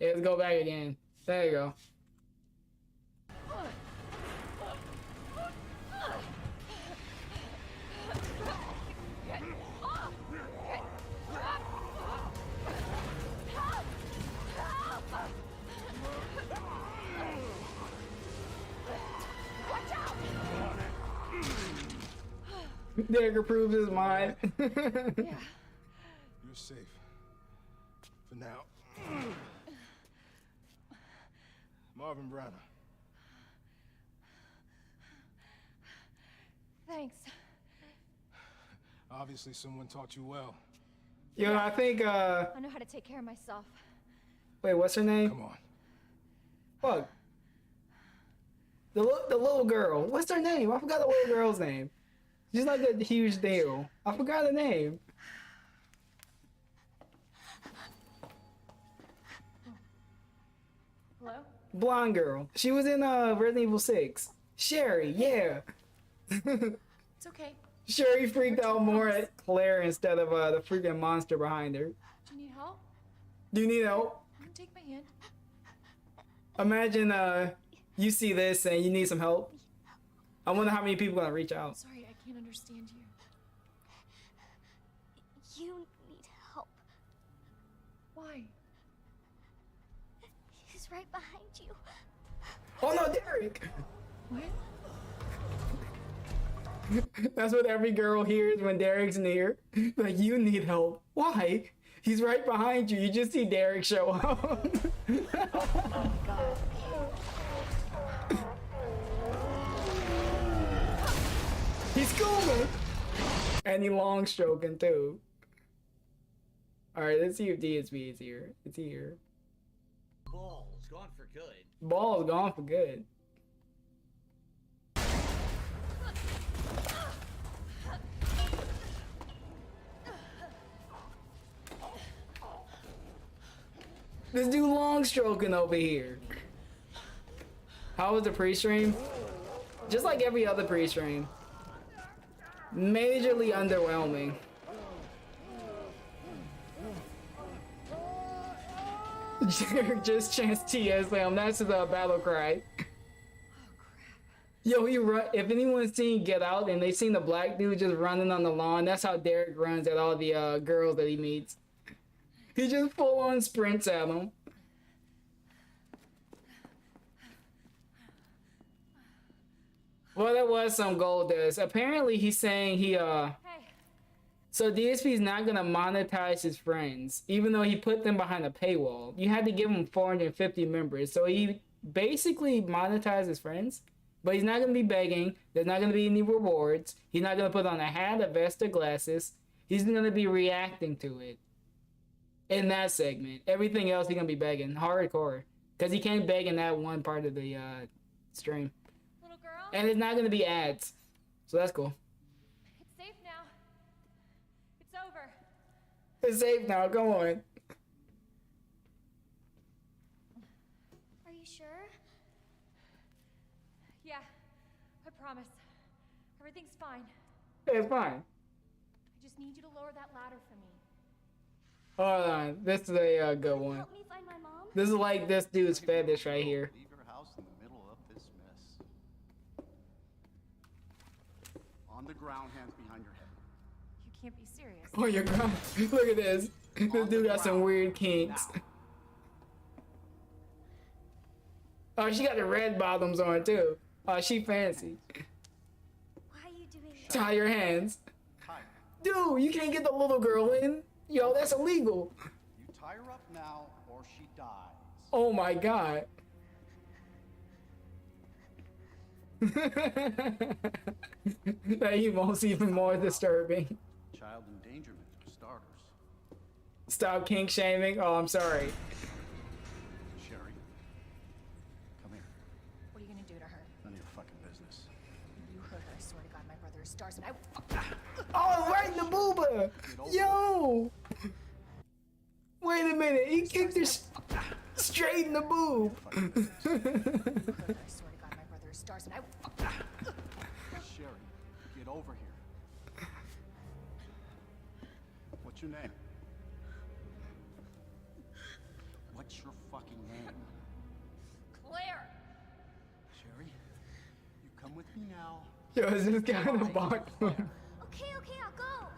Yeah, let's go back again. There you go. Digger proves his mind. Yeah. You're safe. For now. Marvin Browner. Thanks. Obviously, someone taught you well. Yo, I think, I know how to take care of myself. wait, what's her name? Come on. Fuck. The little girl. What's her name? I forgot the little girl's name. She's like a huge deal. I forgot her name. Hello? Blonde girl. She was in Resident Evil 6. Sherry, yeah. It's okay. Sherry freaked out more at Claire instead of the freaking monster behind her. Do you need help? Do you need help? Take my hand. Imagine you see this and you need some help. I wonder how many people are gonna reach out. Sorry, I can't understand you. You need help. Why? He's right behind you. Oh no, Derek! What? That's what every girl hears when Derek's near. Like, you need help. Why? He's right behind you. You just see Derek show up. He's scooping! And he long stroking too. Alright, let's see if DSB is here. It's here. Ball's gone for good. Ball's gone for good. This dude long stroking over here. How was the pre-stream? Just like every other pre-stream. Majorly underwhelming. Just chance TSM. That's his battle cry. Yo, he run. If anyone's seen Get Out and they've seen the black dude just running on the lawn, that's how Derek runs at all the girls that he meets. He just full on sprints at them. Well, there was some gold dust. Apparently, he's saying he so DSP's not gonna monetize his friends, even though he put them behind a paywall. You had to give him 450 members, so he basically monetized his friends. But he's not gonna be begging. There's not gonna be any rewards. He's not gonna put on a hat, a vest, or glasses. He's gonna be reacting to it. In that segment. Everything else he's gonna be begging. Hardcore. Because he can't beg in that one part of the stream. Little girl? And it's not gonna be ads. So that's cool. It's safe now. It's over. It's safe now, come on. Are you sure? Yeah, I promise. Everything's fine. Yeah, it's fine. I just need you to lower that ladder for me. Hold on, this is a good one. Help me find my mom? This is like this dude's fetish right here. Leave your house in the middle of this mess. On the ground, hands behind your head. You can't be serious. Oh, your god. Look at this. This dude got some weird kinks. Oh, she got the red bottoms on too. Oh, she fancy. Why are you doing this? Tie your hands. Dude, you can't get the little girl in. Yo, that's illegal. You tie her up now or she dies. Oh my god. That emote's even more disturbing. Child endangerment for starters. Stop kink shaming. Oh, I'm sorry. Sherry, come here. What are you gonna do to her? None of your fucking business. You hurt her. I swear to God, my brother is stars and I. Oh, right in the booba. Yo. Wait a minute. He kicked her straight in the boob. I swear to God, my brother is stars and I. Sherry, get over here. What's your name? What's your fucking name? Claire. Sherry, you come with me now. Yo, is this guy in the box? Okay, I'll go.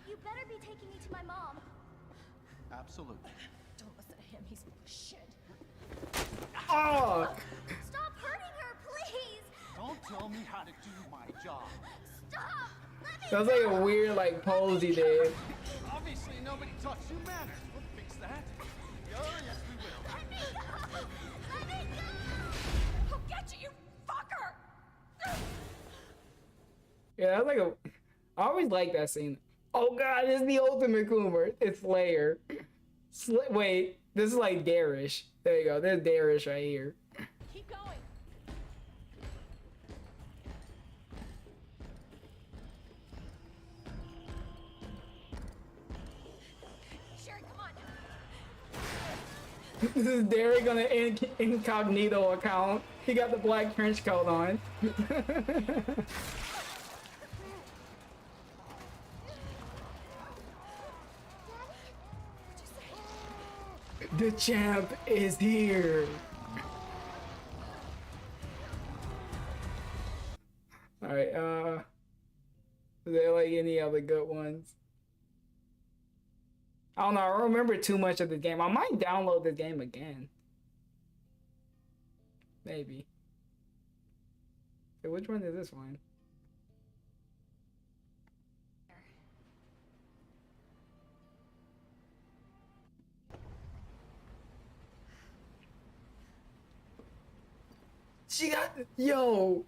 You better be taking me to my mom. Absolutely. Don't listen to him. He's full of shit. Oh. Stop hurting her, please. Don't tell me how to do my job. Stop. Let me That was like a weird like pose he did. Obviously, nobody taught you manners. We'll fix that. Oh, yes, we will. Let me go. I'll get you, you fucker! Yeah, that's like a. I always like that scene. Oh god, this is the ultimate Coomer. It's Slayer. Wait, this is like Darish. There you go. There's Darish right here. Keep going. Sherry, come on. This is Derek on an incognito account. He got the black trench coat on. The champ is here. Alright, is there like any other good ones? I don't know, I don't remember too much of the game. I might download the game again. Maybe. Hey, which one is this one? She got, yo,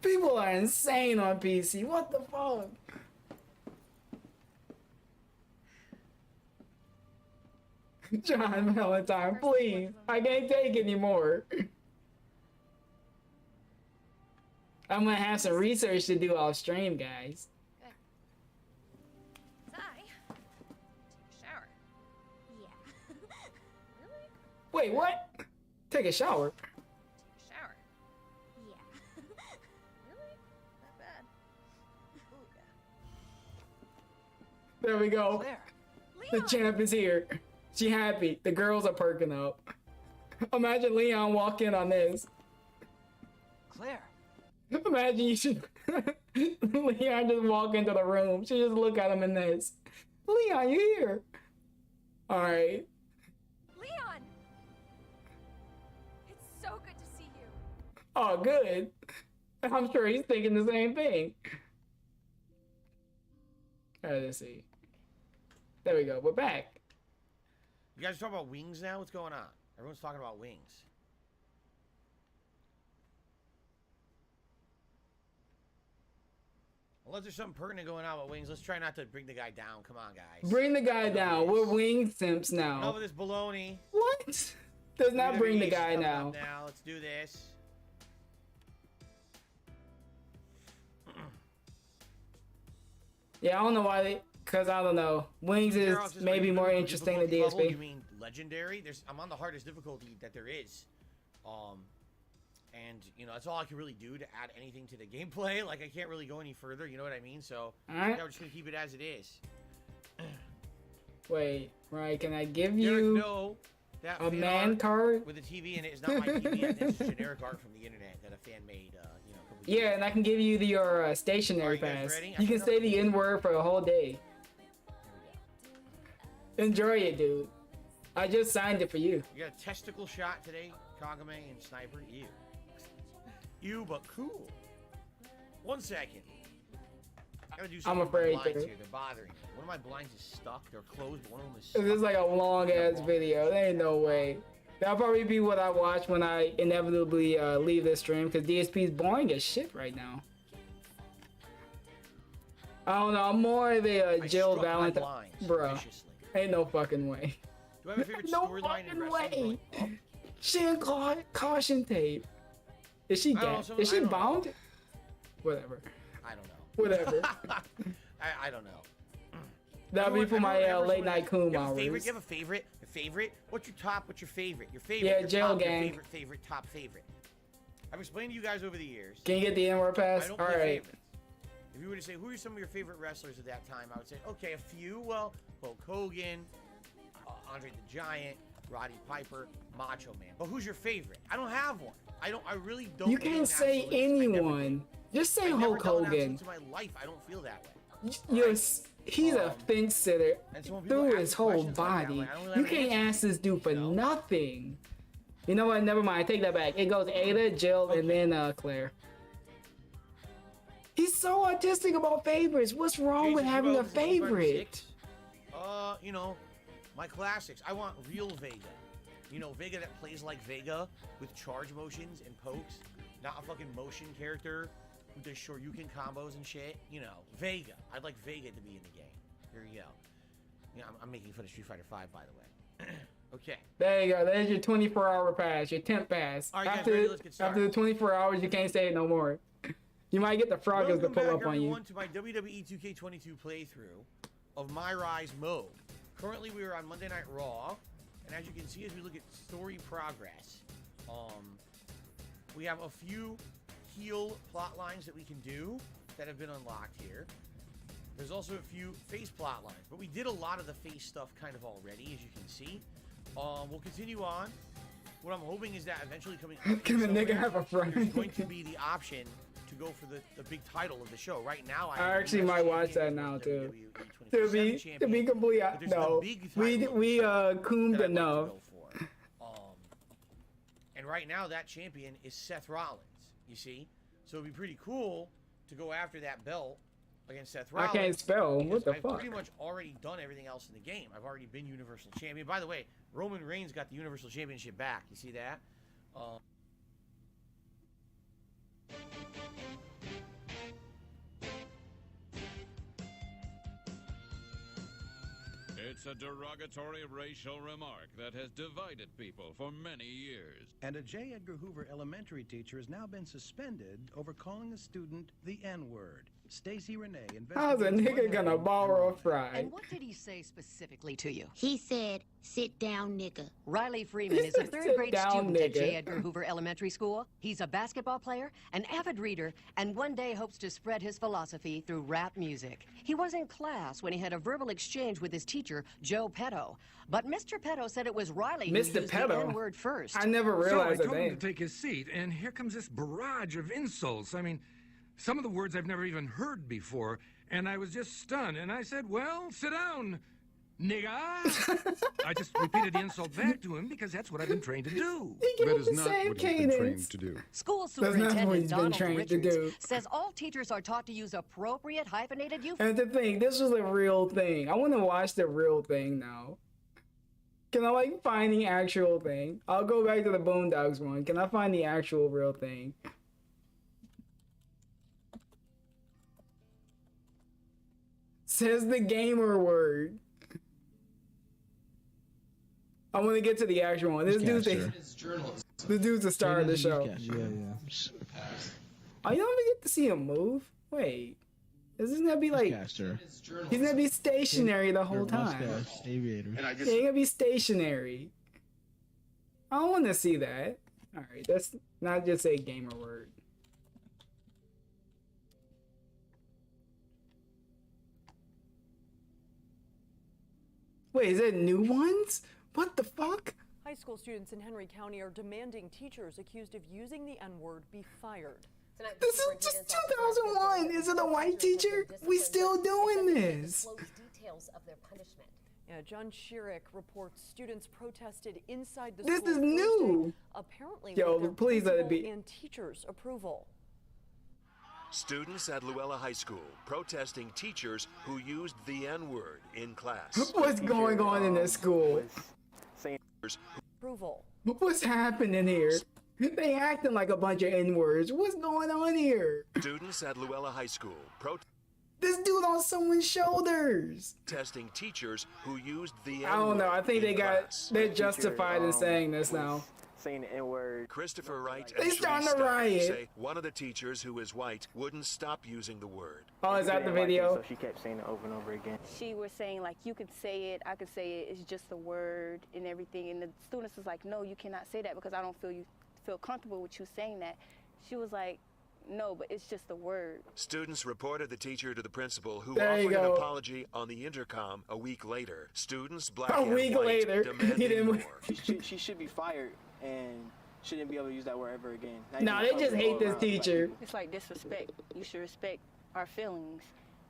people are insane on PC. What the fuck? John Valentine, please. I can't take anymore. I'm gonna have some research to do off stream, guys. Good. Take a shower. Yeah. Really? Wait, what? Take a shower? Shower. Yeah. Really? Not bad. Ooh, yeah. There we go. Claire. The champ is here. She happy. The girls are perking up. Imagine Leon walk in on this. Claire. Imagine you should Leon just walk into the room. She just look at him in this. Leon, you here? Alright. Leon! It's so good to see you. Oh, good. I'm sure he's thinking the same thing. Alright, let's see. There we go. We're back. You guys are talking about wings now? What's going on? Everyone's talking about wings. Unless there's something pertinent going on with wings, let's try not to bring the guy down. Come on, guys. Bring the guy down. We're wing simps now. Enough of this baloney. What? Does not bring the guy now. now. Now, let's do this. Yeah, I don't know why they... Because I don't know. Wings is maybe more interesting than DSP. Level, you mean legendary? I'm on the hardest difficulty that there is. And, you know, that's all I can really do to add anything to the gameplay. Like, I can't really go any further, you know what I mean? So, Alright. yeah, we're just going to keep it as it is. Wait, right, can I give you that a man card? With a TV in it is not my TV, it's generic art from the internet that a fan made, you know, a couple Yeah, and I can give you your stationary pass. You can say the N-word for a whole day. Enjoy it, dude. I just signed it for you. You got a testicle shot today, Kagame and Sniper. Ew. Ew, but cool. 1 second. I gotta do something. I'm afraid with my blinds to. here. They're bothering me. One of my blinds is stuck. They're closed, but one of them is stuck. This is like a long ass video. There ain't no way. That'll probably be what I watch when I inevitably leave this stream, because DSP is boring as shit right now. I don't know. I'm more of a Jill Valentine. Bro. Ain't no fucking way. Do I have a favorite No storyline in fucking wrestling? way. She in caution tape. Is she dead? Is she bound? Whatever. I don't know. Whatever. I don't know. That'll be for my late night coom hours. You have a favorite? A favorite? What's your top? What's your favorite? Your favorite? Yeah, your Jail top, Gang. Your favorite, top favorite. I've explained to you guys over the years. Can you get the N-word pass? I don't All play right. favorites. If you were to say, who are some of your favorite wrestlers at that time, I would say, okay, a few. Well, Hulk Hogan, Andre the Giant, Roddy Piper, Macho Man. But who's your favorite? I don't have one. I really don't. You can't say anyone. Just say Hulk Hogan. To my life, I don't feel that way. He's a fence sitter through his whole questions like that, body. like, I don't really You have an can't answer. ask this dude for nothing. You know what? Never mind. I take that back. It goes Ada, Jill, and then Claire. He's so autistic about favorites. What's wrong with having a favorite? You know, my classics. I want real Vega. You know, Vega that plays like Vega with charge motions and pokes, not a fucking motion character who does Shoryuken combos and shit. You know, Vega. I'd like Vega to be in the game. Here you go. Yeah, I'm making fun of Street Fighter 5, by the way. Okay. There you go. There's your 24-hour pass, your 10th pass. All right, guys, ready? Let's get started. After the 24 hours, you can't stay it no more. You might get the froggas to pull up on you. Welcome back, everyone, to my WWE 2K22 playthrough of My Rise mode. Currently, we are on Monday Night Raw, and as you can see, as we look at story progress, we have a few heel plot lines that we can do that have been unlocked here. There's also a few face plot lines, but we did a lot of the face stuff kind of already, as you can see. We'll continue on. What I'm hoping is that eventually coming up, can the nigga have a friend? There's going to be the option to go for the big title of the show. Right now, I actually might watch that now too. To be complete, no, we coomed enough. And right now, that champion is Seth Rollins. You see, so it'd be pretty cool to go after that belt against Seth Rollins. I can't spell. What the I've fuck? pretty much already done everything else in the game. I've already been Universal Champion. By the way, Roman Reigns got the Universal Championship back. You see that? It's a derogatory racial remark that has divided people for many years. And a J. Edgar Hoover elementary teacher has now been suspended over calling a student the N-word. Stacey Renee how's a nigga gonna borrow a fry? And what did he say specifically to you? He said, "Sit down, nigga." Riley Freeman is a third-grade student at J. Edgar Hoover Elementary School. He's a basketball player, an avid reader, and one day hopes to spread his philosophy through rap music. He was in class when he had a verbal exchange with his teacher, Joe Petto. But Mr. Petto said it was Riley who used the N-word first. I never realized so I told him to take his seat, and here comes this barrage of insults. I mean, some of the words I've never even heard before, and I was just stunned. And I said, well, sit down, nigga. I just repeated the insult back to him because that's what I've been trained to do. That is not what he's been trained to do. School Superintendent Donald Richards says all teachers are taught to use appropriate hyphenated euphemisms. And the thing, this was a real thing. I want to watch the real thing now. Can I like find the actual thing? I'll go back to the Boondocks one. Can I find the actual real thing? Says the gamer word. I want to get to the actual one. This dude's the star of the show. Oh, you don't even get to see him move? Wait. This gonna be like he's gonna be stationary the whole time. Yeah, he's gonna be stationary. I don't want to see that. All right, that's not just a gamer word. Wait, is it new ones? What the fuck? High school students in Henry County are demanding teachers accused of using the N-word be fired. This is just 2001. Is it a white teacher? We still doing this. Details of their punishment. Yeah, John Schierick reports students protested inside the this school. This is new. Apparently, yo, with please let it be. And teachers' approval. Students at Luella High School protesting teachers who used the N-word in class. What's going on in this school? Approval. What's happening here? They acting like a bunch of N-words. What's going on here? Students at Luella High School this dude on someone's shoulders. Testing teachers who used the N-word. I don't know. I think they're justified in saying this now. Saying the N-word. Christopher Wright and starting to Stein riot. Say one of the teachers who is white wouldn't stop using the word. Oh, is that the video? So she kept saying it over and over again. She was saying like, you could say it, I could say it, it's just a word and everything. And the students was like, no, you cannot say that because I don't feel comfortable with you saying that. She was like, no, but it's just a word. Students reported the teacher to the principal, who offered an apology on the intercom a week later. Students, black and white, demanding more. She should be fired and shouldn't be able to use that word ever again. No, they just hate this teacher. It's like disrespect. You should respect our feelings.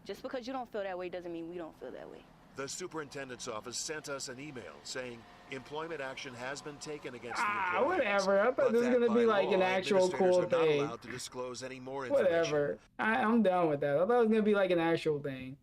Just because you don't feel that way doesn't mean we don't feel that way. The superintendent's office sent us an email saying employment action has been taken against the employees. Whatever. I thought this was gonna be like an actual cool thing. Not allowed to disclose any more information. Whatever. I'm done with that. I thought it was gonna be like an actual thing.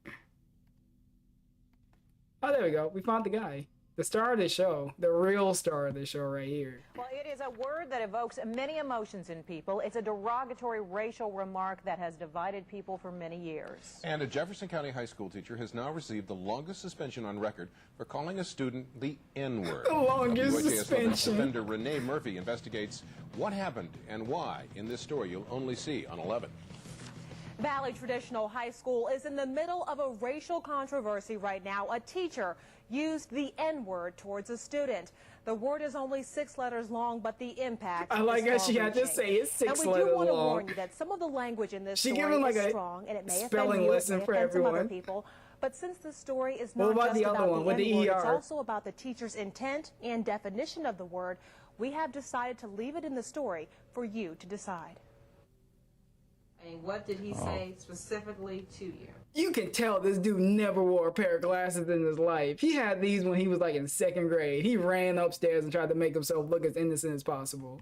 Oh, there we go. We found the guy. The star of the show, the real star of the show right here. Well, it is a word that evokes many emotions in people. It's a derogatory racial remark that has divided people for many years. And a Jefferson County high school teacher has now received the longest suspension on record for calling a student the N-word. The longest suspension. Defender Renee Murphy investigates what happened and why in this story you'll only see on 11. Valley Traditional High School is in the middle of a racial controversy right now. A teacher used the N-word towards a student. The word is only 6 letters long, but the impact I like how she had to say it's 6 letters long. And we do want to warn you that some of the language in this story is strong, and it may offend you, it may offend some other people. But since the story is not just about the N-word, it's also about the teacher's intent and definition of the word, we have decided to leave it in the story for you to decide. And what did he say specifically to you? You can tell this dude never wore a pair of glasses in his life. He had these when he was like in 2nd grade. He ran upstairs and tried to make himself look as innocent as possible.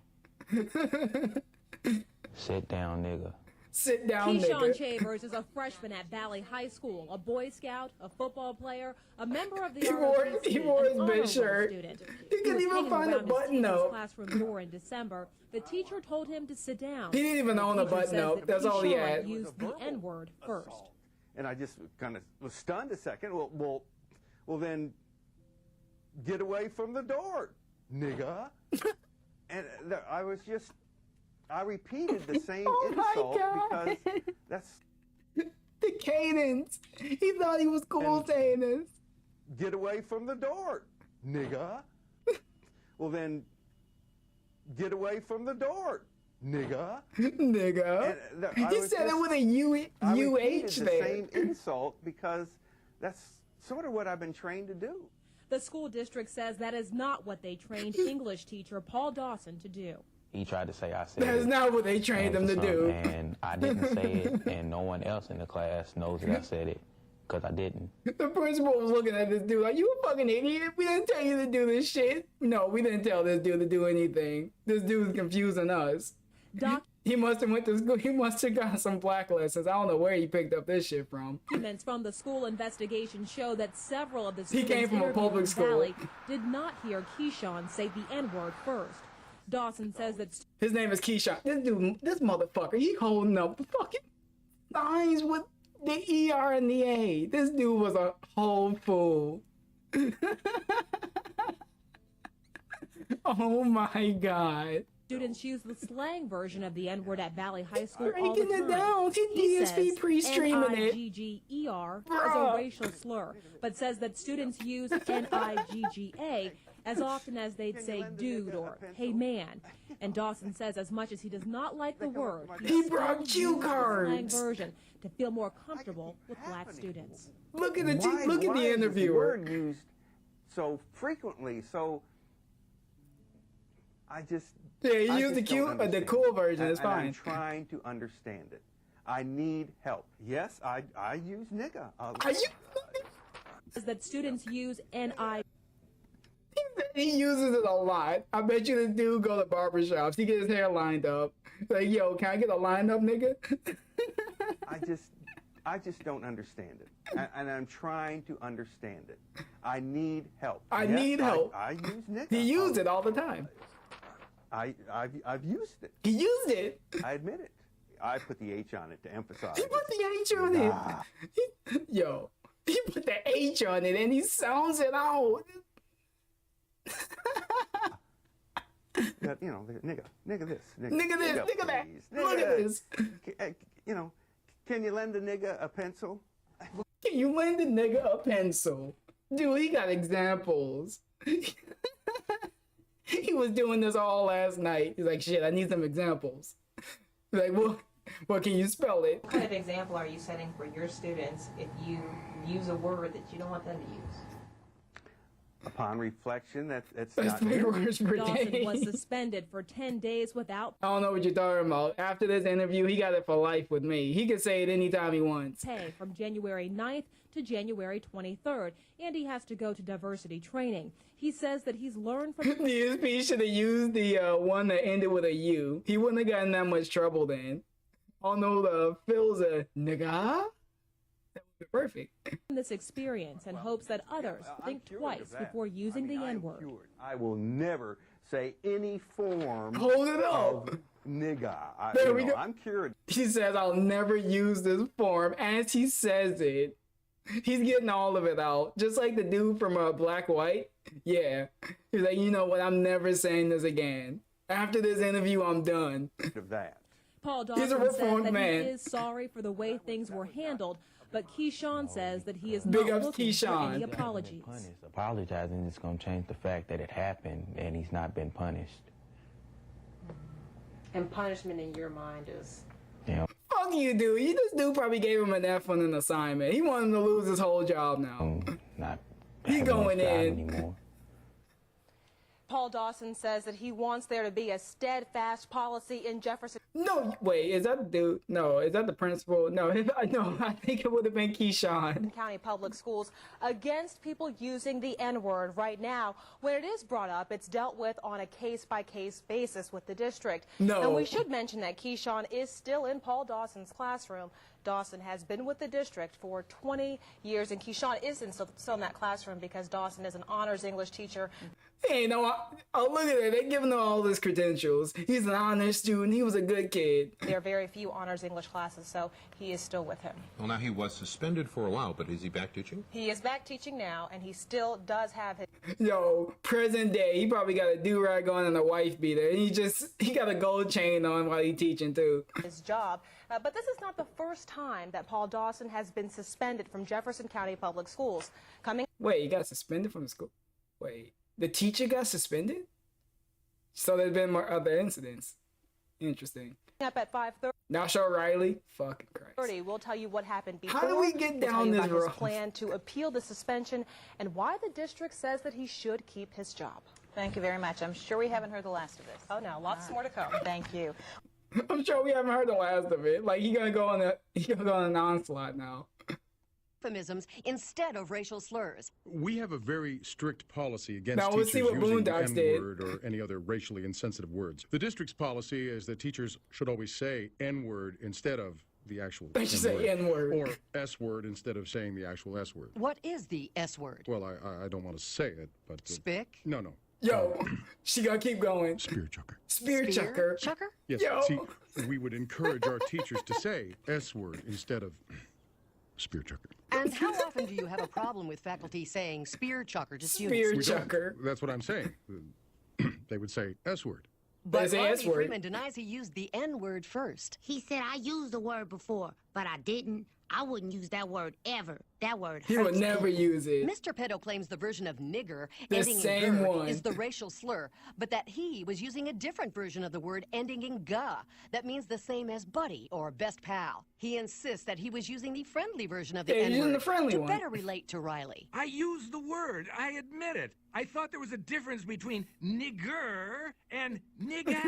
Sit down, nigga. Sit down, Keyshawn Chambers is a freshman at Valley High School, a Boy Scout, a football player, a member of the ROTC, he wore his an big shirt. Student. He couldn't even find a button though. Classroom door in December. The teacher told him to sit down. He didn't even own a button though. That's all he had. Used the N-word first. And I just kind of was stunned a second. Well, then get away from the door, nigga. And I repeated the same insult because that's the cadence. He thought he was cool saying this. Get away from the door, nigga. Well, then get away from the door, nigga. Nigga. He said it with a UH there. The same insult because that's sort of what I've been trained to do. The school district says that is not what they trained English teacher Paul Dawson to do. He tried to say I said That's not what they trained him to do. And I didn't say it, and no one else in the class knows that I said it, because I didn't. The principal was looking at this dude like, you a fucking idiot? We didn't tell you to do this shit. No, we didn't tell this dude to do anything. This dude's confusing us. He must have went to school. He must have got some black lessons. I don't know where he picked up this shit from. Documents from the school investigation show that several of the students he came from a public school. Valley did not hear Keyshawn say the N-word first. Dawson says that his name is Keyshawn. This dude, this motherfucker, he holding up the fucking signs with the ER and the A. This dude was a whole fool. Oh my god. Students use the slang version of the N-word at Valley High School all the time. It down. He DSP pre-streaming it. N-I-G-G-E-R is a racial slur, but says that students use N-I-G-G-A as often as they'd say dude or hey man. And Dawson says as much as he does not like the word, he brought cue cards. The slang version to feel more comfortable with black students. Look at the interviewer. Is the word used so frequently? So I just he used the cool version. It's fine. I'm trying to understand it. I need help. Yes, I use nigga. That students use N-I. He uses it a lot. I bet you this dude go to barbershops. He gets his hair lined up. Like, yo, can I get a lined up, nigga? I just don't understand it, and I'm trying to understand it. I need help. I need help. I use nigga. He used it all the time. I've used it. He used it. I admit it. I put the H on it to emphasize. He put the H on it. Yo, he put the H on it and he sounds it out. That, you know, nigga this, nigga this, nigga that. Look at this. You know, can you lend a nigga a pencil? Can you lend a nigga a pencil? Dude, he got examples. He was doing this all last night. He's like, shit, I need some examples. He's like, well, can you spell it? What kind of example are you setting for your students if you use a word that you don't want them to use? Upon reflection, that's not Dawson was suspended for 10 days without I don't know what you're talking about. After this interview, he got it for life with me. He can say it anytime he wants. Pay from January 9th to January 23rd, and he has to go to diversity training. He says that he's learned from the DSP should have used the one that ended with a U. He wouldn't have gotten that much trouble then. Oh no, the Phil's a nigga. Perfect. This experience and hopes that others think twice before using the N-word. I will never say any form Hold it up. of nigga. There we go. I'm cured. He says, I'll never use this form. As he says it, he's getting all of it out. Just like the dude from Black White. Yeah. He's like, you know what? I'm never saying this again. After this interview, I'm done. Of that. Paul Dawson said that he is sorry for the way things were handled, but Keyshawn says that he is not looking for any apologies. Apologizing is going to change the fact that it happened and he's not been punished. And punishment in your mind is? Yeah. Fuck you, dude. This dude probably gave him an F on an assignment. He wanted him to lose his whole job now. He going in. Anymore. Paul Dawson says that he wants there to be a steadfast policy in Jefferson. No, wait, is that the dude? No, is that the principal? No, I think it would have been Keyshawn. County Public Schools against people using the N-word. Right now, when it is brought up, it's dealt with on a case-by-case basis with the district. No. And we should mention that Keyshawn is still in Paul Dawson's classroom. Dawson has been with the district for 20 years, and Keyshawn is still in that classroom because Dawson is an honors English teacher. Hey, no, look at it. They're giving him all his credentials. He's an honors student. He was a good kid. There are very few honors English classes, so he is still with him. Well, now he was suspended for a while, but is he back teaching? He is back teaching now, and he still does have his... Yo, present day, he probably got a do-rag on and a wife beater. And he got a gold chain on while he's teaching, too. His job. But this is not the first time that Paul Dawson has been suspended from Jefferson County Public Schools. Wait, he got suspended from the school? Wait, the teacher got suspended? So there's been more other incidents. Interesting. Up at 5:30. Now show Riley. Fucking Christ. We'll tell you what happened before. How do we get down this road? His plan to appeal the suspension and why the district says that he should keep his job. Thank you very much. I'm sure we haven't heard the last of this. Oh no, lots more to come. Thank you. I'm sure we haven't heard the last of it. Like he's gonna go on an onslaught now. Euphemisms instead of racial slurs. We have a very strict policy against now, we'll teachers see what using the Boondocks N-word or any other racially insensitive words. The district's policy is that teachers should always say N-word instead of the actual They should say N-word. Or S-word instead of saying the actual S-word. What is the S-word? Well, I don't want to say it, but... Spick? No. Yo, she gotta keep going. Spear chucker. Spear chucker? Yes, Yo. See, we would encourage our teachers to say S-word instead of spear chucker. And how often do you have a problem with faculty saying spear chucker to Spear students? chucker. That's what I'm saying. They would say S-word. But Ry-Ree-Freeman denies he used the N-word first. He said I used the word before, but I didn't. I wouldn't use that word ever. That word hurts. He would never use it. Mr. Pedo claims the version of nigger The ending same in ger one. is the racial slur, but that he was using a different version of the word ending in ga that means the same as buddy or best pal. He insists that he was using the friendly version of the Yeah, using N-word the friendly to one. better relate to Riley. I used the word. I admit it. I thought there was a difference between nigger and nigga.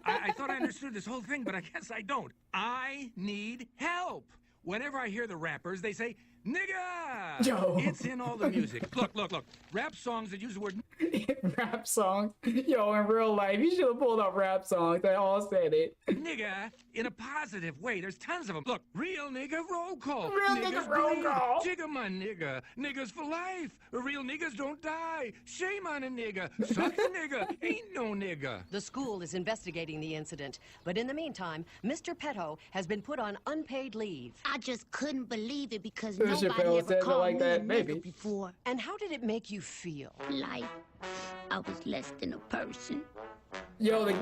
I thought I understood this whole thing, but I guess I don't. I need help. Whenever I hear the rappers, they say, nigga! Yo. It's in all the music. Look. Rap songs that use the word... Rap songs? Yo, in real life, you should have pulled up rap songs. They all said it. Nigga in a positive way. There's tons of them. Look, real nigga roll call. Real nigga roll bleed. call. Jigga my nigga. Niggas for life. Real niggas don't die. Shame on a nigga. Suck a nigga. Ain't no nigga. The school is investigating the incident, but in the meantime, Mr. Pedo has been put on unpaid leave. I just couldn't believe it because There's your nobody fellow ever says it called like me that, a maybe. nigga before. And how did it make you feel? Like I was less than a person. Yo, the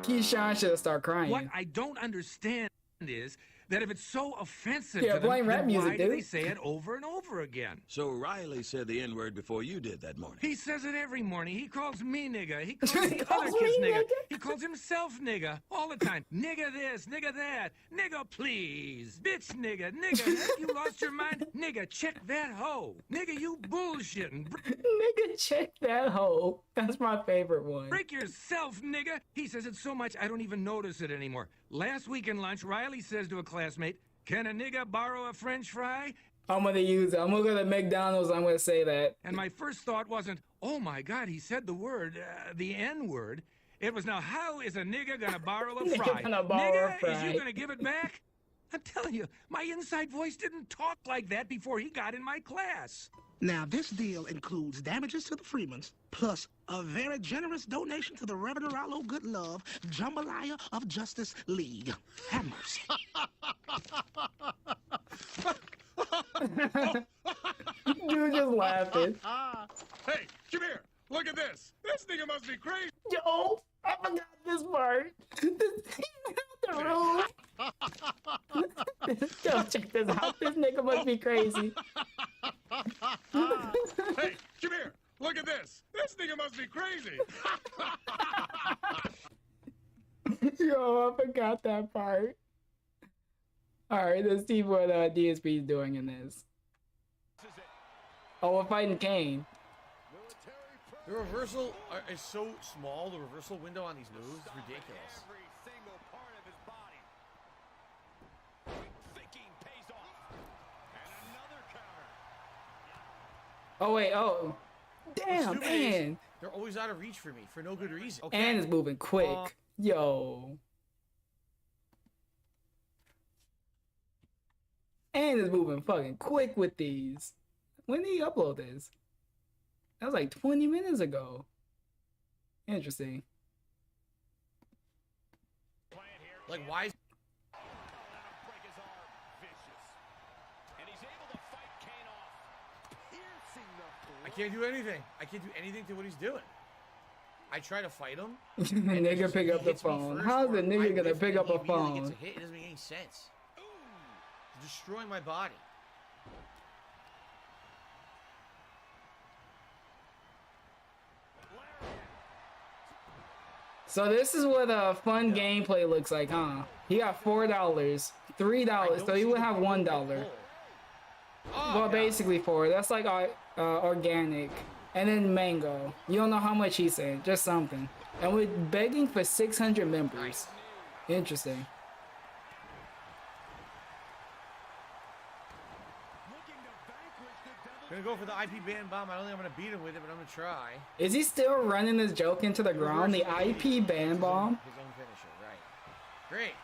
Keyshawn should have started crying. What I don't understand is that if it's so offensive Yeah, to them, blame rap then music, why do dude. they say it over and over again? So Riley said the N-word before you did that morning. He says it every morning. He calls me nigga. He calls He the calls other kids me nigga. nigga? He calls himself nigga all the time. Nigga this, nigga that, nigga please, bitch nigga, have you lost your mind? Nigga, check that hoe. Nigga, you bullshitting. Nigga, check that hoe. That's my favorite one. Break yourself, nigga. He says it so much I don't even notice it anymore. Last week in lunch, Riley says to a classmate, can a nigga borrow a French fry? I'm gonna use it. I'm gonna go to McDonald's. I'm gonna say that. And my first thought wasn't, oh my God, he said the word, the N-word. It was, now how is a nigga gonna borrow a fry? Gonna borrow a Nigga, fry. is you gonna give it back? I'm telling you, my inside voice didn't talk like that before he got in my class. Now, this deal includes damages to the Freemans, plus a very generous donation to the Reverend Rollo Goodlove Jambalaya of Justice League. Have mercy. You just laughing. Hey, come here. Look at this. This nigga must be crazy. Yo, I forgot this part. The room. Yo, check this out. This nigga must be crazy. Hey, come here. Look at this. This nigga must be crazy. Yo, I forgot that part. Alright, let's see what DSP is doing in this. Oh, we're fighting Kane. The reversal is so small. The reversal window on these moves is ridiculous. Oh wait, oh. Damn, man. They're always out of reach for me for no good reason. Okay. And it's moving quick. Yo. And it's moving fucking quick with these. When did he upload this? That was like 20 minutes ago. Interesting. Like, why is... I can't do anything. I can't do anything to what he's doing. I try to fight him. Nigga pick up the phone. How's the nigga gonna pick up a phone? Gets a hit. It doesn't make any sense. It's destroying my body. So this is what a fun gameplay looks like, huh? He got $4, $3, so he would have $1. Well, basically 4. That's like organic. And then mango. You don't know how much he said, just something. And we're begging for 600 members. Interesting. Gonna go for the IP ban bomb. I don't think I'm gonna beat him with it, but I'm gonna try. Is he still running this joke into the ground? The IP ban bomb? His own finisher, right. Great.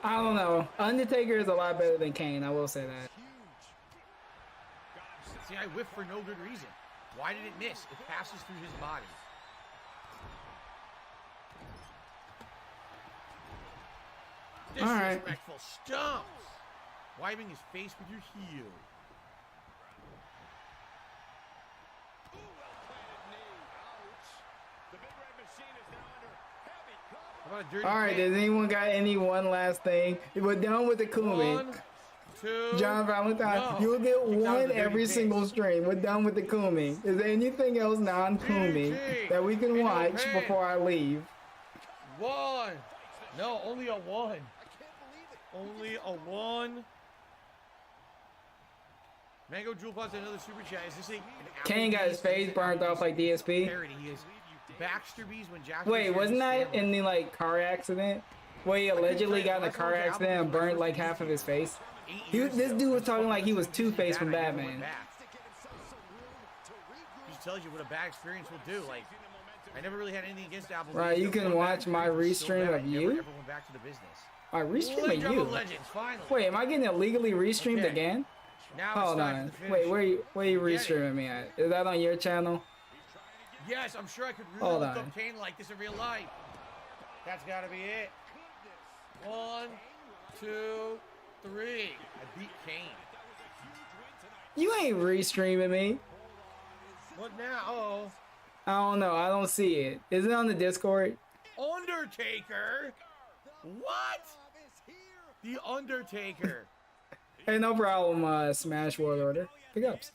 I don't know. Undertaker is a lot better than Kane, I will say that. See, I whiffed for no good reason. Why did it miss? It passes through his body. Alright. Disrespectful stumps. Wiping his face with your heel. Alright, does anyone got one last thing? We're done with the Kumi. 1, 2, John Valentine, no. you'll get one every single stream. We're done with the Kumi. Is there anything else non-Kumi that we can watch before I leave? 1. No, only a 1. Only a 1. Mango Jewel Plus another super chat. Is this Kane got his face burned off like DSP? Parody. He is Baxter Bees when Jack. Wait, wasn't that in the car accident? Where he allegedly got in a car accident and burnt like half of his face? This dude was talking like he was Two-Face from Batman. Just tells you what a bad experience will do. Like, I never really had anything against Apple. Right, you can watch my restream of you. Everyone back to the business. My restream of you. Legends, finally. Wait, am I getting illegally restreamed again? Now hold on. Wait, where you restreaming me at? Is that on your channel? Yes, I'm sure I could really look up Kane like this in real life. That's gotta be it. 1, 2, 3. I beat Kane. You ain't restreaming me. What now? Oh. I don't know. I don't see it. Is it on the Discord? Undertaker? What? The Undertaker. Hey, no problem, Smash World Order. Pick ups.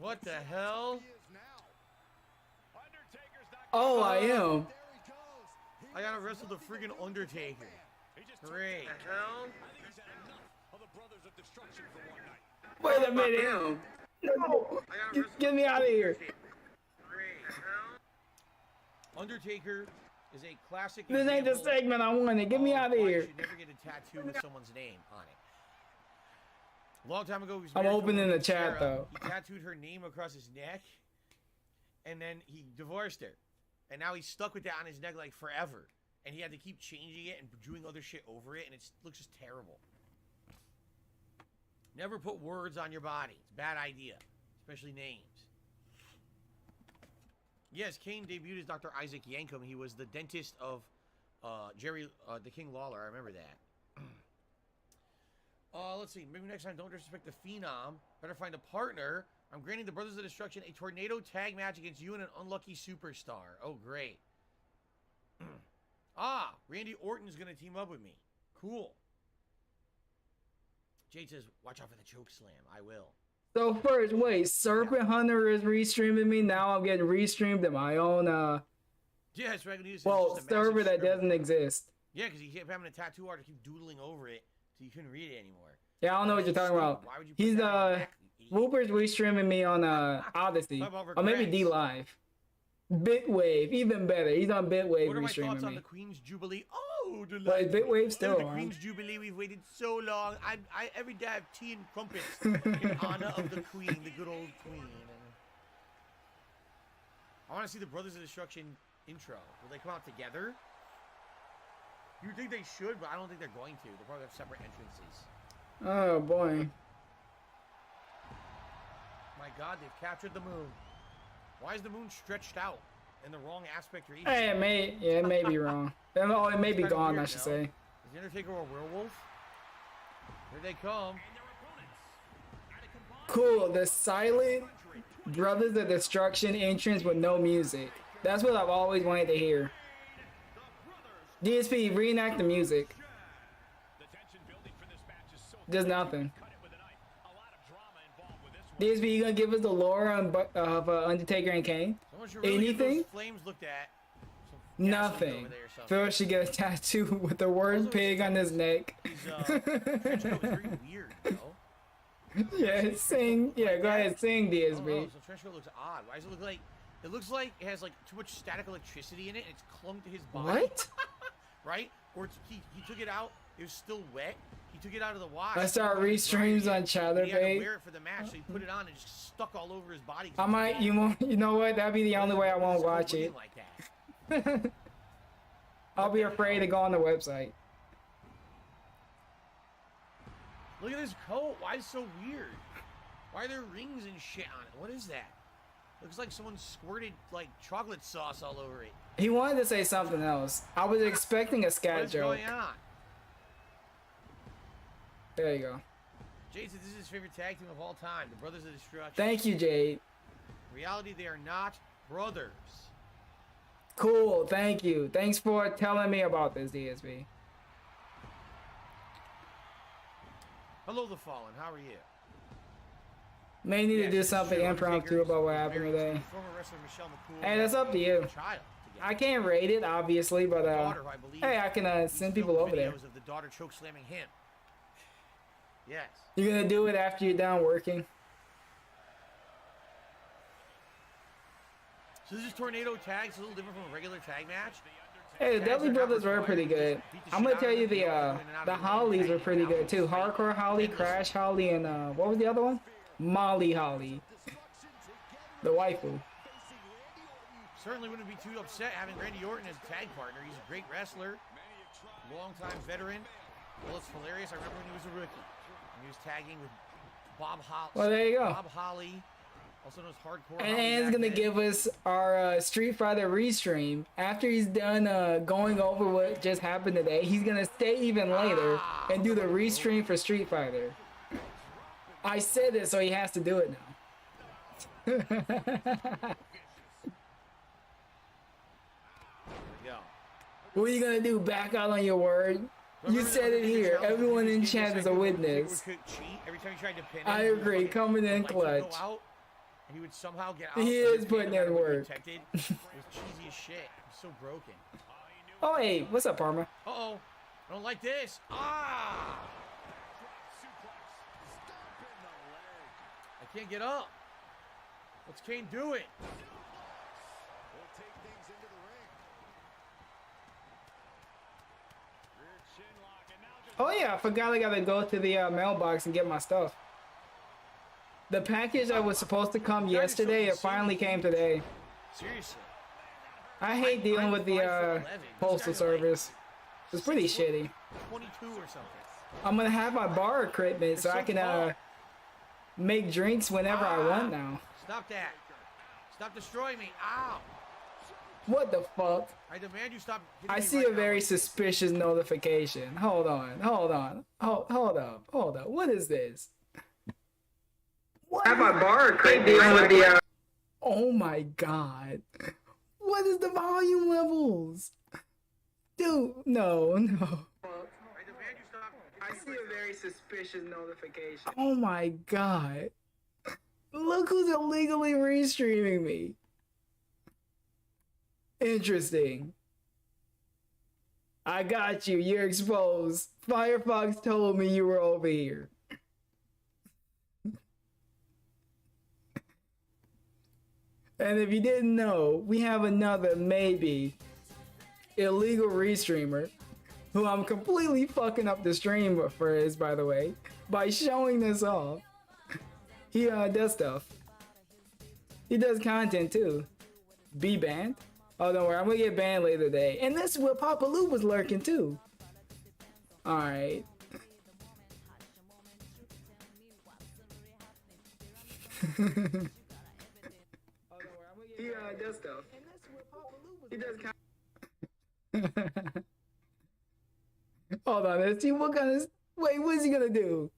What the hell? Oh, I am. I gotta wrestle the friggin' Undertaker. Great. The hell? Wait a minute. No. Get me out of here. Undertaker is a classic. This ain't the segment I wanted. Get me out of here. You should never get a tattoo with someone's name on it. A long time ago, he was I'm opening the chat, Sarah. though. He tattooed her name across his neck, and then he divorced her. And now he's stuck with that on his neck like forever. and he had to keep changing it and doing other shit over it, and it looks just terrible. Never put words on your body. It's a bad idea, especially names. Yes, Kane debuted as Dr. Isaac Yankum. He was the dentist of Jerry, the King Lawler. I remember that. Let's see. Maybe next time, don't disrespect the Phenom. Better find a partner. I'm granting the Brothers of Destruction a tornado tag match against you and an unlucky superstar. Oh, great. Randy Orton's going to team up with me. Cool. Jade says, watch out for the choke slam. I will. So first, wait, Serpent Hunter is re-streaming me. Now I'm getting re-streamed in my own, yeah, that's right. server that doesn't exist. Yeah, because he kept having a tattoo artist keep doodling over it, so you couldn't read it anymore. Yeah, I don't know what you're talking about. Why would you He's, Whooper's re-streaming me on, Odyssey. Or maybe D-Live. Bitwave, even better. He's on Bitwave What are my re-streaming thoughts on me. the Queen's Jubilee? Oh, But Bitwave's still the on. Queen's Jubilee, we've waited so long. I every day I have tea and crumpets in honor of the Queen, the good old Queen. I want to see the Brothers of Destruction intro. Will they come out together? You would think they should, but I don't think they're going to. They'll probably have separate entrances. Oh, boy. My God, they've captured the moon. Why is the moon stretched out in the wrong aspect ratio? Hey, it may be wrong. Oh, it may be gone, I should say. Is the Undertaker a werewolf? Here they come. Cool, the silent Brothers of Destruction entrance with no music. That's what I've always wanted to hear. DSP, reenact the music. There's nothing. DSP, you gonna give us the lore of Undertaker and Kane? Really anything? Flames looked at. Nothing. Phil should get a tattoo with the word pig on his neck. Very weird, though. Yeah, sing. Yeah, go ahead, sing, DSP. Oh, so trench coat looks odd. Why does it look like? It looks like it has like too much static electricity in it, and it's clung to his body. What? Right? Or he took it out. It was still wet. He took it out of the wash. I saw Re-Streams on Chatterbait. He had to wear it for the match, so he put it on and just stuck all over his body. I might, you know what? That'd be the only way I won't watch it. Like that. I'll be afraid to go on the website. Look at this coat. Why is it so weird? Why are there rings and shit on it? What is that? Looks like someone squirted like chocolate sauce all over it. He wanted to say something else. I was expecting a scat joke. What's going on? There you go. Jade said this is his favorite tag team of all time, the Brothers of Destruction. Thank you, Jade. In reality, they are not brothers. Cool, thank you. Thanks for telling me about this, DSB. Hello, The Fallen. How are you? May need to do something impromptu about what happened today. Hey, that's up to you. I can't rate it, obviously, but hey, I can send people over there. Of the daughter choke slamming him. Yes. You're gonna do it after you're done working. So this is tornado tags, a little different from a regular tag match. Hey, the Dudley Brothers were pretty good. I'm gonna tell you the Hollies were pretty good too. Hardcore Holly, Crash Holly, and what was the other one? Molly Holly. The waifu. Certainly wouldn't be too upset having Randy Orton as a tag partner. He's a great wrestler, longtime veteran. Well, it's hilarious. I remember when he was a rookie. And he was tagging with Bob Holly. Well, there you go. Bob Holly, also known as Hardcore. And Anne's gonna give us our Street Fighter Re-Stream. After he's done going over what just happened today, he's gonna stay even later and do the Re-Stream for Street Fighter. I said it, so he has to do it now. What are you gonna do? Back out on your word? You said it here. Everyone in chat is a witness. I agree. Coming in clutch. He would somehow get out. He is putting in work. It was cheesy as shit. It was so broken. Oh, hey, what's up, Parma? Uh-oh. I don't like this. Ah! I can't get up. What's Kane doing? Oh yeah, I forgot I gotta go to the mailbox and get my stuff. The package that was supposed to come yesterday, it finally came today. Seriously. I hate dealing with the postal service. It's pretty shitty. 22 or something. I'm gonna have my bar equipment so I can make drinks whenever I want now. Stop that. Stop destroying me. Ow. What the fuck? I demand you stop. I see a very suspicious notification. Hold on. Hold up. What is this? What? Have my bar dealing with the Oh my god. What is the volume levels? Dude, no. I see a very suspicious notification. Oh my god. Look who's illegally restreaming me. Interesting. I got you. You're exposed. Firefox told me you were over here. And if you didn't know, we have another maybe illegal restreamer who I'm completely fucking up the stream for his, by the way, by showing this off. He does stuff. He does content too. Be banned? Oh, don't worry, I'm gonna get banned later today. And this is where Papa Lou was lurking too. Alright. He does stuff. He does content. Hold on, let's see what kind of... Wait, what is he gonna do?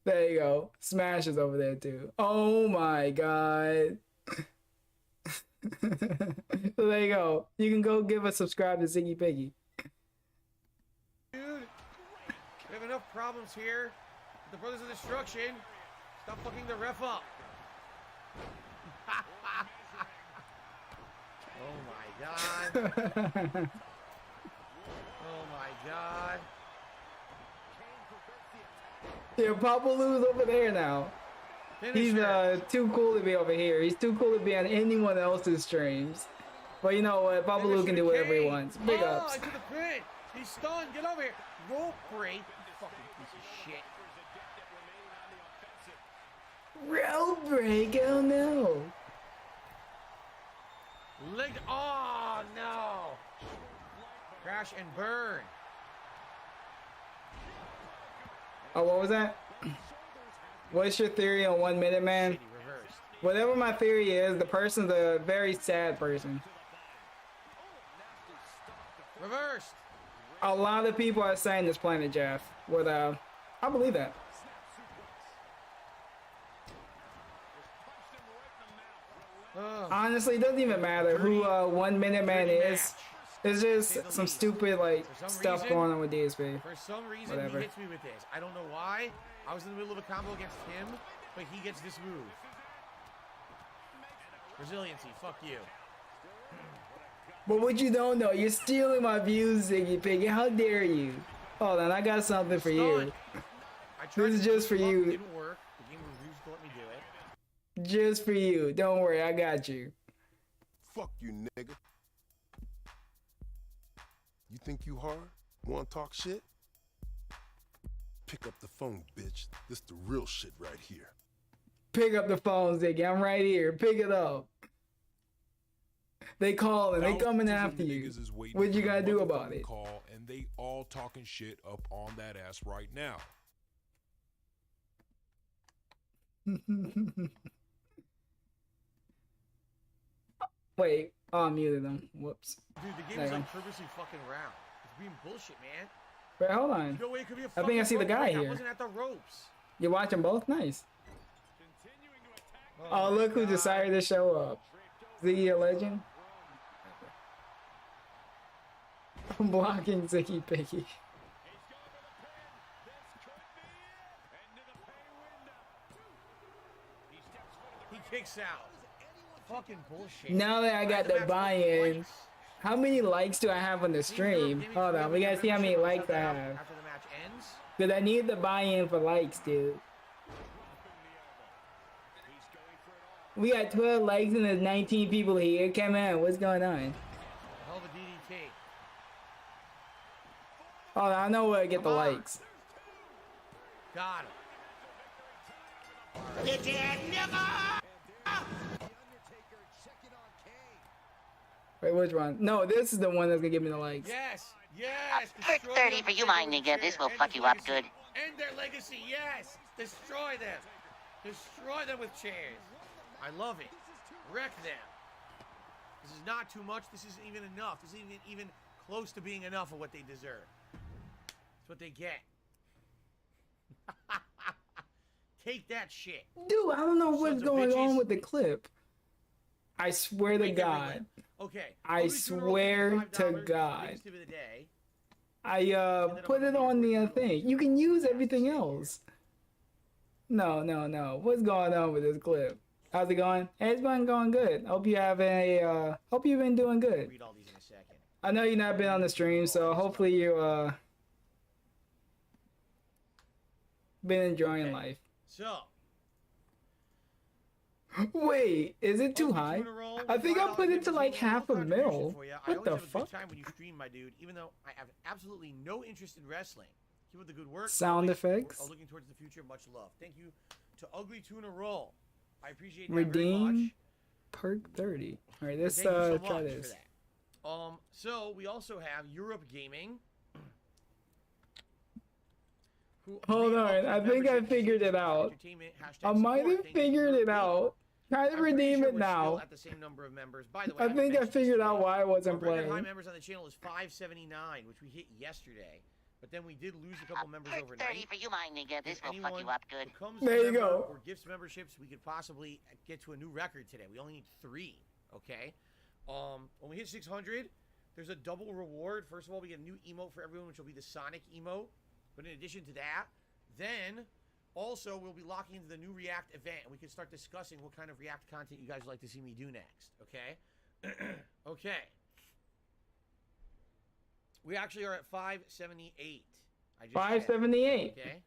There you go. Smash is over there too. Oh my god. So there you go. You can go give a subscribe to Ziggy Piggy. Dude, we have enough problems here. The Brothers of Destruction. Stop fucking the ref up. Oh my god. Oh my god. Yeah, Papa Lou's over there now. He's too cool to be over here. He's too cool to be on anyone else's streams. But you know what? Papa Lou can do whatever he wants. Big ups. Into the pin. He's stunned. Get over here. Rope break. You fucking piece of shit. Rope break? Oh no. Leg. Oh no. Crash and burn. Oh, what was that? What's your theory on 1 Minute Man? Whatever my theory is, the person's a very sad person. Reversed. A lot of people are saying this Planet Jeff. With I believe that. Honestly, it doesn't even matter who 1 Minute Man is. It's just some stupid like stuff going on with DSP. For some reason, Whatever. he hits me with this. I don't know why. I was in the middle of a combo against him, but he gets this move. Resiliency, fuck you. But what you don't know, you're stealing my views, Ziggy Piggy. How dare you? Hold on, I got something for you. This is just for you. It didn't work. The game refused to let me do it. Just for you. Don't worry, I got you. Fuck you, nigga. You think you hard? Wanna talk shit? Pick up the phone, bitch. This the real shit right here. Pick up the phone, Ziggy. I'm right here. Pick it up. They calling. They coming after you. What you gotta do about it? Call, and they all talking shit up on that ass right now. Wait, oh, I muted them. Whoops. Dude, the game is like purposely fucking around. It's being bullshit, man. Wait, hold on. No way it could be a I think I see the guy I here. wasn't at the ropes. You're watching both? Nice. Oh, look who decided to show up. Ziggy a legend? I'm blocking Ziggy Piggy. He kicks out. Fucking bullshit. Now that I got the buy-in, how many likes do I have on the stream? Hold on, we gotta see how many likes I have. After the match ends. Because I need the buy-in for likes, dude. We got 12 likes and there's 19 people here. Come on, what's going on? Hell of a DDT. Hold on, I know where to get the likes. Got him. You're dead, nigga! Wait, which one? No, this is the one that's gonna give me the likes. Yes, yes. Perk 30 for you, my nigga. This will fuck you up good. End their legacy, yes. Destroy them. Destroy them with chairs. I love it. Wreck them. This is not too much. This isn't even enough. This isn't even close to being enough of what they deserve. That's what they get. Take that shit. Dude, I don't know what's going on with the clip. I swear to God. Okay. I swear to God. I put it on the thing. You can use everything else. No. What's going on with this clip? How's it going? Hey, it's been going good. Hope you have hope you've been doing good. Read all these in a second. I know you've not been on the stream, so hopefully you been enjoying life. So. Wait, is it too high? I think I put it to like half a mil. What the fuck? Time when you stream, my dude, even though I have absolutely no interest in wrestling. Keep up the good work. Sound effects. Looking towards the future. Much love. Thank you to Ugly Tuna Roll. I appreciate that very much. Redeem perk 30. All right, let's try this. So we also have Europe Gaming. Hold on, I think I figured it out. I might have figured it out. Try to redeem it now. At the same number of members. By the way, I think I figured out why I wasn't playing. High members on the channel is 579, which we hit yesterday. But then we did lose a couple members overnight. 30 for you, my nigga. This will fuck you up good. There you go. Or gifts memberships, we could possibly get to a new record today. We only need 3, okay? When we hit 600, there's a double reward. First of all, we get a new emote for everyone, which will be the Sonic emote. But in addition to that, then also we'll be locking into the new React event, and we can start discussing what kind of React content you guys would like to see me do next, okay? Okay. We actually are at 578. 578. Okay.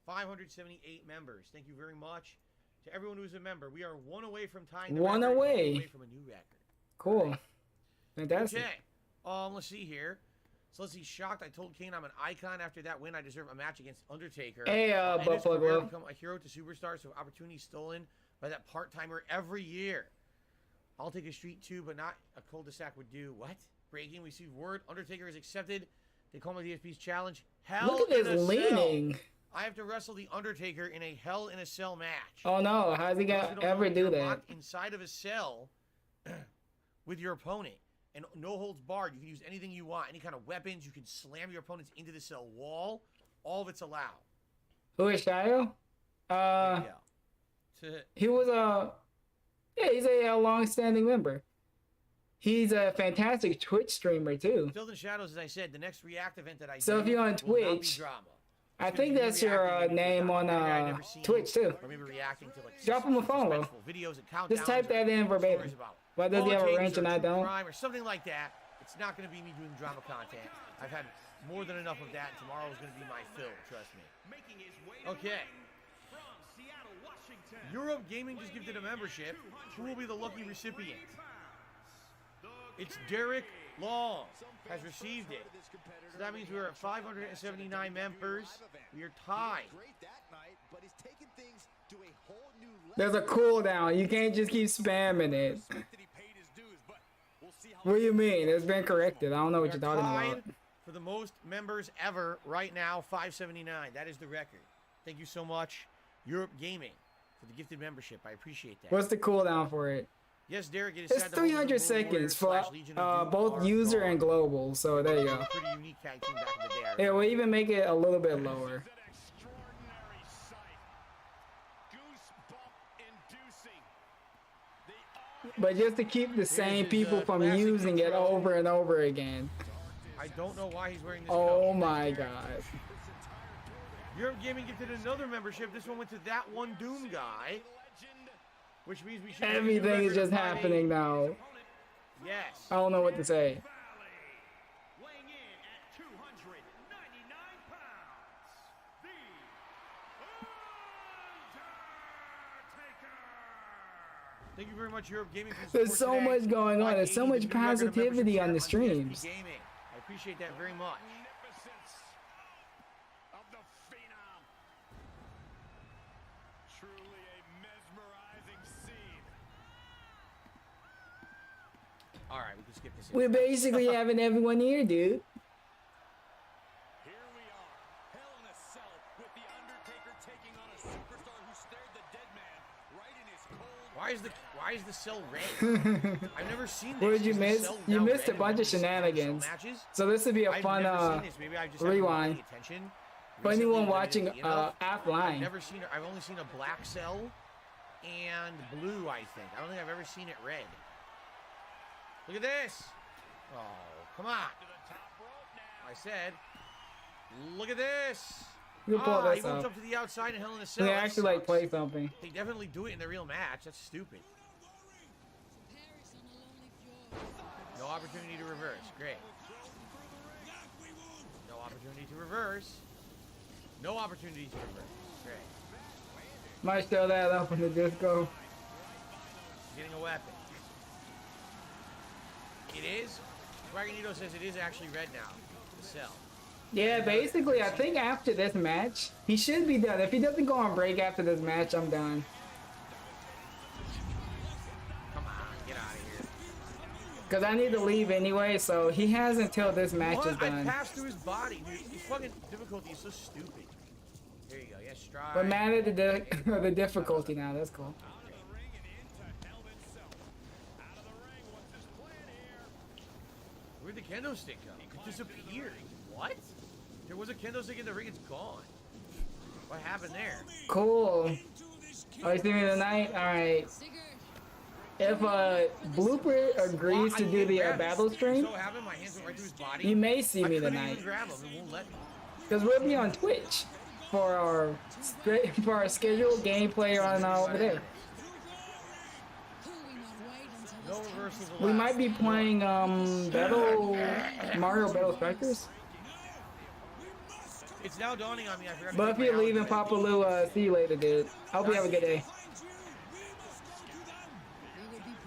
578 members. Thank you very much to everyone who's a member. We are 1 away from tying the record, 1 away from a new record. Cool. Right. Fantastic. Okay. Let's see here. So let's see. Shocked. I told Kane I'm an icon. After that win, I deserve a match against Undertaker. Hey, Buffalo. Become a hero to superstars, so opportunity stolen by that part-timer every year. I'll take a street too, but not a cul-de-sac would do. What? Breaking. We see word. Undertaker is accepted. They call me the DSP's challenge. Hell Look at this leaning. Cell. I have to wrestle the Undertaker in a Hell in a Cell match. Oh no! How's he gonna ever do that? Inside of a cell with your opponent, and no holds barred. You can use anything you want, any kind of weapons. You can slam your opponents into the cell wall. All of it's allowed. Who is Shayo? He was a. Yeah, he's a long-standing member. He's a fantastic Twitch streamer too. Still in Shadows, as I said, the next React event that I so if you're on Twitch, I think that's your name on Twitch too. Or maybe reacting to like drop him a follow. Videos and just type that in verbatim. Why does he have a range and I don't? Or something like that. It's not going to be me doing drama content. I've had more than enough of that. Tomorrow is going to be my fill. Trust me. Okay. Europe Gaming just gifted a membership. Who will be the lucky recipient? It's Derek Long has received it. So that means we're at 579 members. We are tied. There's a cooldown. You can't just keep spamming it. What do you mean? It's been corrected. I don't know what you're talking about. For the most members ever right now, 579. That is the record. Thank you so much, Europe Gaming, for the gifted membership. I appreciate that. What's the cooldown for it? Yes, Derek, it is it's 300 seconds for both user and global, so there you go. Pretty unique tag team back in the day. Yeah, we'll even make it a little bit lower. But just to keep the same people from using it over and over again. I don't know why he's wearing this. Oh my god. Europe Gaming gifted another membership. This one went to that one Doom guy. Which means we should. Everything is just happening now. Yes. I don't know what to say. Weighing in at 299 pounds, the Thank you very much, Europe Gaming. There's so much going on. There's so much positivity on the streams. I appreciate that very much. All right, we can skip this. We're basically having everyone here, dude. Why is the cell red? I've never seen this. What did you miss? You missed a bunch of shenanigans. So this would be a fun rewind. For anyone watching offline. I've only seen a black cell and blue, I think. I don't think I've ever seen it red. Look at this. Oh, come on. I said, look at this. You pull this he moved up up to the outside and Hell in a Cell. They actually like play something. They definitely do it in the real match. That's stupid. No opportunity to reverse. Great. No opportunity to reverse. No opportunity to reverse. Great. Might show that up in the disco. Getting a weapon. It is. Dragonito says it is actually red now. The cell. Yeah, basically, I think after this match, he should be done. If he doesn't go on break after this match, I'm done. Come on, get out of here. Because I need to leave anyway, so he has until this match is done. I passed through his body. His fucking difficulty is so stupid. There you go. Yes, stride. But mad at the difficulty now. That's cool. Where'd the kendo stick go? It disappeared. What? There was a kendo stick in the ring. It's gone. What happened there? Cool. Oh, you see me tonight? Alright. If Blooper agrees to do the battle stream, you may see me tonight. Because we'll be on Twitch for our scheduled gameplay on over there. We might be playing Mario Battle Strikers. It's now dawning on me. I forgot. But if you're leaving, Papa Lou, see you later, dude. Hope you have a good day.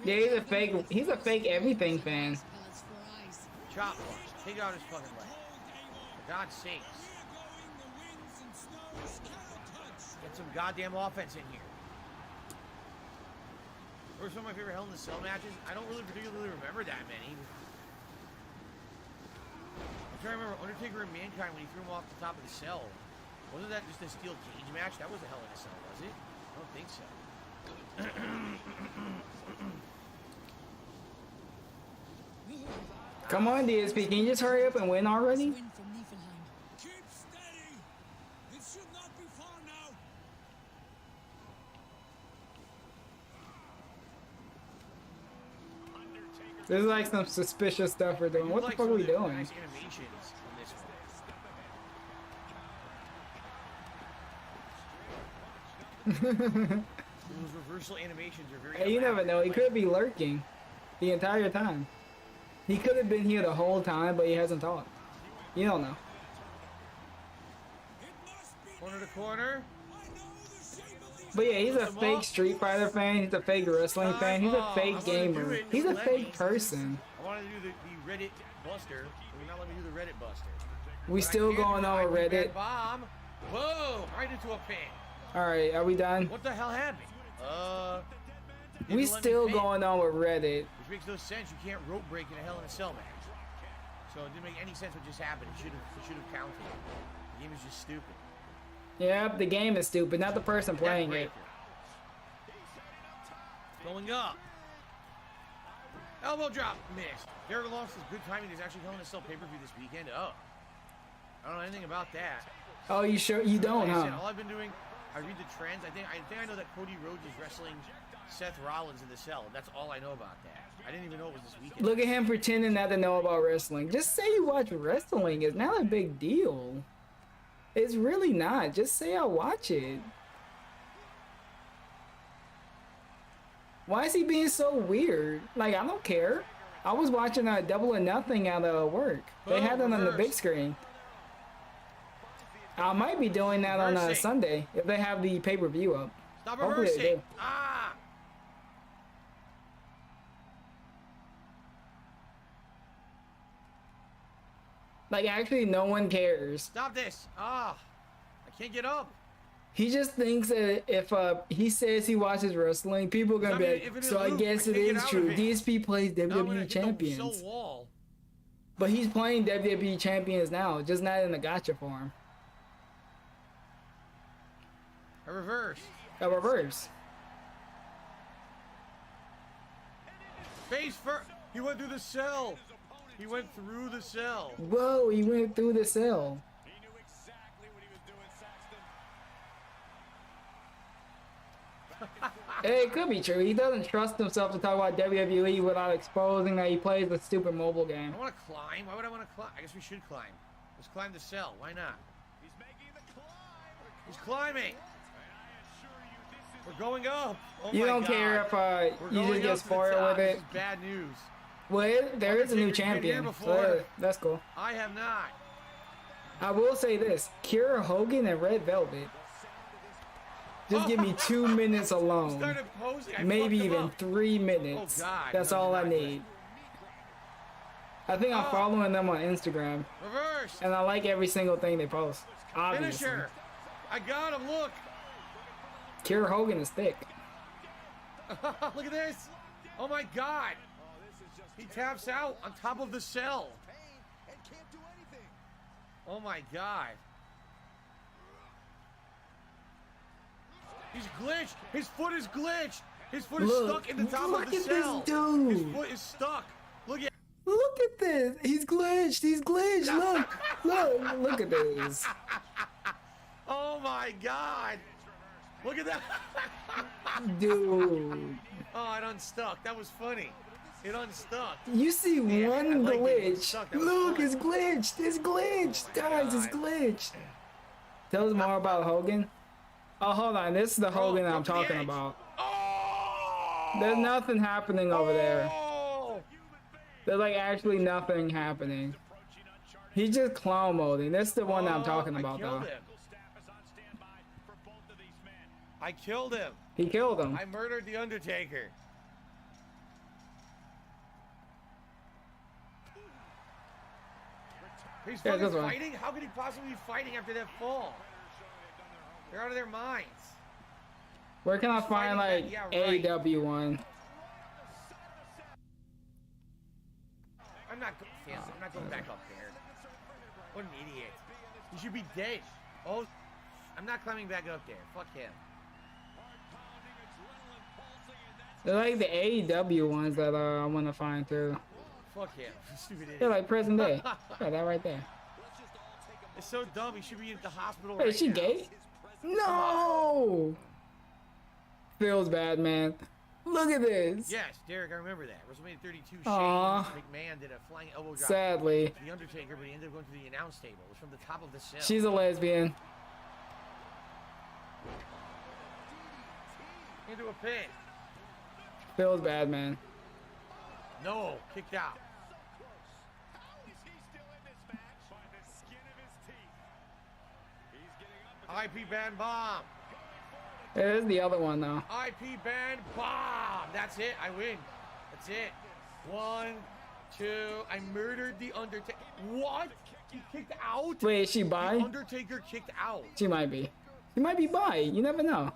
Yeah, he's a fake everything fan. Chop one. Take out his fucking leg. For God's sakes. Get some goddamn offense in here. What were some of my favorite Hell in the Cell matches? I don't really particularly remember that many. I'm trying to remember Undertaker and Mankind when he threw him off the top of the cell. Wasn't that just a steel cage match? That was a Hell in a Cell, was it? I don't think so. Come on, DSP. Can you just hurry up and win already? This is like some suspicious stuff we're doing. What the fuck are we doing? Those reversal animations are very. Hey, you never know. He could be lurking the entire time. He could have been here the whole time, but he hasn't talked. You don't know. Corner to corner. But yeah, he's a fake Street Fighter fan. He's a fake wrestling fan. He's a fake gamer. He's a fake person. I wanted to do the Reddit Buster, but we're not letting me do the Reddit Buster. We still going on with Reddit. Bomb. Whoa! Right into a pin. All right, are we done? What the hell happened? We still going on with Reddit. Which makes no sense. You can't rope break in a Hell in a Cell match. So it didn't make any sense what just happened. It should have counted. The game is just stupid. Yep, the game is stupid, not the person playing it. Going up. Elbow drop, missed. Derek lost his good timing. There's actually Hell in a Cell pay-per-view this weekend. Oh, I don't know anything about that. Oh, you sure? You don't, like I huh? said, all I've been doing, I read the trends. I think I know that Cody Rhodes is wrestling Seth Rollins in the Cell. That's all I know about that. I didn't even know it was this weekend. Look at him pretending not to know about wrestling. Just say you watch wrestling. It's not a big deal. It's really not. Just say I watch it. Why is he being so weird? Like, I don't care. I was watching a Double or Nothing out of work. They had it on the big screen. I might be doing that on a Sunday if they have the pay-per-view up. Stop Hopefully reversing. they do. Ah! Like, actually, no one cares. Stop this. Ah! I can't get up. He just thinks that if he says he watches wrestling, people are gonna be like, so I guess it is true. DSP plays WWE champions. But he's playing WWE champions now, just not in the gotcha form. A reverse. A reverse. Face first. He went through the cell. He went through the cell. Whoa, he went through the cell. Hey, it could be true. He doesn't trust himself to talk about WWE without exposing that he plays the stupid mobile game. I want to climb. Why would I want to climb? I guess we should climb. Let's climb the cell. Why not? He's making the climb. He's climbing. We're going up. Oh you don't care if you just get spoiled with it. This is bad news. Well, there is a new champion. So that's cool. I have not. I will say this: Kiera Hogan and Red Velvet. Just give me 2 minutes alone. Maybe even 3 minutes. That's all I need. I think I'm following them on Instagram. Reverse. And I like every single thing they post. Obviously. Finisher. I got him. Look. Kiera Hogan is thick. Look at this. Oh my God. He taps out on top of the cell. Oh my God. He's glitched. His foot is glitched. His foot is stuck in the top of the cell. Look at this dude. His foot is stuck. Look at. Look at this. He's glitched. He's glitched. Look at this. Oh my God. Look at that. Dude. Oh, it unstuck. That was funny. It unstuck. You see one glitch. Look, it's glitched. It's glitched. Guys, it's glitched. Tell us more about Hogan. Oh, hold on. This is the Hogan I'm talking about. There's nothing happening over there. There's like actually nothing happening. He's just clown moding. This is the one that I'm talking about, though. I killed him. He killed him. I murdered the Undertaker. He's fucking fighting? How could he possibly be fighting after that fall? They're out of their minds. Where can I find like AEW one? I'm not going back up there. What an idiot. He should be dead. Oh, I'm not climbing back up there. Fuck him. They're like the AEW ones that I want to find too. Fuck him. Stupid idiot. They're like present day. Yeah, that right there. It's so dumb. He should be at the hospital Wait, right is she now. gay? No! Feels bad, man. Look at this. Yes, Derek, I remember that. WrestleMania 32, Shane McMahon did a flying elbow drop. Sadly. The Undertaker, but he ended up going to the announce table. It was from the top of the cell. She's a lesbian. Into a pin. Feels bad, man. No, kicked out. IP band bomb. There's the other one though. IP band bomb. That's it. I win. That's it. 1, 2. I murdered the Undertaker. What? He kicked out? Wait, is she bi? The Undertaker kicked out. She might be. She might be bi. You never know.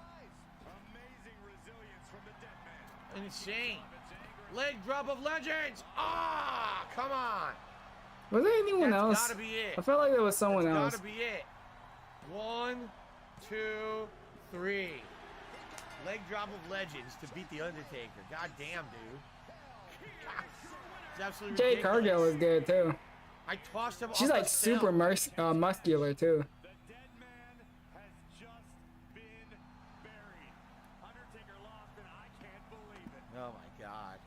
Insane. Leg drop of legends. Ah, come on. Was there anyone else? That's gotta be it. I felt like there was someone else. Gotta be it. 1, 2, 3. Leg drop of legends to beat the Undertaker. God damn, dude. It's absolutely Jade ridiculous. Cargill was good too. I tossed him. She's like super muscular too. Oh my God.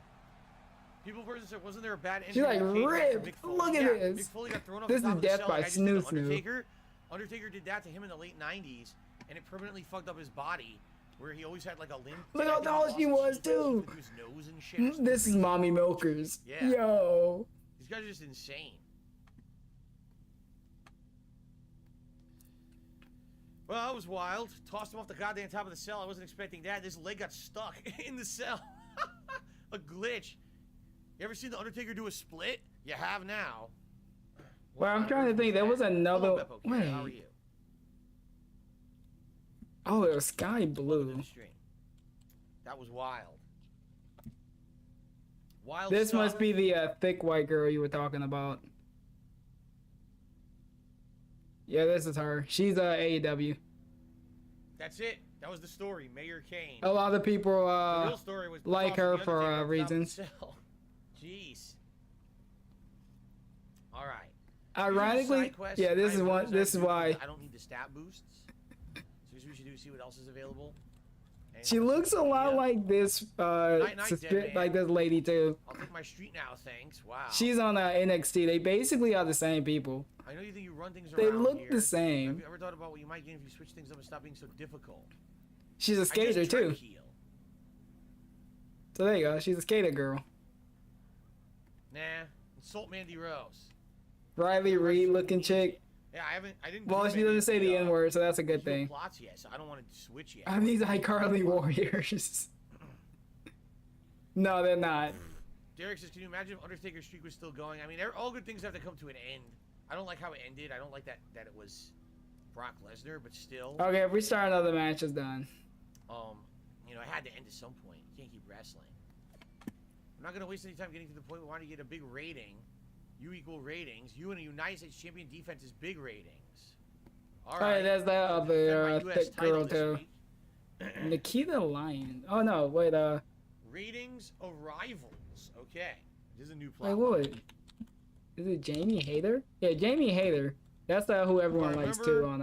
People versus it. Wasn't there a bad She's like ripped. Look at Mick this. Foley got thrown off This the is top of the death cell by like I just did to snoo snoo. Undertaker. Undertaker did that to him in the late 90s, and it permanently fucked up his body, where he always had like a limp. Look how tall she was too. His nose and shit. This is Mommy Milkers. Yeah. Yo. These guys are just insane. Well, that was wild. Tossed him off the goddamn top of the cell. I wasn't expecting that. This leg got stuck in the cell. A glitch. You ever seen the Undertaker do a split? You have now. Well, I'm trying to think. There was another. Hello, Beppo. How are Wait. you? Oh, it was sky blue. That was wild. Wild This stuff. must be the thick white girl you were talking about. Yeah, this is her. She's AEW. That's it. That was the story. Mayor Kane. A lot of people the real story was like her for reasons. Jeez. All right. Ironically, yeah, this is one. This is why. I don't need the stat boosts. So here's what we should do: see what else is available. She looks a lot like this, like this lady too. I'll take my street now, thanks. Wow. She's on NXT. They basically are the same people. I know you think you run things They around look here. the same. Have you ever thought about what you might get if you switch things up and stop being so difficult? She's a skater too. So there you go. She's a skater girl. Nah. Insult Mandy Rose. Ry-Ree-Stream looking chick. Yeah, I didn't. Well, she doesn't say the N-word, so that's a good thing. Plots yet, so I don't want to switch yet. Are these iCarly warriors? No, they're not. Derek says, "Can you imagine if Undertaker's streak was still going?" I mean, all good things have to come to an end. I don't like how it ended. I don't like that it was Brock Lesnar, but still. Okay, if we start another match, it's done. You know, it had to end at some point. You can't keep wrestling. I'm not gonna waste any time getting to the point where we want to get a big rating. You equal ratings. You and a United States Champion defense is big ratings. All right. There's that other thick girl too. Nikita Lyon. Oh no, wait. Ratings arrivals. Okay, this is a new plot. Wait, what? Is it Jamie Hayter? Yeah, Jamie Hayter. That's who everyone likes too on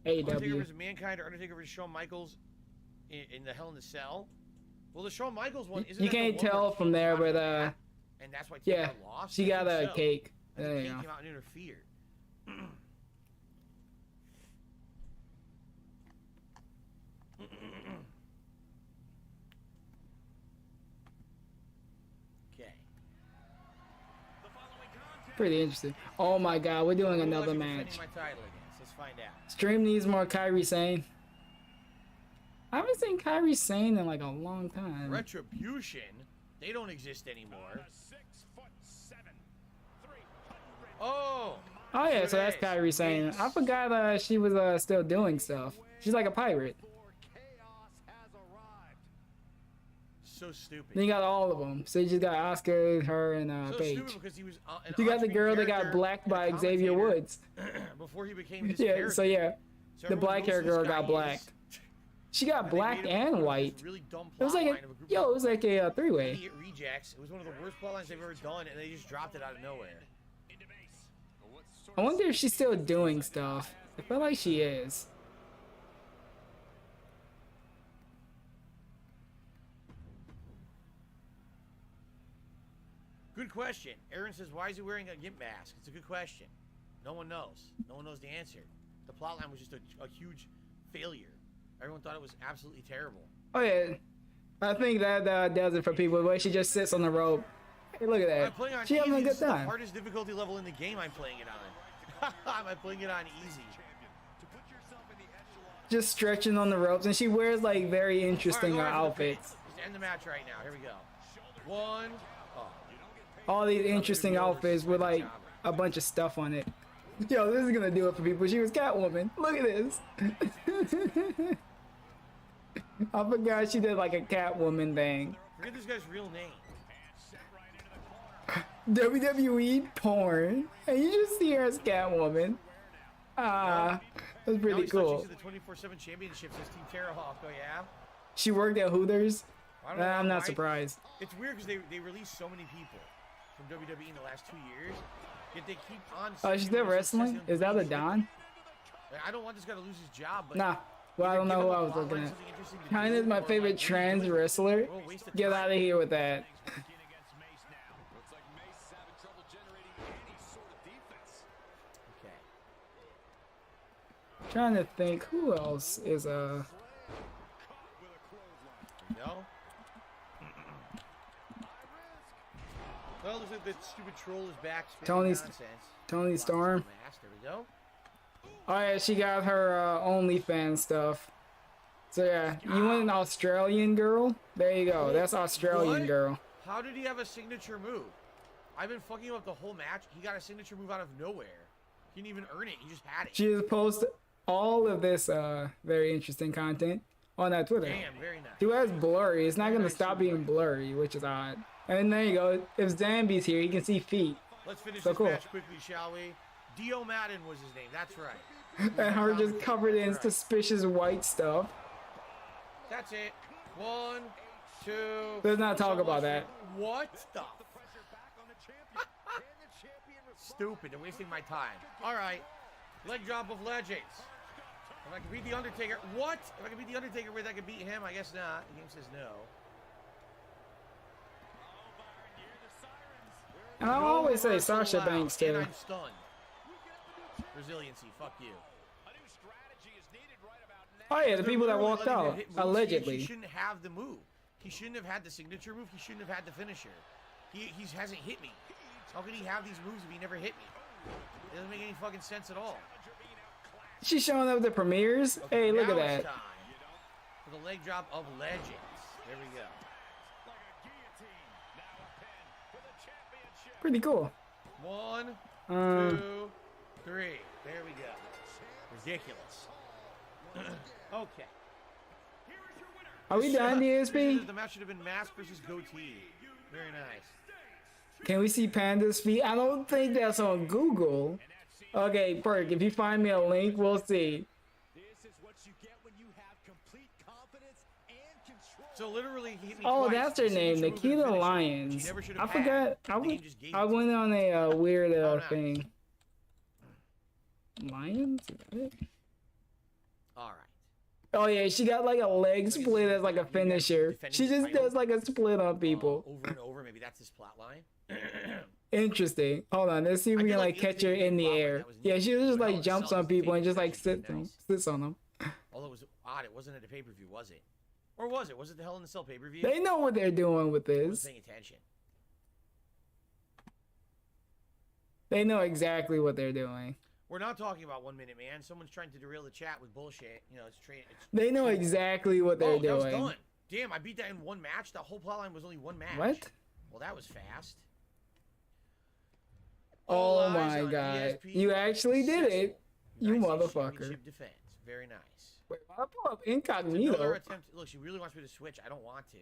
AEW. Undertaker vs. Mankind or Undertaker vs. Shawn Michaels in the Hell in the Cell. Well, the Shawn Michaels one isn't. You can't tell from there, but and that's why yeah, lost. she got a cake. There you go. go. Came out and interfered. Okay. Pretty interesting. Oh my God, we're doing another match. My title against. Let's find out. Stream needs more Kairi Sane. I haven't seen Kairi Sane in like a long time. Retribution. They don't exist anymore. Oh. Oh yeah, so that's Kairi Sane. I forgot she was still doing stuff. She's like a pirate. So stupid. Then you got all of them. So you just got Oscar, her, and so Paige. Stupid because he was you got the girl that got blacked by Xavier Woods. Before he became his yeah, character. so yeah, so the black hair girl got blacked. She got black and white. Really dumb it was like it was like a three-way. Rejects. It was one of the worst plotlines they've ever done, and they just dropped it out of nowhere. I wonder if she's still doing stuff. I feel like she is. Good question. Aaron says, why is he wearing a gimp mask? It's a good question. No one knows. No one knows the answer. The plotline was just a huge failure. Everyone thought it was absolutely terrible. Oh yeah, I think that does it for people. The way she just sits on the rope. Hey, look at that. She having a good time. The hardest difficulty level in the game I'm playing it on. I'm playing it on easy. Just stretching on the ropes, and she wears like very interesting outfits. Just end the match right now. Here we go. One. Oh. All these interesting outfits with like a bunch of stuff on it. Yo, this is gonna do it for people. She was Catwoman. Look at this. I forgot she did like a Catwoman thing. Forget this guy's real name. WWE porn. And you just see her as Catwoman. That's pretty cool. She's the 24/7 championship says Team Terrahawk. Oh yeah. She worked at Hooters. I'm not surprised. It's weird because they released so many people from WWE in the last 2 years. Yet they keep on. Oh, she's still wrestling? Is that a Don? I don't want this guy to lose his job, but nah. Well, I don't know who I was looking at. Khantent is my favorite trans wrestler. Get out of here with that. Trying to think who else is No. Well, looks like that stupid troll is back. Tony Storm. There we go. Oh yeah, she got her OnlyFans stuff. So yeah, you want an Australian girl? There you go. That's Australian girl. How did he have a signature move? I've been fucking him up the whole match. He got a signature move out of nowhere. He didn't even earn it. He just had it. She was supposed to. all of this very interesting content on that Twitter. Damn, very nice. Dude has blurry. It's not gonna stop being blurry, which is odd. And there you go. If Zambi's here, you can see feet. Let's finish so this cool. match quickly, shall we? Dio Madden was his name. That's right. And her just covered in suspicious white stuff. That's it. 1, 2. Let's not talk about that. What the? Stupid. They're wasting my time. All right. Leg drop of legends. If I can beat the Undertaker, what? If I can beat the Undertaker, where I can beat him? I guess not. The game says no. And I always say Sasha Banks too. And I'm stunned. Resiliency. Fuck you. Oh yeah, the people that walked out allegedly. He shouldn't have the move. He shouldn't have had the signature move. He shouldn't have had the finisher. He hasn't hit me. How can he have these moves if he never hit me? It doesn't make any fucking sense at all. She's showing up at the premieres. Okay, hey, look at now that. it's time for the leg drop of legends. There we go. Pretty cool. 1, 2, 3. There we go. Ridiculous. Okay. Are we done, DSP? The match should have been mask versus goatee. Very nice. Can we see Panda's feet? I don't think that's on Google. Okay, Perk, if you find me a link, we'll see. So literally, he hit me Oh, twice. that's her name, Nikita Lyons. I forgot. I went on a weird thing. Lyons? Is that it? All right. Oh yeah, she got like a leg split as like a finisher. She just does like a split on people. Over and over, maybe that's his plot line. Interesting. Hold on, let's see if we can like catch her in the air. Yeah, she just like jumps on people and just like sits on them. Although it was odd, it wasn't at a pay-per-view, was it? Or was it? Was it the Hell in a Cell pay-per-view? They know what they're doing with I this. wasn't paying attention. They know exactly what they're doing. We're not talking about 1 minute, man. Someone's trying to derail the chat with bullshit. You know, it's They know exactly what they're that was doing. done. Damn, I beat that in one match. That whole plotline was only one match. What? Well, that was fast. Oh All eyes my on god. ESP. You actually did it. You Nice motherfucker. championship defense. Very nice. Wait, I pull up Another incognito. attempt. Look, she really wants me to switch. I don't want to.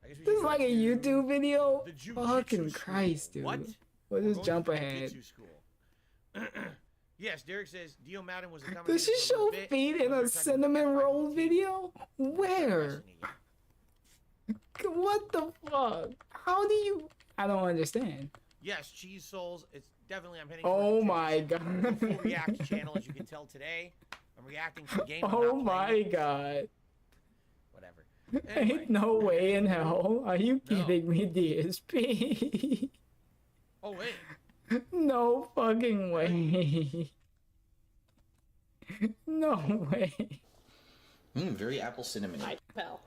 I guess we This should is go like a to YouTube video? the jujitsu Fucking school. Christ, dude. What? We'll We're just going jump to the ahead. jujitsu school. Yes, Derek says Dio Madden was a Does she show feet in a cinnamon roll video? Where? What the fuck? How do you... I don't understand. Yes, Cheese Souls. It's definitely, I'm heading Oh towards my the god. full react channel, as you can tell today. I'm reacting to the game. I'm Oh not my playing. god. Whatever. Ain't no way in hell. Are you kidding me, DSP? Oh, wait. No fucking way. No way. Very apple cinnamon. I fell.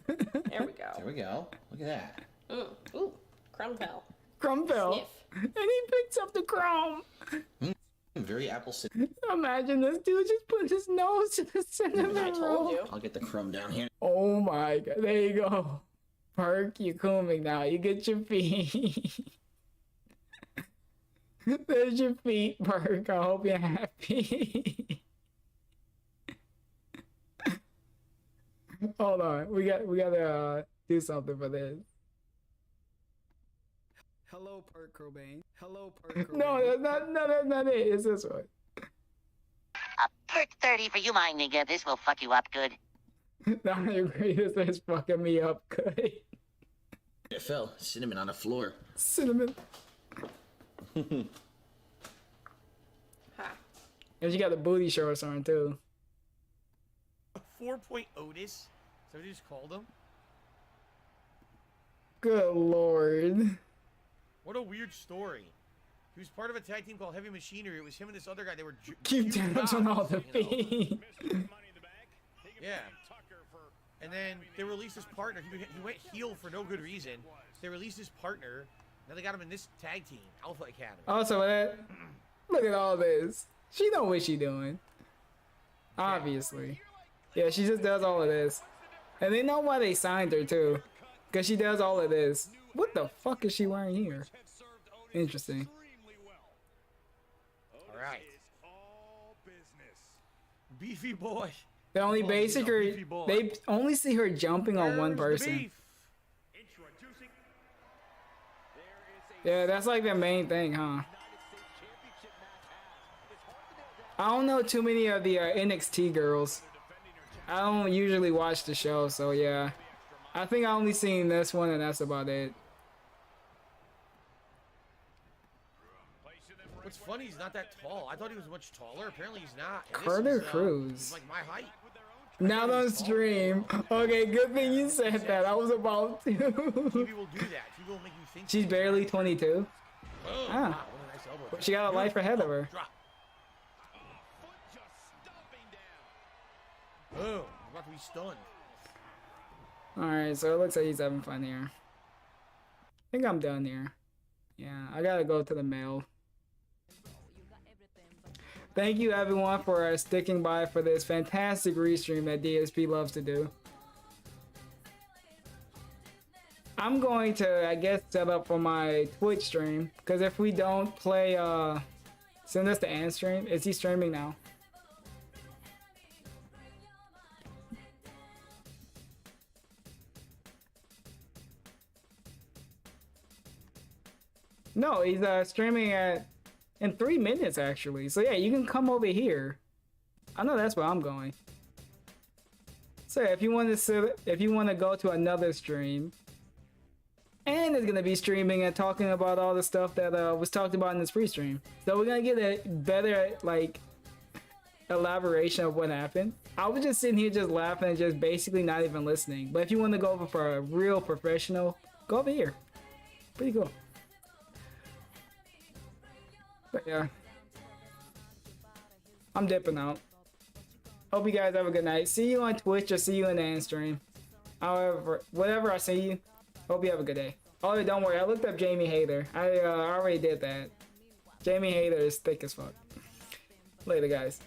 There we go. There we go. Look at that. Ooh, Crumpel. Crumpel. Sniff. And he picks up the crumb. Very apple cinnamon. Imagine this dude just put his nose to the cinnamon I told roll. you. I'll get the crumb down here. Oh my god. There you go. Perk, you're combing now. You get your feet. There's your feet, Perk. I hope you're happy. Hold on. We gotta do something for this. Hello, Perk Cobain. Hello, Perk Cobain. No, that's not it. It's this one. A perk 30 for you, my nigga. This will fuck you up good. No, I agree. This is fucking me up good. It fell. Cinnamon on the floor. Cinnamon. And she got the booty shorts on too. 4-point Otis. Is that what you just called him? Good lord. What a weird story. He was part of a tag team called Heavy Machinery. It was him and this other guy. They were Keep tabs on all the you know? feet. Yeah. And then they released his partner. He went heel for no good reason. They released his partner. Now they got him in this tag team, Alpha Academy. Also, look at all this. She know what she doing. Obviously. Yeah, she just does all of this. And they know why they signed her too. Because she does all of this. What the fuck is she wearing here? Interesting. All right. beefy boy. They only Oh, basic he's a her. beefy boy. They only see her jumping on one Where's the person. beef? Yeah, that's like the main thing, huh? I don't know too many of the NXT girls. I don't usually watch the show, so yeah. I think I only seen this one, and that's about it. What's funny, he's not that tall. I thought he was much taller. Apparently he's not. And Carter this is, Cruz. He's like my height. Not on stream. Okay, good thing you said that. I was about to. TV will do that. TV will make you think. She's barely 22. Oh, Ah. wow, what a nice elbow. She got a life ahead of her. Drop. Oh, he's about to be stunned. Alright, so it looks like he's having fun here. I think I'm done here. Yeah, I gotta go to the mail. Thank you everyone for sticking by for this fantastic restream that DSP loves to do. I'm going to, I guess, set up for my Twitch stream, because if we don't play, send us the end stream. Is he streaming now? No, he's streaming in 3 minutes actually. So yeah, you can come over here. I know that's where I'm going. So if you want to go to another stream, and it's gonna be streaming and talking about all the stuff that was talked about in this pre-stream. So we're gonna get a better like elaboration of what happened. I was just sitting here just laughing and just basically not even listening. But if you want to go over for a real professional, go over here. Pretty cool. But yeah, I'm dipping out. Hope you guys have a good night. See you on Twitch or see you in the end stream. However, whatever I see you, hope you have a good day. Oh, don't worry, I looked up Jamie Hayter. I already did that. Jamie Hayter is thick as fuck. Later, guys.